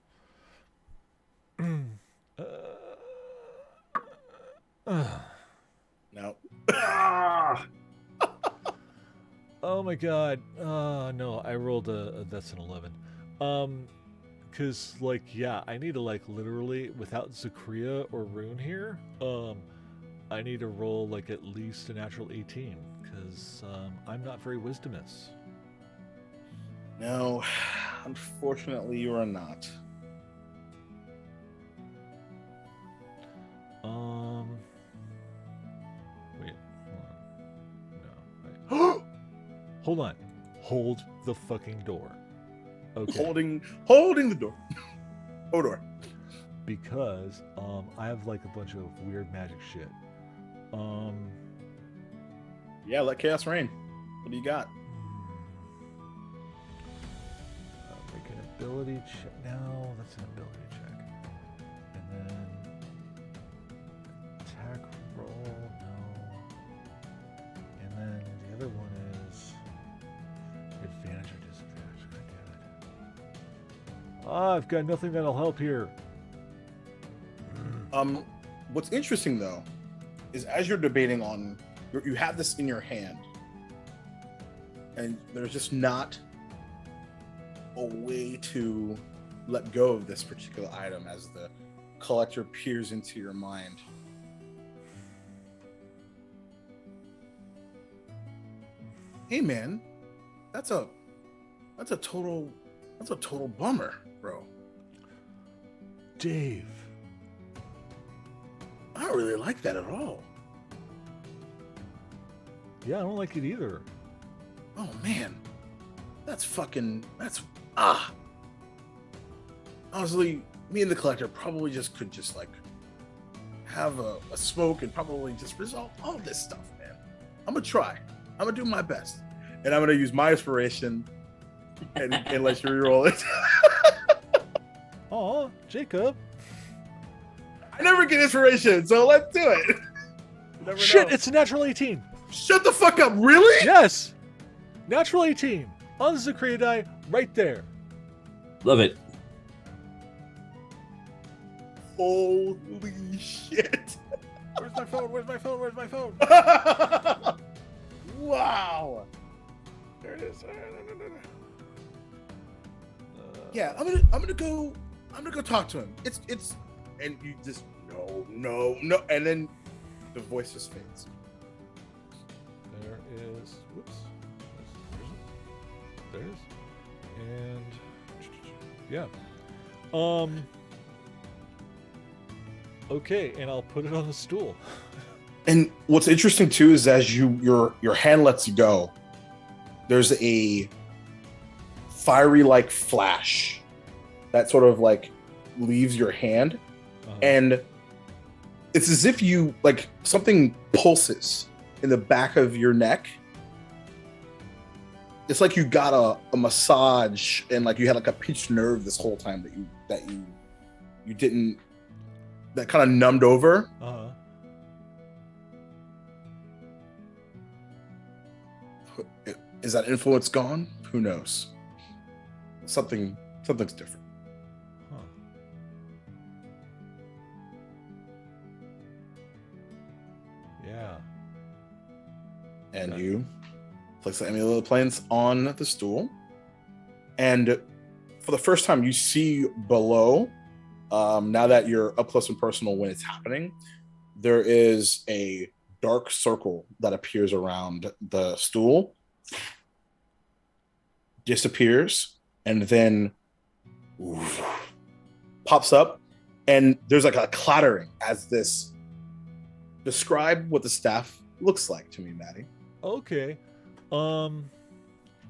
No. Oh my god. No, I rolled that's an 11. Cause like, yeah, I need to like literally, without Zakria or Rune here, I need to roll like at least a natural 18, cause I'm not very wisdomous. No, unfortunately, you are not. Wait, hold on. No. Wait. Hold on. Hold the fucking door. Okay. Holding the door. Hodor. Because I have like a bunch of weird magic shit. Yeah, let chaos reign. What do you got? Make an ability check. No, that's an ability check. And then attack roll. No. And then the other one is advantage or disadvantage. God damn it. I've got nothing that'll help here. What's interesting though is as you're debating on, you have this in your hand, and there's just not a way to let go of this particular item as the collector peers into your mind. Hey man, that's a total bummer, bro. Dave. I don't really like that at all. Yeah, I don't like it either. Oh man, that's honestly, me and the collector probably just could just like have a smoke and probably just resolve all this stuff, man. I'm gonna try. I'm gonna do my best, and I'm gonna use my inspiration and let you reroll it. Aw, Jacob. I never get inspiration, so let's do it. You never Shit, know. it's a natural 18. Shut the fuck up, really? Yes. Natural 18. On the Zucria die, right there. Love it. Holy shit. Where's my phone? Where's my phone? Where's my phone? Wow. There it is. Yeah, I'm gonna go talk to him. It's and you just no, and then the voice just fades. There is. Whoops. There's. And yeah. Okay, and I'll put it on the stool. And what's interesting too is as your hand lets go, there's a fiery like flash that sort of like leaves your hand, and it's as if you like something pulses in the back of your neck. It's like you got a massage and like you had like a pinched nerve this whole time that you didn't, that kind of numbed over. Is that influence gone? Who knows? Something's different. Huh. Yeah. And Okay. you place the amulet of the planes on the stool, and for the first time you see below, now that you're up close and personal when it's happening, there is a dark circle that appears around the stool, disappears, and then pops up, and there's like a clattering as this. Describe what the staff looks like to me, Maddie. Okay.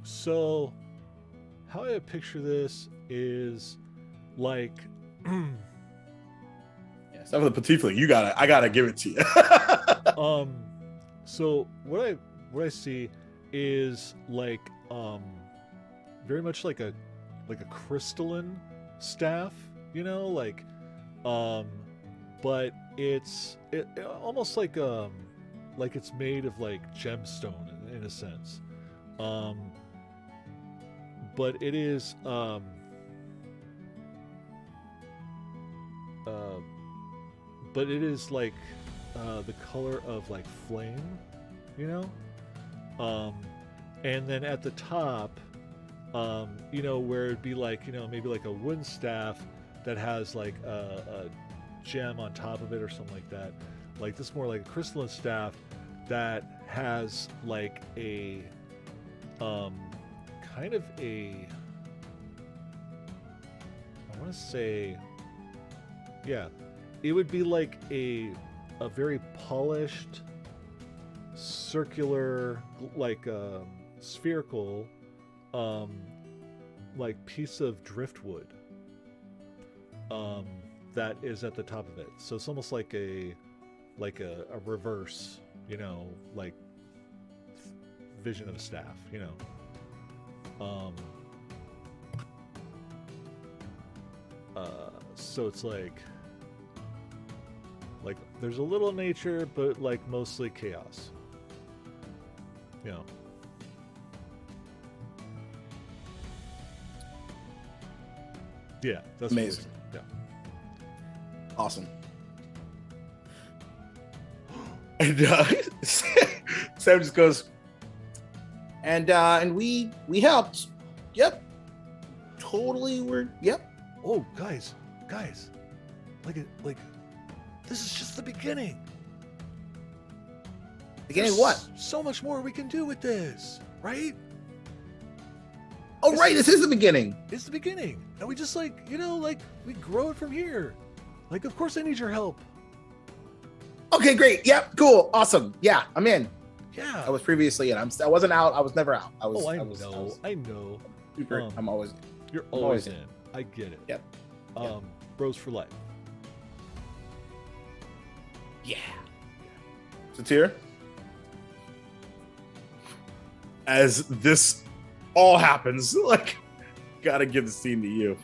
So how I picture this is like Yeah, stuff with the petit fling. I gotta give it to you. so what I see is like very much like a crystalline staff, you know, like but it's almost like it's made of like gemstone in a sense, but it is like the color of like flame, you know, and then at the top, you know, where it'd be like, you know, maybe like a wooden staff that has like a gem on top of it or something like that. Like this more like a crystalline staff that has like a kind of a, I want to say, yeah, it would be like a very polished circular, like spherical like piece of driftwood that is at the top of it. So it's almost like a reverse, you know, like vision of a staff, you know. So it's like there's a little nature, but like mostly chaos, you know. Yeah, that's Amazing. Yeah. Awesome. And Sam just goes, and we helped. Yep. Totally. Yep. Oh, guys, like this is just the beginning. Beginning what? So much more we can do with this, right? Oh, right. This is the beginning. It's the beginning, and we just like we grow it from here. Like, of course, I need your help. Okay, great. Yep, cool, awesome. Yeah, I'm in. Yeah. I was previously in. I wasn't out. I was never out. I know. Super. I'm always. You're always in. I get it. Yep. Bros for life. Yeah. Satir, as this all happens, like, gotta give the scene to you.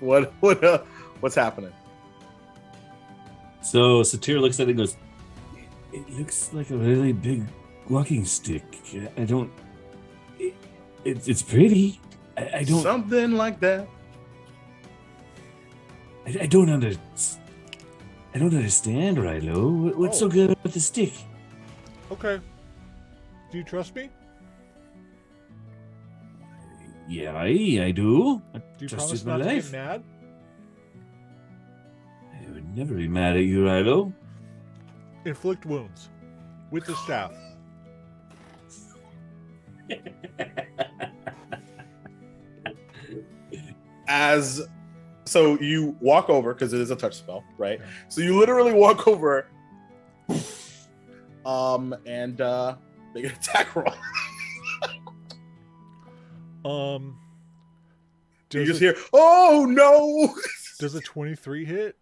What's happening? So Satir looks at it and goes, "It looks like a really big walking stick. I don't. It's pretty. I don't. Something like that. I don't understand. I don't understand, Rilo. What's so good about the stick?" Okay. Do you trust me? Yeah, I do. Do you Trust promise is my not to life. get mad? I would never be mad at you, Rilo. Inflict wounds with the staff. So you walk over, because it is a touch spell, right? So you literally walk over, and make an attack roll. You just hear, "Oh no!" Does a 23 hit?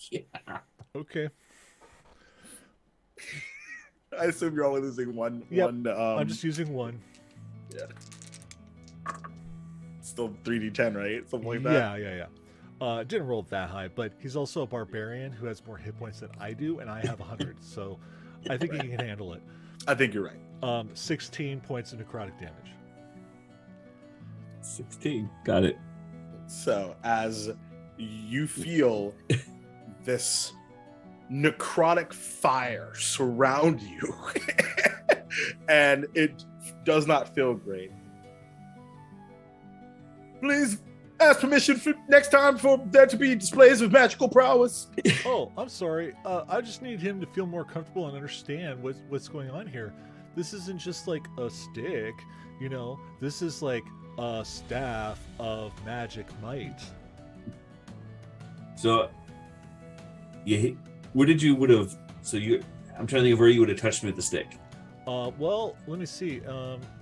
Yeah. Okay. I assume you're only losing one. Yep. One. I'm just using one. Yeah. Still 3d10, right? Something like that. Yeah. Didn't roll that high, but he's also a barbarian who has more hit points than I do, and I have 100, so I think he can handle it. I think you're right. 16 points of necrotic damage. 16. Got it. So as you feel this necrotic fire surround you, and it does not feel great. Please ask permission for next time for there to be displays of magical prowess. Oh, I'm sorry. I just need him to feel more comfortable and understand what's going on here. This isn't just like a stick, This is like a staff of magic might. So, I'm trying to think of where you would have touched me with the stick. Well, let me see.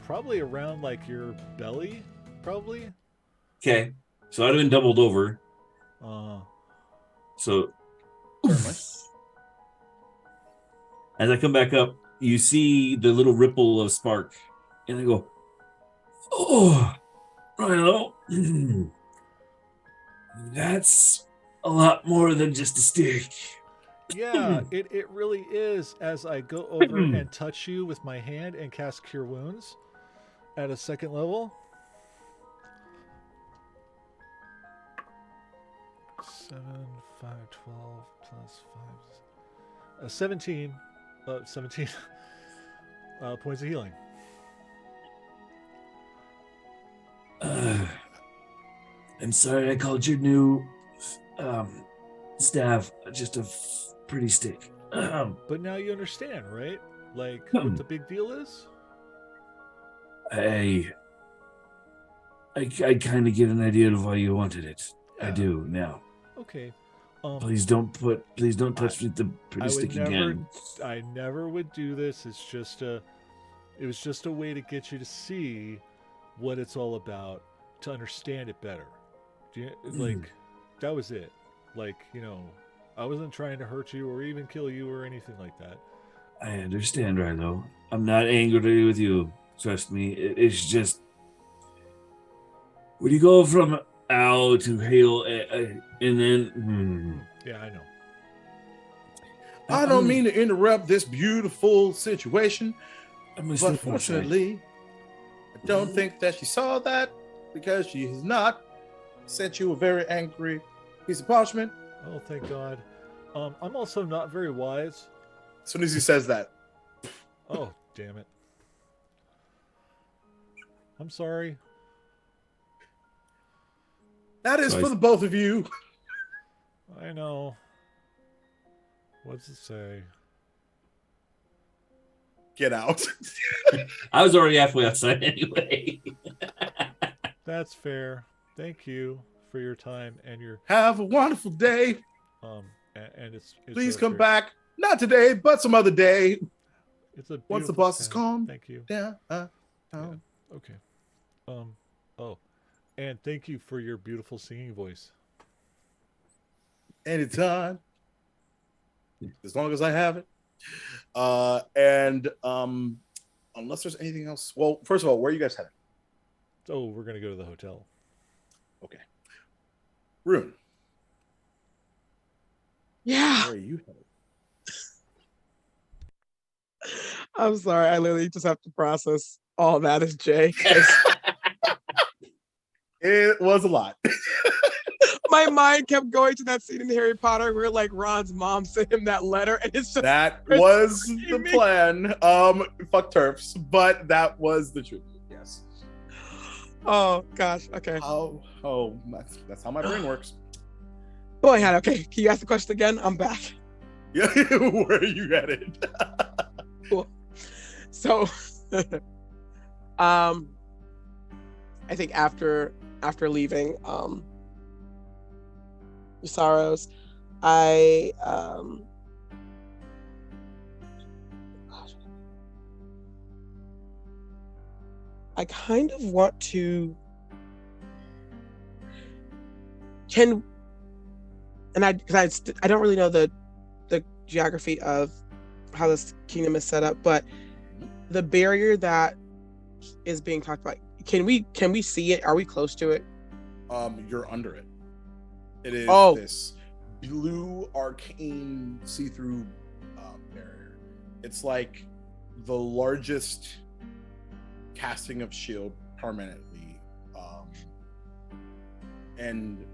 Probably around like your belly, probably. Okay. So I'd have been doubled over. So, as I come back up, you see the little ripple of spark, and I go, "Oh, Rilo, that's a lot more than just a stick." Yeah, it really is. As I go over and touch you with my hand and cast Cure Wounds at a second level. 7, 5, 12 plus 5. 17 points of healing. I'm sorry I called your new staff just a pretty stick. But now you understand, right? Like what the big deal is? I kind of get an idea of why you wanted it. Yeah. I do now. Okay. Please don't touch me with the pretty stick again. I never would do this. It was just a way to get you to see what it's all about, to understand it better. That was it. I wasn't trying to hurt you or even kill you or anything like that. I understand, Rilo. I'm not angry with you. Trust me. It's just when you go from ow to hail, and then Yeah, I know. I don't mean to interrupt this beautiful situation, but fortunately, I don't think that she saw that, because she has not sent you a very angry piece of parchment. Oh, thank God. I'm also not very wise. As soon as he says that, Oh, damn it. I'm sorry. That is So for the both of you. I know. What's it say? Get out. I was already halfway outside anyway. That's fair. Thank you for your time and your Have a wonderful day. and it's Please a come very- back. Not today, but some other day. It's a Once the beautiful boss is town. calm. Thank you. Yeah. Yeah. Okay. Oh, and thank you for your beautiful singing voice. Anytime. As long as I have it. And unless there's anything else. Well, first of all, where are you guys headed? Oh, we're gonna go to the hotel. Okay. Rune, Yeah. where are you headed? I'm sorry. I literally just have to process all that as Jay. 'Cause It was a lot. my mind kept going to that scene in Harry Potter where like Ron's mom sent him that letter, and it's just That Chris was the screaming. plan. Fuck turfs, but that was the truth. Yes. oh gosh. Okay. Oh, that's how my brain works. Boy, had okay. Can you ask the question again? I'm back. Yeah, where are you headed? So, I think after leaving Usaros, I kind of want to because I don't really know the geography of how this kingdom is set up, but the barrier that is being talked about, can we see it? Are we close to it? You're under it. It is Oh. this blue arcane see-through barrier. It's like the largest casting of shield permanently, and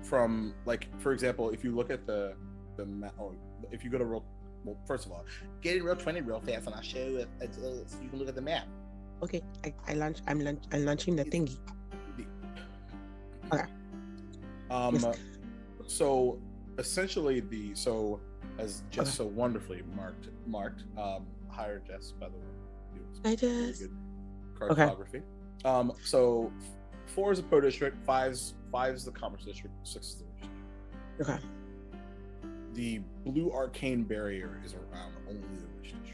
from like, for example, if you look at the map, or if you go to well, first of all, get in Roll 20 real fast, and I'll show you so you can look at the map. Okay, I'm launching the thingy. Okay. Yes. So essentially, as Jess so wonderfully marked, hire Jess, by the way. Hi, Really Jess. good cartography. So 4 is the pro district, 5's the commerce district, 6 is the rich district. Okay. The blue arcane barrier is around only the rich district.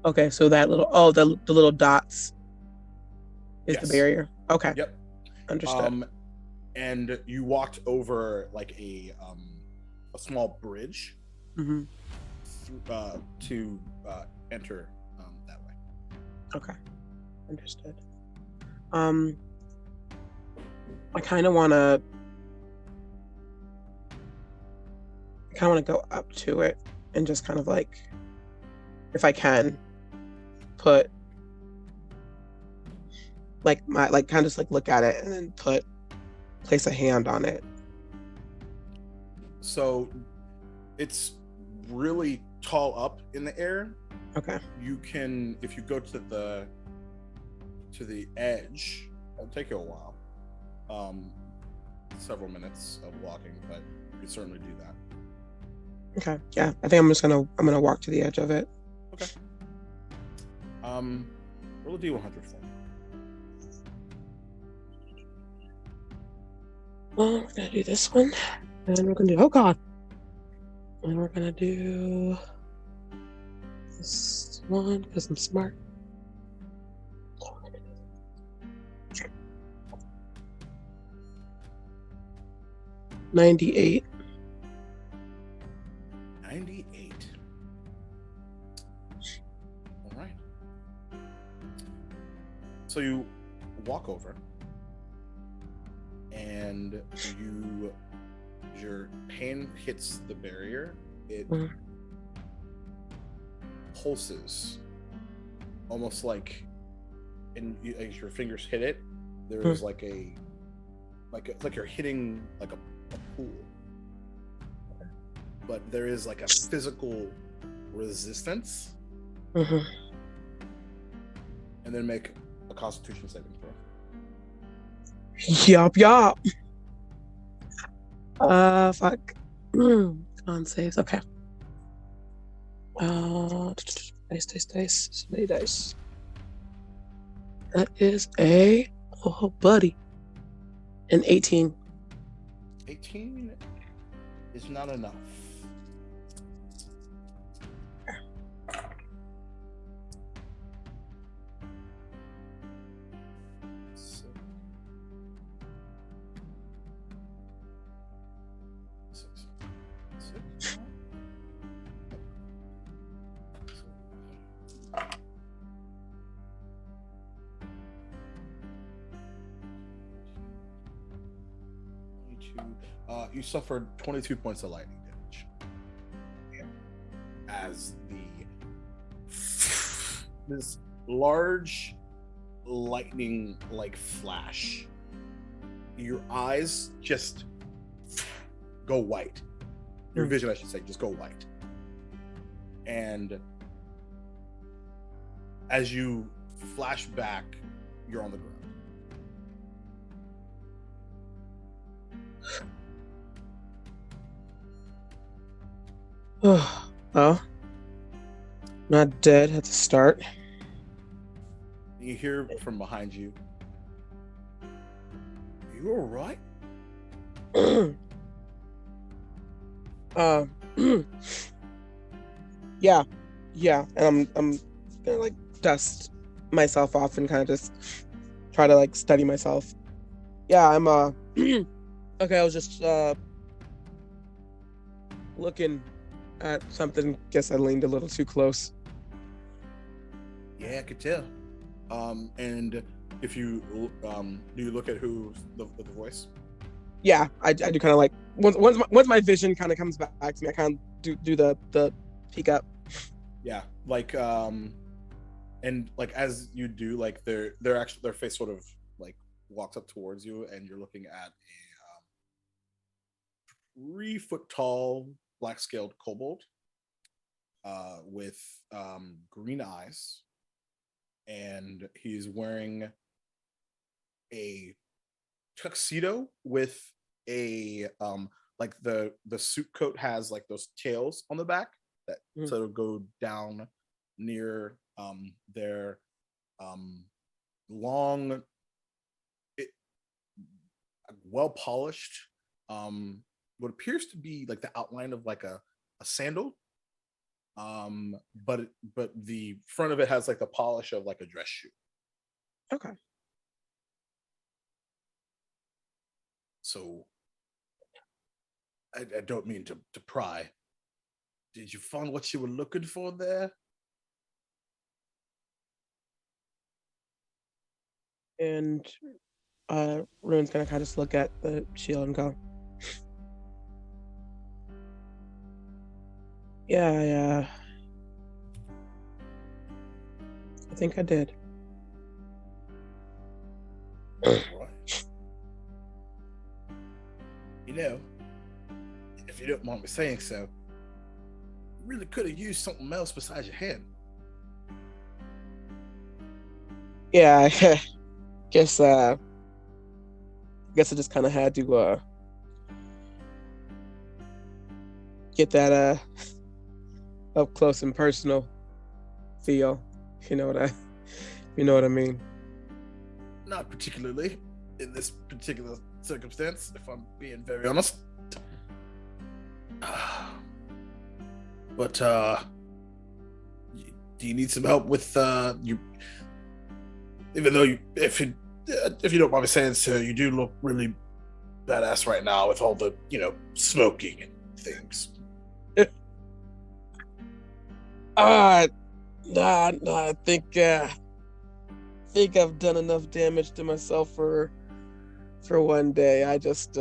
Okay, so that little the little dots is the Yes. barrier. Okay. Yep. Understood. And you walked over like a small bridge Mm-hmm. to enter that way. Okay. Understood. I kind of want to go up to it and just kind of like, if I can, put like my kind of just like look at it and then place a hand on it. So it's really tall up in the air. Okay. You can, if you go to the edge, it'll take you a while, several minutes of walking, but you can certainly do that. Okay. Yeah. I think I'm gonna walk to the edge of it. Okay. Roll a D100 for me. Well, we're gonna do this one, and we're gonna do, oh god, and we're gonna do this one because I'm smart. 98. 98. All right. So you walk over, and your hand hits the barrier. It pulses, almost like, as your fingers hit it, there's like it's like you're hitting like a pool, but there is like a physical resistance. Mm-hmm. And then make a Constitution saving throw. Yup, yup. Fuck. Con saves. Okay. Dice. So many dice. That is buddy, an 18. 18 is not enough. You suffered 22 points of lightning damage as this large lightning like flash, your eyes just go white. Your vision, I should say, just go white. And as you flash back, you're on the ground. Oh, not dead at the start. You hear from behind you, "Are you all right?" Yeah, and I'm gonna like dust myself off and kind of just try to like steady myself. Yeah, I'm okay. I was just looking at something. Guess I leaned a little too close. Yeah, I could tell. And if you do you look at who's the voice? Yeah, I do kind of like once my vision kind of comes back to me, I kind of do the peek up. Yeah, like and like as you do, like their face sort of like walks up towards you, and you're looking at a 3-foot tall black scaled kobold with green eyes, and he's wearing a tuxedo with a like the suit coat has like those tails on the back that sort of go down near their long, well polished, what appears to be like the outline of like a sandal, but the front of it has like the polish of like a dress shoe. Okay. So I don't mean to pry. Did you find what you were looking for there? And Rune's gonna kind of just look at the shield and go, yeah, I think I did. Right. You know, if you don't mind me saying so, you really could have used something else besides your hand. Yeah, guess I just kind of had to get that up close and personal feel. You know what I mean. Not particularly in this particular circumstance, if I'm being very honest. But do you need some help with you? Even though if you don't mind me saying so, you do look really badass right now with all the smoking and things. Nah, I think I've done enough damage to myself for one day. I just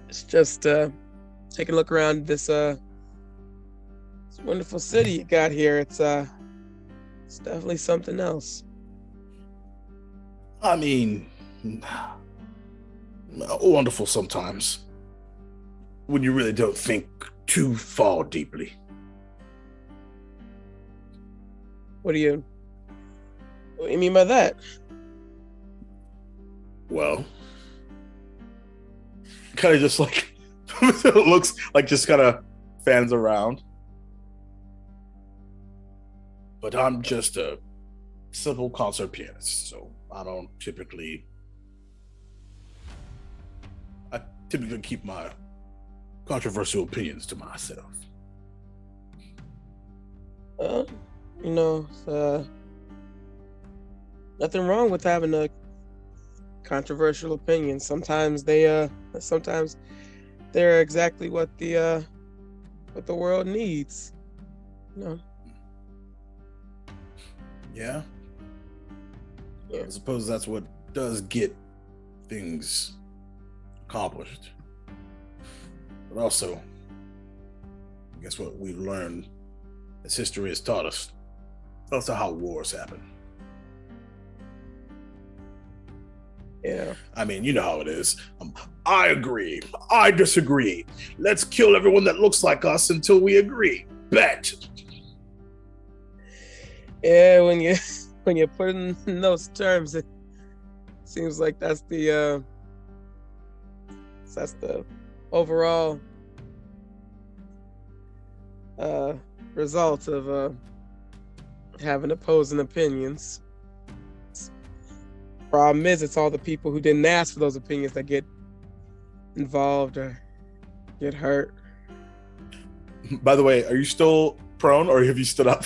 it's just taking a look around this wonderful city you got here. It's definitely something else. I mean, wonderful sometimes when you really don't think too far deeply. What do you What do you mean by that? Well, kind of just like looks like just kind of fans around. But I'm just a simple concert pianist, so I typically keep my controversial opinions to myself. You know, nothing wrong with having a controversial opinion. Sometimes they're exactly what the world needs. You know. Yeah. Yeah. I suppose that's what does get things accomplished. But also, I guess what we've learned as history has taught us, that's how wars happen. Yeah. I mean, you know how it is. I agree. I disagree. Let's kill everyone that looks like us until we agree. Bet. Yeah, when you put it in those terms, it seems like that's the overall result of having opposing opinions. Problem is, it's all the people who didn't ask for those opinions that get involved or get hurt. By the way, are you still prone or have you stood up?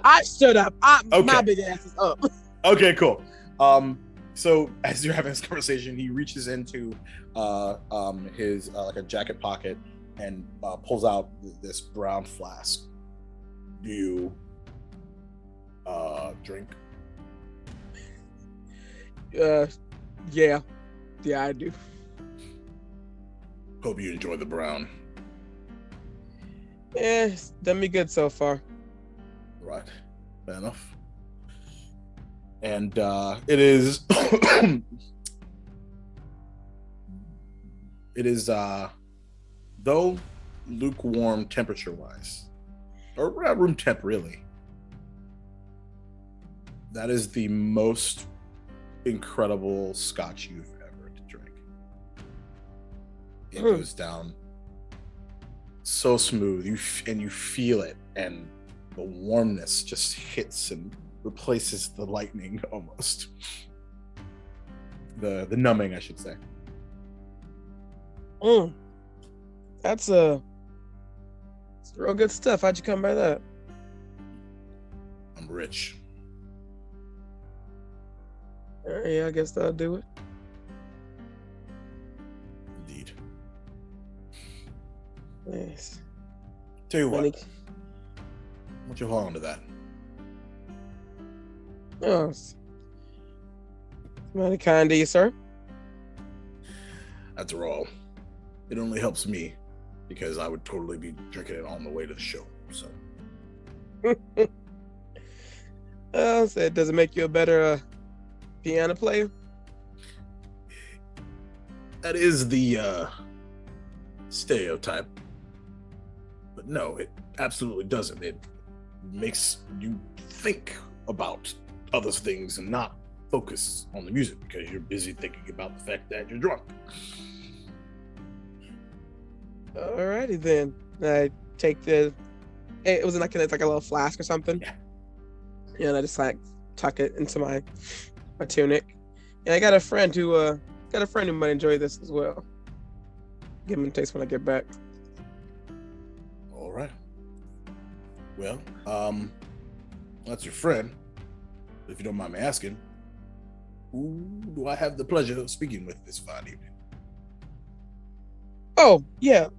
I stood up. Okay. My big ass is up. Okay, cool. So as you're having this conversation, he reaches into his like a jacket pocket and pulls out this brown flask. Do you drink? Yeah, I do. Hope you enjoy the brown. Yeah, it's done me good so far. Right, fair enough. And it is it is though lukewarm temperature wise, or around room temp really, that is the most incredible scotch you've ever to drink. It goes down so smooth, you feel it, and the warmness just hits and replaces the lightning almost. The numbing, I should say. That's it's real good stuff. How'd you come by that? I'm rich. Yeah, I guess that'll do it. Indeed. Yes. Tell you what. Money. Why don't you hold on to that? Oh, it's mighty kind of you, sir. After all, it only helps me because I would totally be drinking it on the way to the show. So. So it doesn't make you a better piano player? That is the stereotype. But no, it absolutely doesn't. It makes you think about other things and not focus on the music because you're busy thinking about the fact that you're drunk. Alrighty then. I take it was like a little flask or something. Yeah. And I just like tuck it into my tunic. And I got a friend who might enjoy this as well. Give him a taste when I get back. All right. Well, that's your friend. If you don't mind me asking, who do I have the pleasure of speaking with this fine evening? Oh, yeah.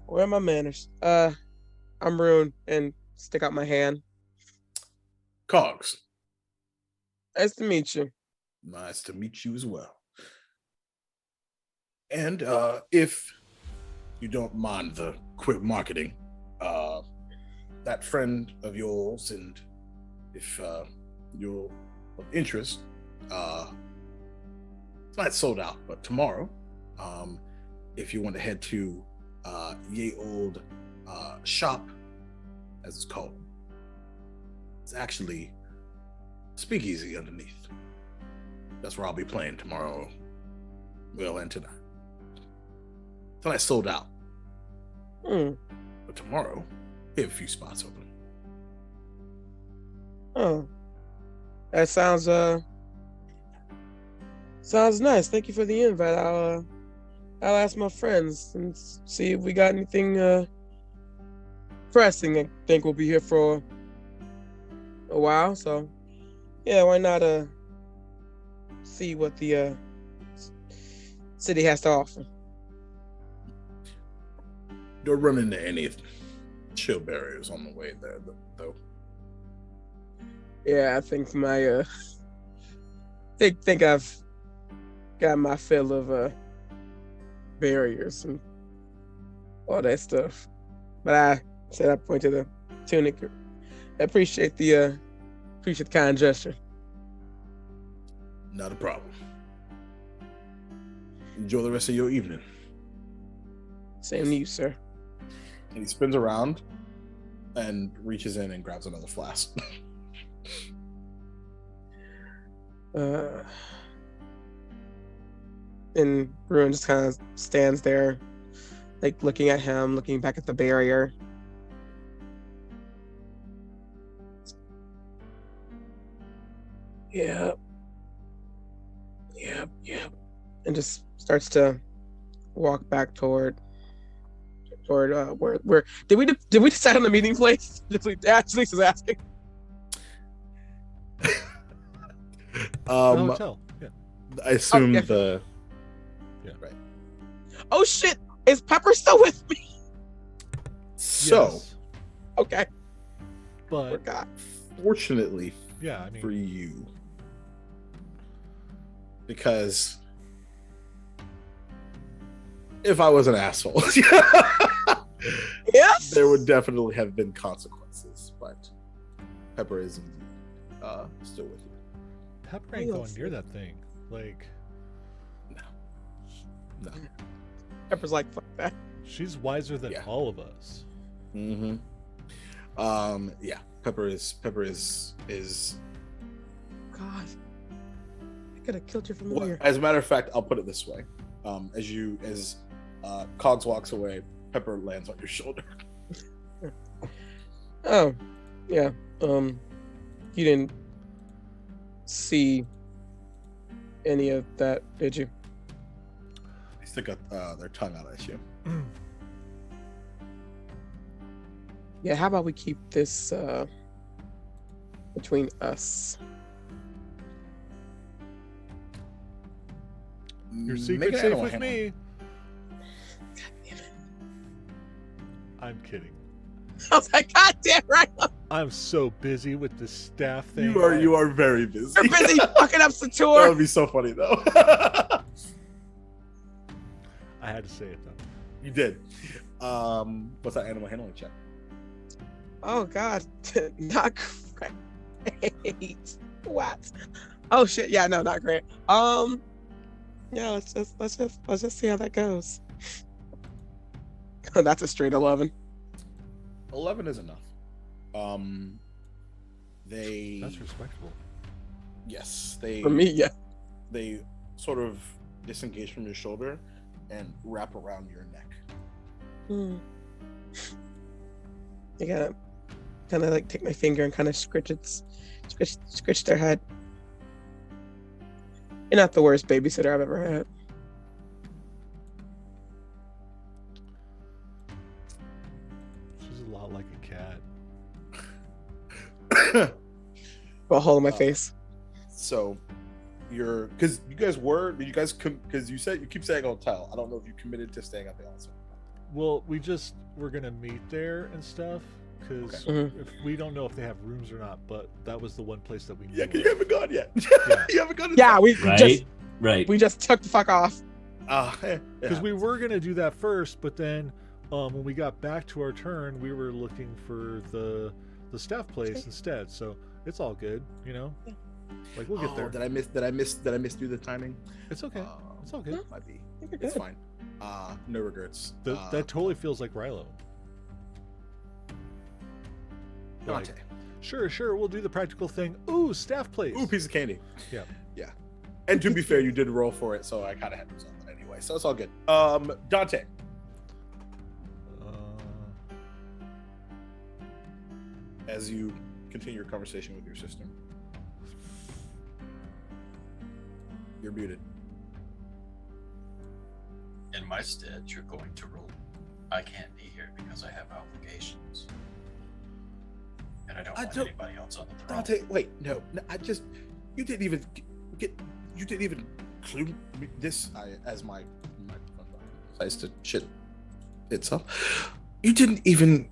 Where are my manners? I'm Rune and stick out my hand. Cogs. Nice to meet you. Nice to meet you as well. And if you don't mind the quick marketing, that friend of yours, and if you're of interest, it's not sold out, but tomorrow, if you want to head to Ye Old Shop, as it's called, it's actually speakeasy underneath. That's where I'll be playing tomorrow. Well, and tonight. Tonight sold out. But tomorrow, we have a few spots open. Oh, that sounds nice. Thank you for the invite. I'll ask my friends and see if we got anything pressing. I think we'll be here for a while, so yeah, why not see what the city has to offer. Don't run into any chill barriers on the way there, though. Yeah, I think my think I've got my fill of barriers and all that stuff. But I point to the tunic. I appreciate the kind gesture. Not a problem. Enjoy the rest of your evening. Same to you, sir. And he spins around and reaches in and grabs another flask. And Ruin just kind of stands there, like looking at him, looking back at the barrier. Yeah. And just starts to walk back toward where did we decide on the meeting place? Jaleesa is asking. The hotel. Yeah. I assume yeah. Right. Oh shit! Is Pepper still with me? So, Yes, Okay. but Forgot. fortunately yeah, I mean, for you, because if I was an asshole, Yes. there would definitely have been consequences. But Pepper is indeed still with you. Pepper ain't going near that thing. Like, No. Pepper's like, fuck that. she's wiser than Yeah. all of us. Mm-hmm. Yeah. Pepper is. God. I could have killed you from Well, earlier. as a matter of fact, I'll put it this way: as Cogs walks away, Pepper lands on your shoulder. Oh, yeah. You didn't see any of that, did you? They stick up their tongue out at you. Yeah, how about we keep this between us? Your Make secret's an safe animal with handling. me. God damn it. I'm kidding. I was like, God damn right. I'm so busy with the staff thing. You are very busy. You're busy fucking up That Sator. would be so funny though. I had to say it though. You did. What's that animal handling check? Oh God, not great. What? Oh shit. Yeah, no, not great. Yeah, let's just see how that goes. That's a straight 11. 11 is enough. They That's respectable. yes, they For me, yeah. they sort of disengage from your shoulder and wrap around your neck. I gotta kind of like take my finger and kind of scritch their head. You're not the worst babysitter I've ever had. She's a lot like a cat. A hole in my face. So because you said you keep saying hotel. I don't know if you committed to staying at the hotel. Well, we're gonna meet there and stuff because Okay. if we don't know if they have rooms or not, but that was the one place that we knew. Yeah, of. you haven't gone yet. Yeah. You haven't gone. Yeah, we Right? Right. just took the fuck off. Because we were gonna do that first, but then when we got back to our turn, we were looking for the staff place instead. So it's all good, you know. Yeah. Like we'll get there. Did I miss do the timing? It's okay. It's all good. Might be. You're It's good. fine. No regrets. That totally feels like Rilo. Like, Dante. Sure, we'll do the practical thing. Ooh, staff plays. Ooh, piece of candy. Yeah. Yeah. And to be fair, you did roll for it, so I kind of had to resolve it anyway. So it's all good. Dante. As you continue your conversation with your sister. You're muted. In my stead, you're going to roll. I can't be here because I have obligations. And I don't want anybody else on the throne. Dante, wait, no, you didn't even include this as my place to shit itself. You didn't even.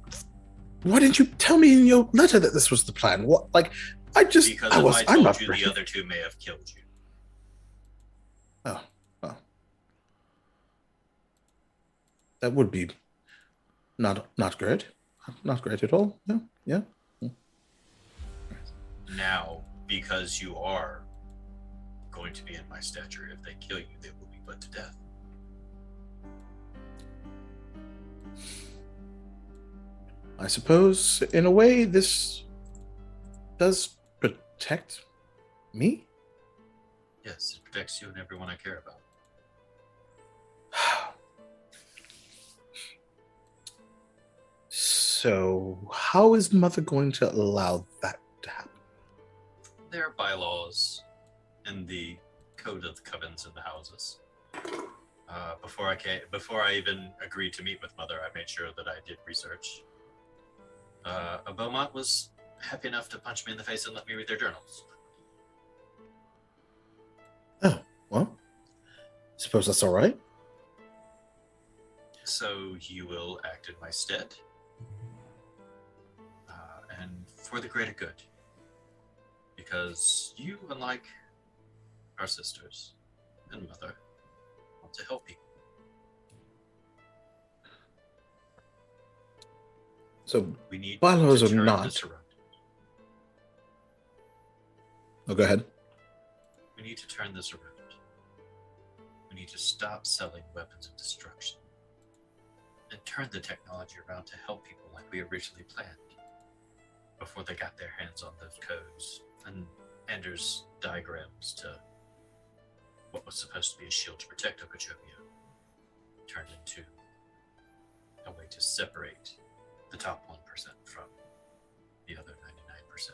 Why didn't you tell me in your letter that this was the plan? What, like, Because if I told you, the other two may have killed you. Oh, well, that would be not great, not great at all. Yeah. Now, because you are going to be in my stature, if they kill you, they will be put to death. I suppose, in a way, this does protect me. Yes, it protects you and everyone I care about. So, how is Mother going to allow that to happen? There are bylaws in the code of the covens and the houses. Before I even agreed to meet with Mother, I made sure that I did research. Beaumont was happy enough to punch me in the face and let me read their journals. Oh, well, suppose that's all right. So you will act in my stead, and for the greater good. Because you, unlike our sisters and Mother, want to help people. So we need bylaws to are turn not. this around. Oh, go ahead. We need to turn this around. We need to stop selling weapons of destruction and turn the technology around to help people like we originally planned before they got their hands on those codes and Anders' diagrams to what was supposed to be a shield to protect Okeechobee turned into a way to separate the top 1% from the other 99%.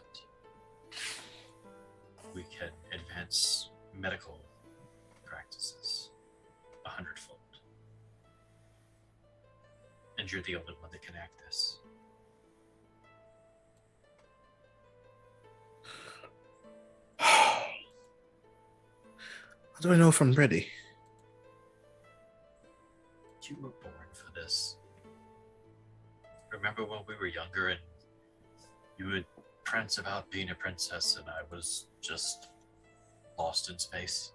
We can advance medical practices 100-fold. And you're the only one that can act this. How do I know if I'm ready? You were born for this. Remember when we were younger and you would prance about being a princess and I was just lost in space?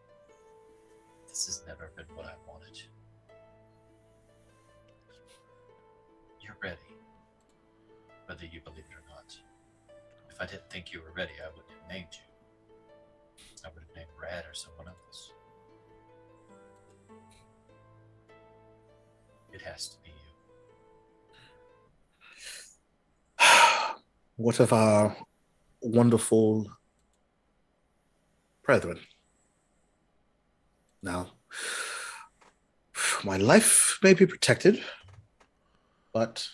This has never been what I wanted. You're ready, whether you believe it or not. If I didn't think you were ready, I wouldn't have named you. I would have named Rad or someone else. It has to be you. What of our wonderful brethren? Now, my life may be protected, but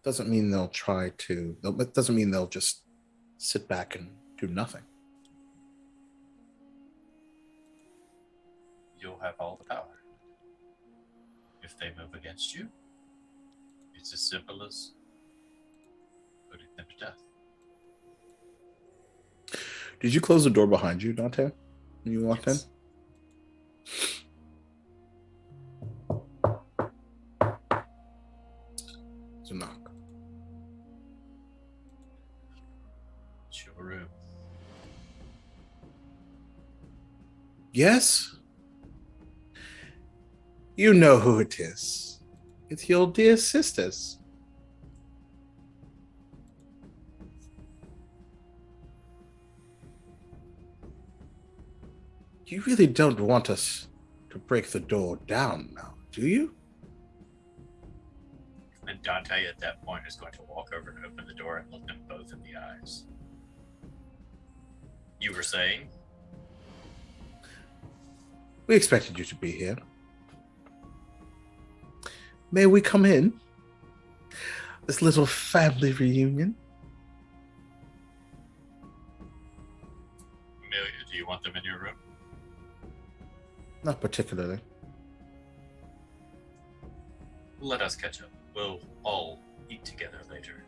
doesn't mean they'll try to. It doesn't mean they'll just sit back and do nothing. You'll have all the power. If they move against you, it's as simple as putting them to death. Did you close the door behind you, Dante, when you walked in? It's a knock. It's your room. Yes? You know who it is. It's your dear sisters. You really don't want us to break the door down now, do you? And Dante at that point is going to walk over and open the door and look them both in the eyes. You were saying? We expected you to be here. May we come in? This little family reunion. Amelia, do you want them in your room? Not particularly. Let us catch up. We'll all eat together later.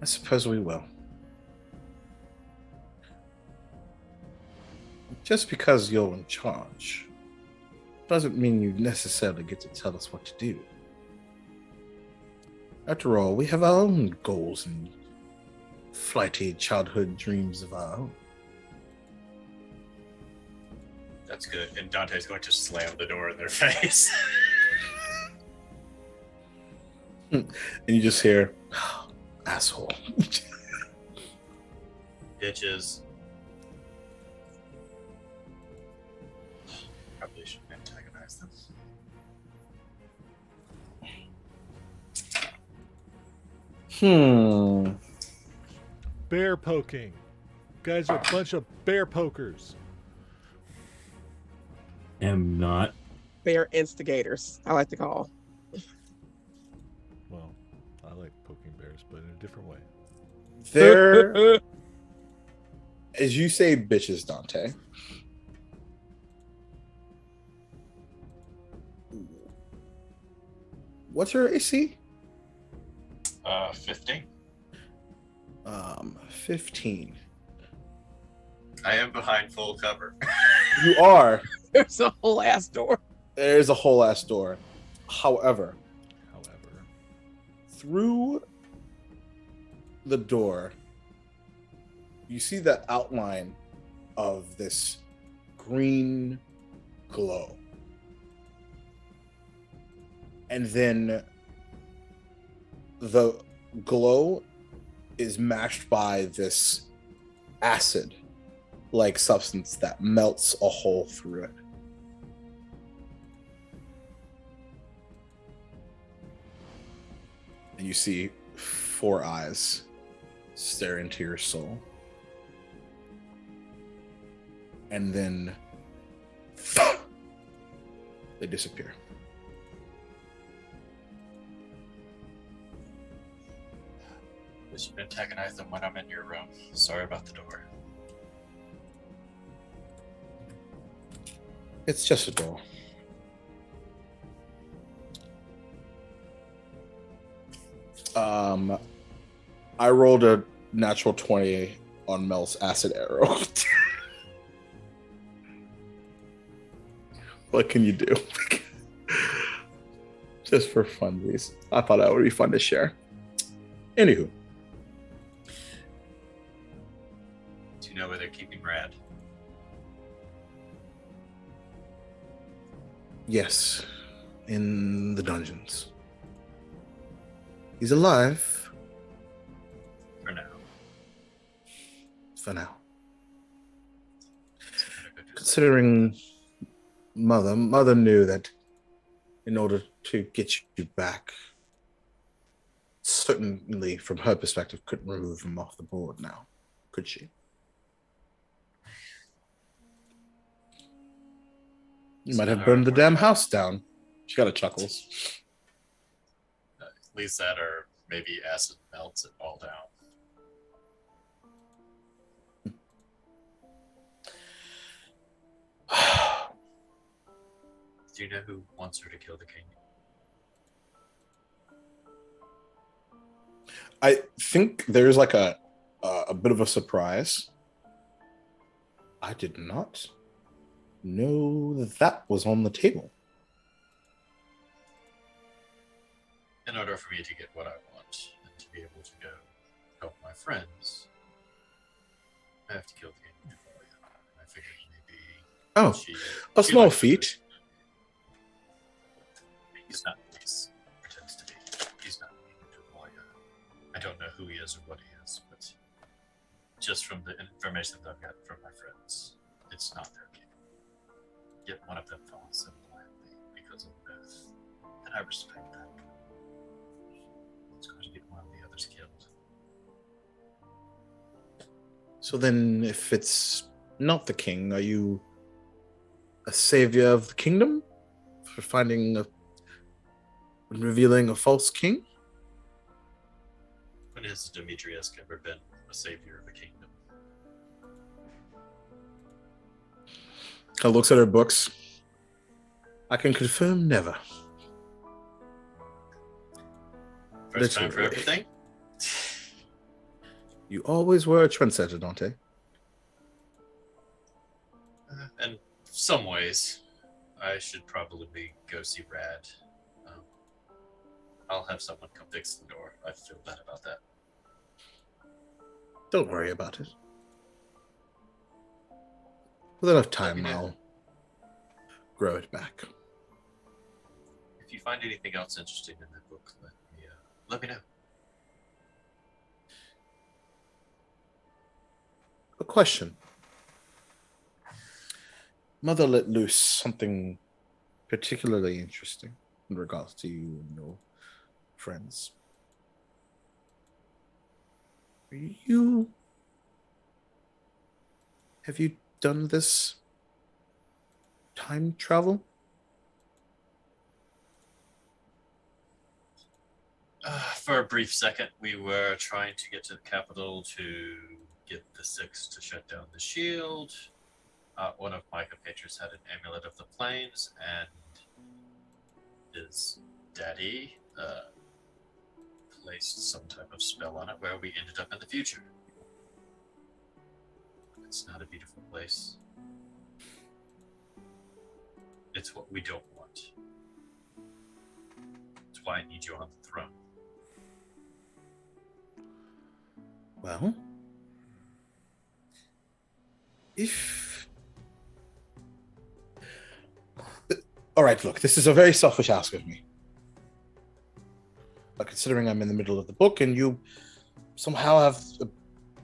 I suppose we will. Just because you're in charge doesn't mean you necessarily get to tell us what to do. After all, we have our own goals and flighty childhood dreams of our own. That's good. And Dante's going to slam the door in their face. And you just hear, oh, asshole. Bitches. Probably should antagonize them. Bear poking. Guys are a bunch of bear pokers. Am not. Bear instigators, I like to call. Well, I like poking bears, but in a different way. There, as you say, bitches, Dante. What's your AC? 15. 15. I am behind full cover. You are. There's a whole ass door. There's a whole ass door. However, through the door, you see the outline of this green glow. And then the glow is matched by this acid-like substance that melts a hole through it. And you see 4 eyes stare into your soul. And then they disappear. We should antagonize them when I'm in your room. Sorry about the door. It's just a door. I rolled a natural 20 on Mel's acid arrow. What can you do? Just for funsies. I thought that would be fun to share. Anywho. Do you know where they're keeping Rad? Yes. In the dungeons. He's alive. For now. For now. Considering Mother knew that in order to get you back, certainly from her perspective, couldn't remove him off the board now, could she? You might have burned the damn house down. She got a chuckles. At least that, or maybe acid melts it all down. Do you know who wants her to kill the king? I think there's like a bit of a surprise. I did not know that was on the table. In order for me to get what I want and to be able to go help my friends, I have to kill the king of Duval. I figured maybe Oh, a small likes to- feat. He's not what he pretends to be. He's not Duval. I don't know who he is or what he is, but just from the information that I've got from my friends, it's not their king. Yet one of them falls so blindly because of both. and I respect that. It's going to get one of the others killed. So then, if it's not the king, are you a savior of the kingdom for finding and revealing a false king? When has Demetrius ever been a savior of a kingdom? I looks at her books. I can confirm never. First time for Literally. everything? You always were a trendsetter, Dante. In some ways, I should probably go see Rad. I'll have someone come fix the door. I feel bad about that. Don't worry about it. With enough time, Let me know. I'll grow it back. If you find anything else interesting in that book, let me know. A question. Mother let loose something particularly interesting in regards to you and your friends. Have you done this time travel? For a brief second, we were trying to get to the capital to get the Six to shut down the shield. One of my compatriots had an amulet of the plains, and his daddy placed some type of spell on it where we ended up in the future. It's not a beautiful place. It's what we don't want. That's why I need you on the throne. Well, if... All right, look, this is a very selfish ask of me. But considering I'm in the middle of the book and you somehow have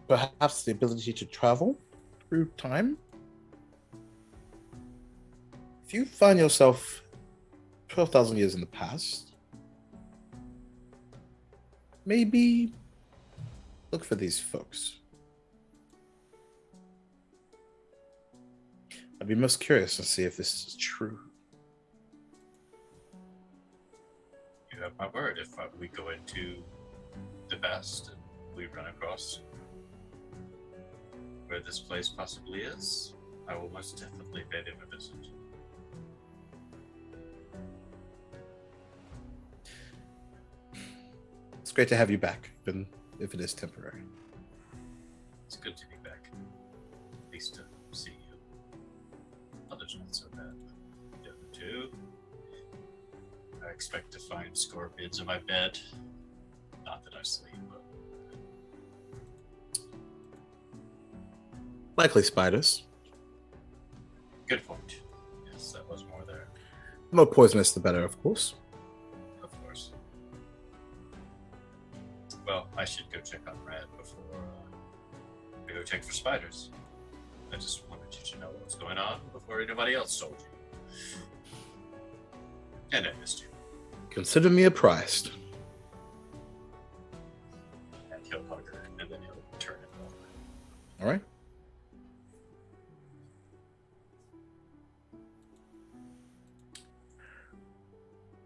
perhaps the ability to travel through time, if you find yourself 12,000 years in the past, maybe look for these folks. I'd be most curious to see if this is true. You have my word. If we go into the past and we run across where this place possibly is, I will most definitely pay them a visit. It's great to have you back, even if it is temporary. It's good to be back. At least to see you. Others not so bad. The other two, I expect to find scorpions in my bed. Not that I sleep, but Likely spiders. good point. Yes, that was more there. The more poisonous, the better, of course. Of course. Well, I should go check on Rad before we go check for spiders. I just wanted you to know what was going on before anybody else told you. And I missed you. Consider me apprised. And he'll hug her, and then he'll turn it over. All right.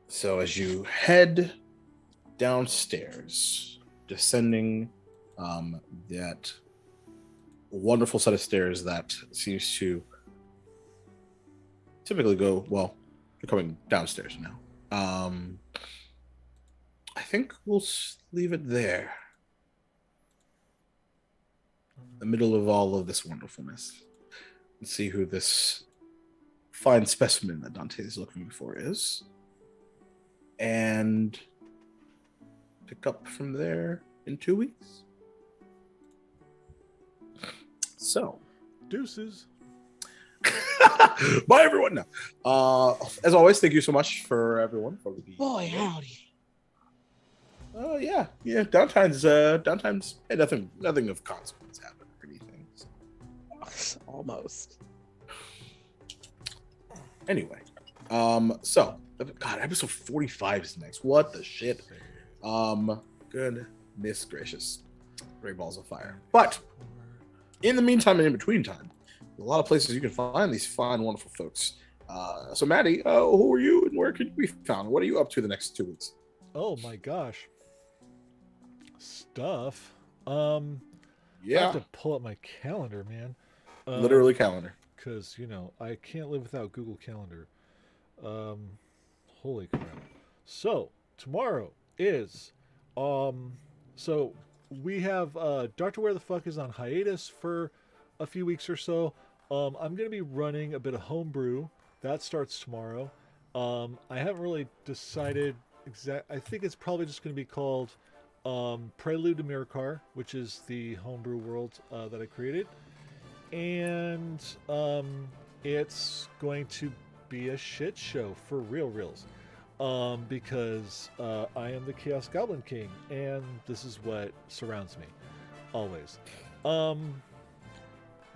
So as you head downstairs, descending that wonderful set of stairs that seems to typically go, well, you're coming downstairs now. I think we'll leave it there. The middle of all of this wonderfulness. And see who this fine specimen that Dante is looking for is. And pick up from there in 2 weeks. So, Deuces. bye everyone. Now, as always, thank you so much for everyone for the Boy, howdy. yeah. Downtime's hey, nothing of consequence happened or anything. So. Almost. Anyway, So God, episode 45 is next. What the shit? Goodness gracious. Great balls of fire. But in the meantime and in between time, a lot of places you can find these fine, wonderful folks. So Maddie, who are you and where can you be found? What are you up to the next 2 weeks? Oh my gosh. Stuff. I Yeah, have to pull up my calendar, man. literally calendar. Because, I can't live without Google Calendar. Holy crap. So, tomorrow is, so we have, Dr. Where the Fuck is on hiatus for a few weeks or so. I'm going to be running a bit of homebrew. That starts tomorrow. I haven't really decided I think it's probably just going to be called, Prelude to Mirakar, which is the homebrew world, that I created. And it's going to be a shit show for reals, because I am the Chaos Goblin King, and this is what surrounds me always.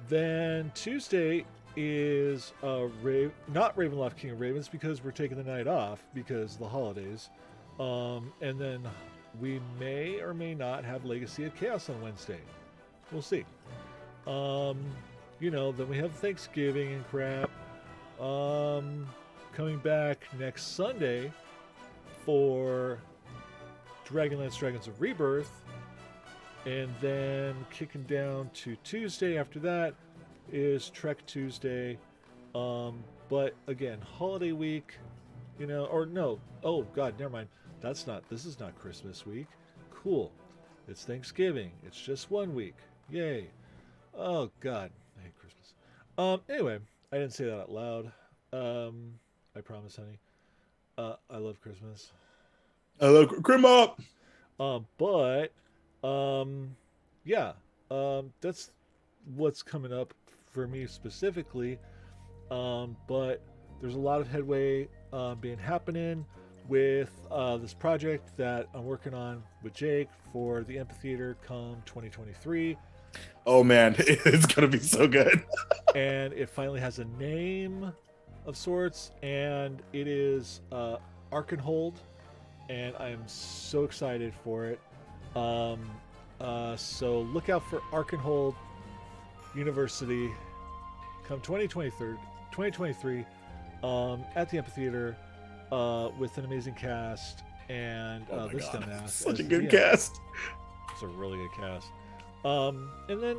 Then Tuesday is not Ravenloft King of Ravens, because we're taking the night off because of the holidays, and then we may or may not have Legacy of Chaos on Wednesday. We'll see. Then we have Thanksgiving and crap. Coming back next Sunday for Dragonlance Dragons of Rebirth. And then kicking down to Tuesday after that is Trek Tuesday. But again, holiday week, or no. Oh, God, never mind. This is not Christmas week. Cool. It's Thanksgiving. It's just 1 week. Yay. Oh, God. I hate Christmas. Anyway, I didn't say that out loud. I promise, honey. I love Christmas. I love Crim up. Yeah. That's what's coming up for me specifically. But there's a lot of headway being happening with this project that I'm working on with Jake for the amphitheater come 2023. Oh man, it's gonna be so good. And it finally has a name of sorts, and it is Arkenhold, and I'm so excited for it. So look out for Arkenhold University come 2023 at the amphitheater with an amazing cast and this dumbass. Such a good cast. It's a really good cast. And then,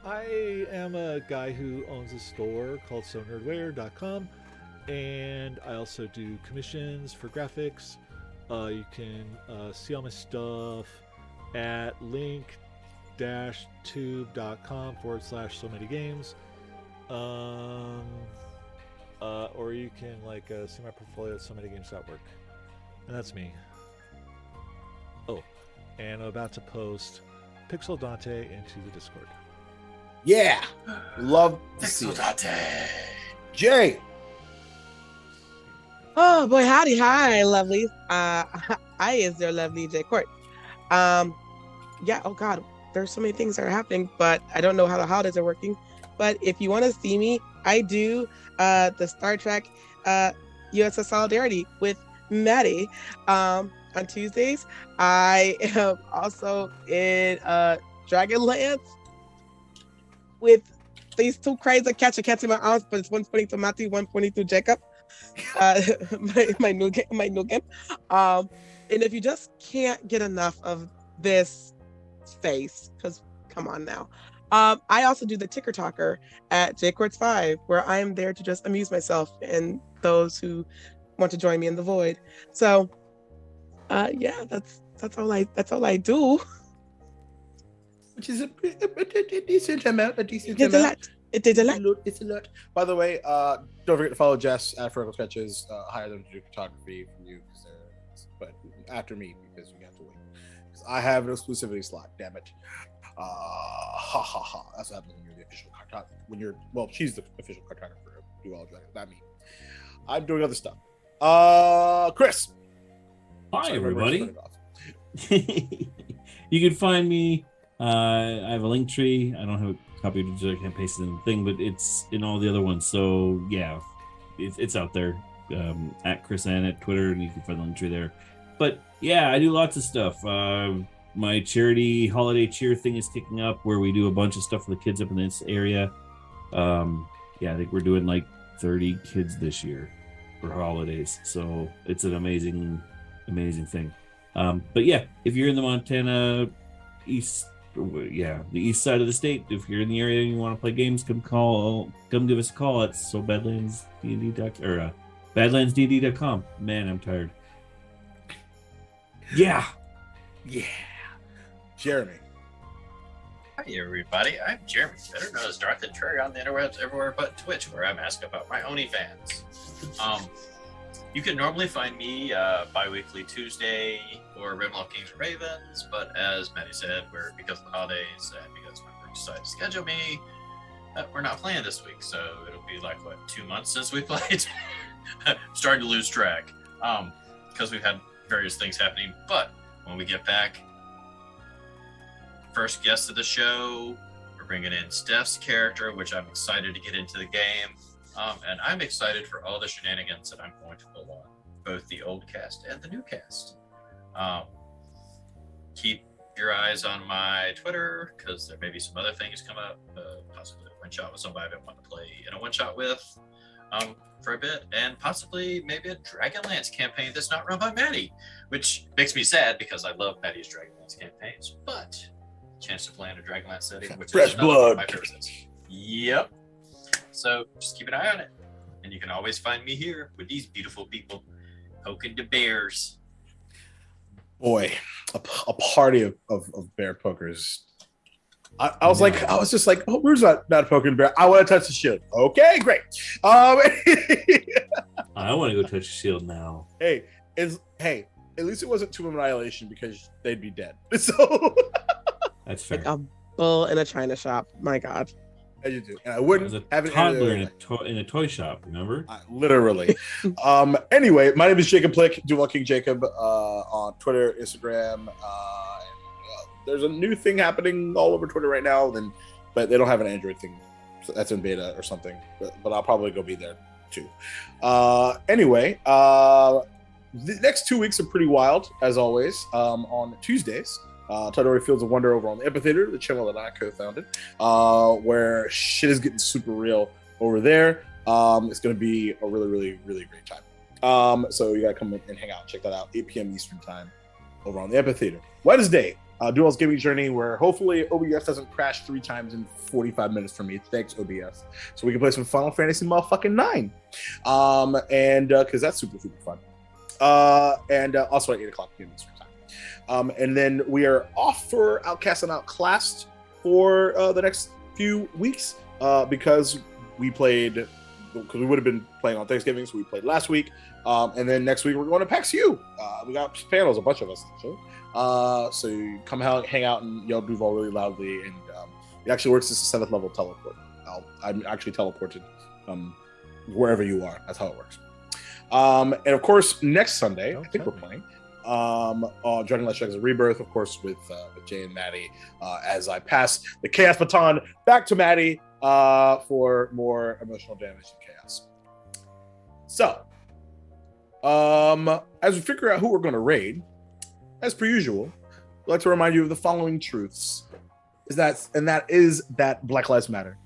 I am a guy who owns a store called SoNerdwear.com, and I also do commissions for graphics. You can see all my stuff at link-tube.com/SoMattyGames. Or you can see my portfolio at SoMattyGames.work. And that's me. Oh, and I'm about to post Pixel Dante into the Discord. Yeah, love to see it. Dante. Jay. Oh boy, howdy, hi, lovelies. I is their lovely Jay Court. Yeah. Oh God, there's so many things that are happening, but I don't know how the holidays are working. But if you want to see me, I do the Star Trek USS Solidarity with Maddie on Tuesdays. I am also in Dragonlance with these two crazy cats. I can't see my arms, but it's one pointing to Matthew, one pointing to Jacob. My new game. And if you just can't get enough of this face, because come on now. I also do the Ticker Talker at JQuartz 5, where I am there to just amuse myself and those who want to join me in the void. So, yeah, that's all I do. Which is a decent amount. It's a lot. It's a lot. By the way, don't forget to follow Jess at FreckleSketches. Hire them to do photography for you, but after me, because you have to wait. Because I have an exclusivity slot. Damn it. That's what happens when you're the official cartographer. She's the official cartographer of Duval Dragons, not me. I'm doing other stuff. Chris. Hi, everybody. You can find me. I have a link tree. I don't have a copy of it, so I can't paste it in the thing, but it's in all the other ones. So yeah, it's out there at Chris Ann at Twitter, and you can find the link tree there. But yeah, I do lots of stuff. My charity holiday cheer thing is kicking up, where we do a bunch of stuff for the kids up in this area. Yeah, I think we're doing like 30 kids this year for holidays, so it's an amazing thing. But yeah, if you're in the Montana the east side of the state, if you're in the area and you want to play games, come give us a call at badlandsdd.com. Man, I'm tired. Yeah. Jeremy. Hi everybody, I'm Jeremy, better known as Darth and Trey on the interwebs everywhere but Twitch, where I'm asked about my OnlyFans. You can normally find me bi-weekly Tuesday or Rimlock Kings and Ravens, but as Maddie said, because of the holidays and because my work decided to schedule me, we're not playing this week, so it'll be like, 2 months since we played? Starting to lose track, because we've had various things happening, but when we get back, first guest of the show, we're bringing in Steph's character, which I'm excited to get into the game. And I'm excited for all the shenanigans that I'm going to pull on, both the old cast and the new cast. Keep your eyes on my Twitter, because there may be some other things come up, possibly a one-shot with somebody I've been wanting to play in a one-shot with for a bit, and possibly maybe a Dragonlance campaign that's not run by Maddie, which makes me sad because I love Maddie's Dragonlance campaigns, but chance to play in a Dragonlance setting, which Fresh is blood. my favorite. Yep. So just keep an eye on it. And you can always find me here with these beautiful people poking the bears. Boy, a party of bear pokers. I was just like, oh, where's not a poking bear? I want to touch the shield. Okay, great. I want to go touch the shield now. Hey, at least it wasn't Tomb of Annihilation, because they'd be dead. So That's fair. Like a bull in a china shop. My God. as you do, and I wouldn't have it toddler in a toy shop. Remember? Literally. Anyway, my name is Jacob Plick, Duval King Jacob, on Twitter, Instagram. There's a new thing happening all over Twitter right now, but they don't have an Android thing. So that's in beta or something. But I'll probably go be there too. Anyway, the next 2 weeks are pretty wild, as always. On Tuesdays, Todori Fields of Wonder over on the Amphitheater, the channel that I co-founded, where shit is getting super real over there. It's going to be a really, really, really great time. So you got to come in and hang out and check that out. 8 p.m. Eastern time over on the Amphitheater. Wednesday, Dual's Gaming Journey, where hopefully OBS doesn't crash 3 times in 45 minutes for me. Thanks, OBS. So we can play some Final Fantasy motherfucking 9. And because that's super, super fun. And also at 8 o'clock p.m. Eastern time. And then we are off for Outcast and Outclassed for the next few weeks because we would have been playing on Thanksgiving, so we played last week. And then next week we're going to PAX U. We got panels, a bunch of us. So you come out, hang out, and yell Duval really loudly. And it actually works as a 7th level teleport. I'm actually teleported wherever you are. That's how it works. And of course, next Sunday, I think we're playing Dragonlance Dragons Rebirth, of course, with Jay and Maddie, as I pass the chaos baton back to Maddie for more emotional damage and chaos. So, as we figure out who we're going to raid, as per usual, I'd like to remind you of the following truths: that Black Lives Matter.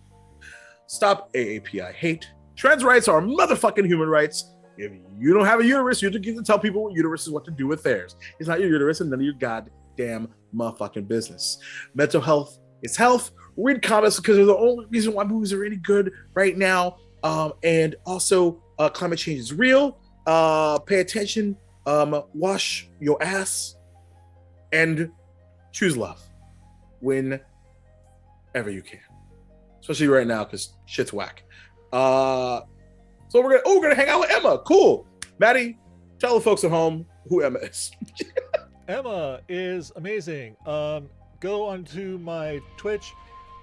Stop AAPI hate. Trans rights are motherfucking human rights. If you don't have a uterus, you get to tell people what uteruses what to do with theirs. It's not your uterus and none of your goddamn motherfucking business. Mental health is health. Read comics because they're the only reason why movies are any good right now. And also, climate change is real. Pay attention. Wash your ass. And choose love whenever you can. Especially right now because shit's whack. So we're gonna hang out with Emma. Cool. Maddie, tell the folks at home who Emma is. Emma is amazing. Go onto my Twitch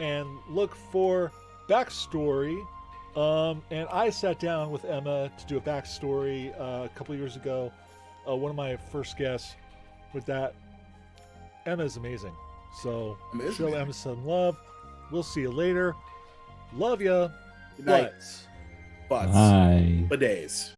and look for backstory. And I sat down with Emma to do a backstory a couple years ago. One of my first guests with that. Emma is amazing. So show Emma some love. We'll see you later. Love ya. Good night. But butts, Bye. bidets.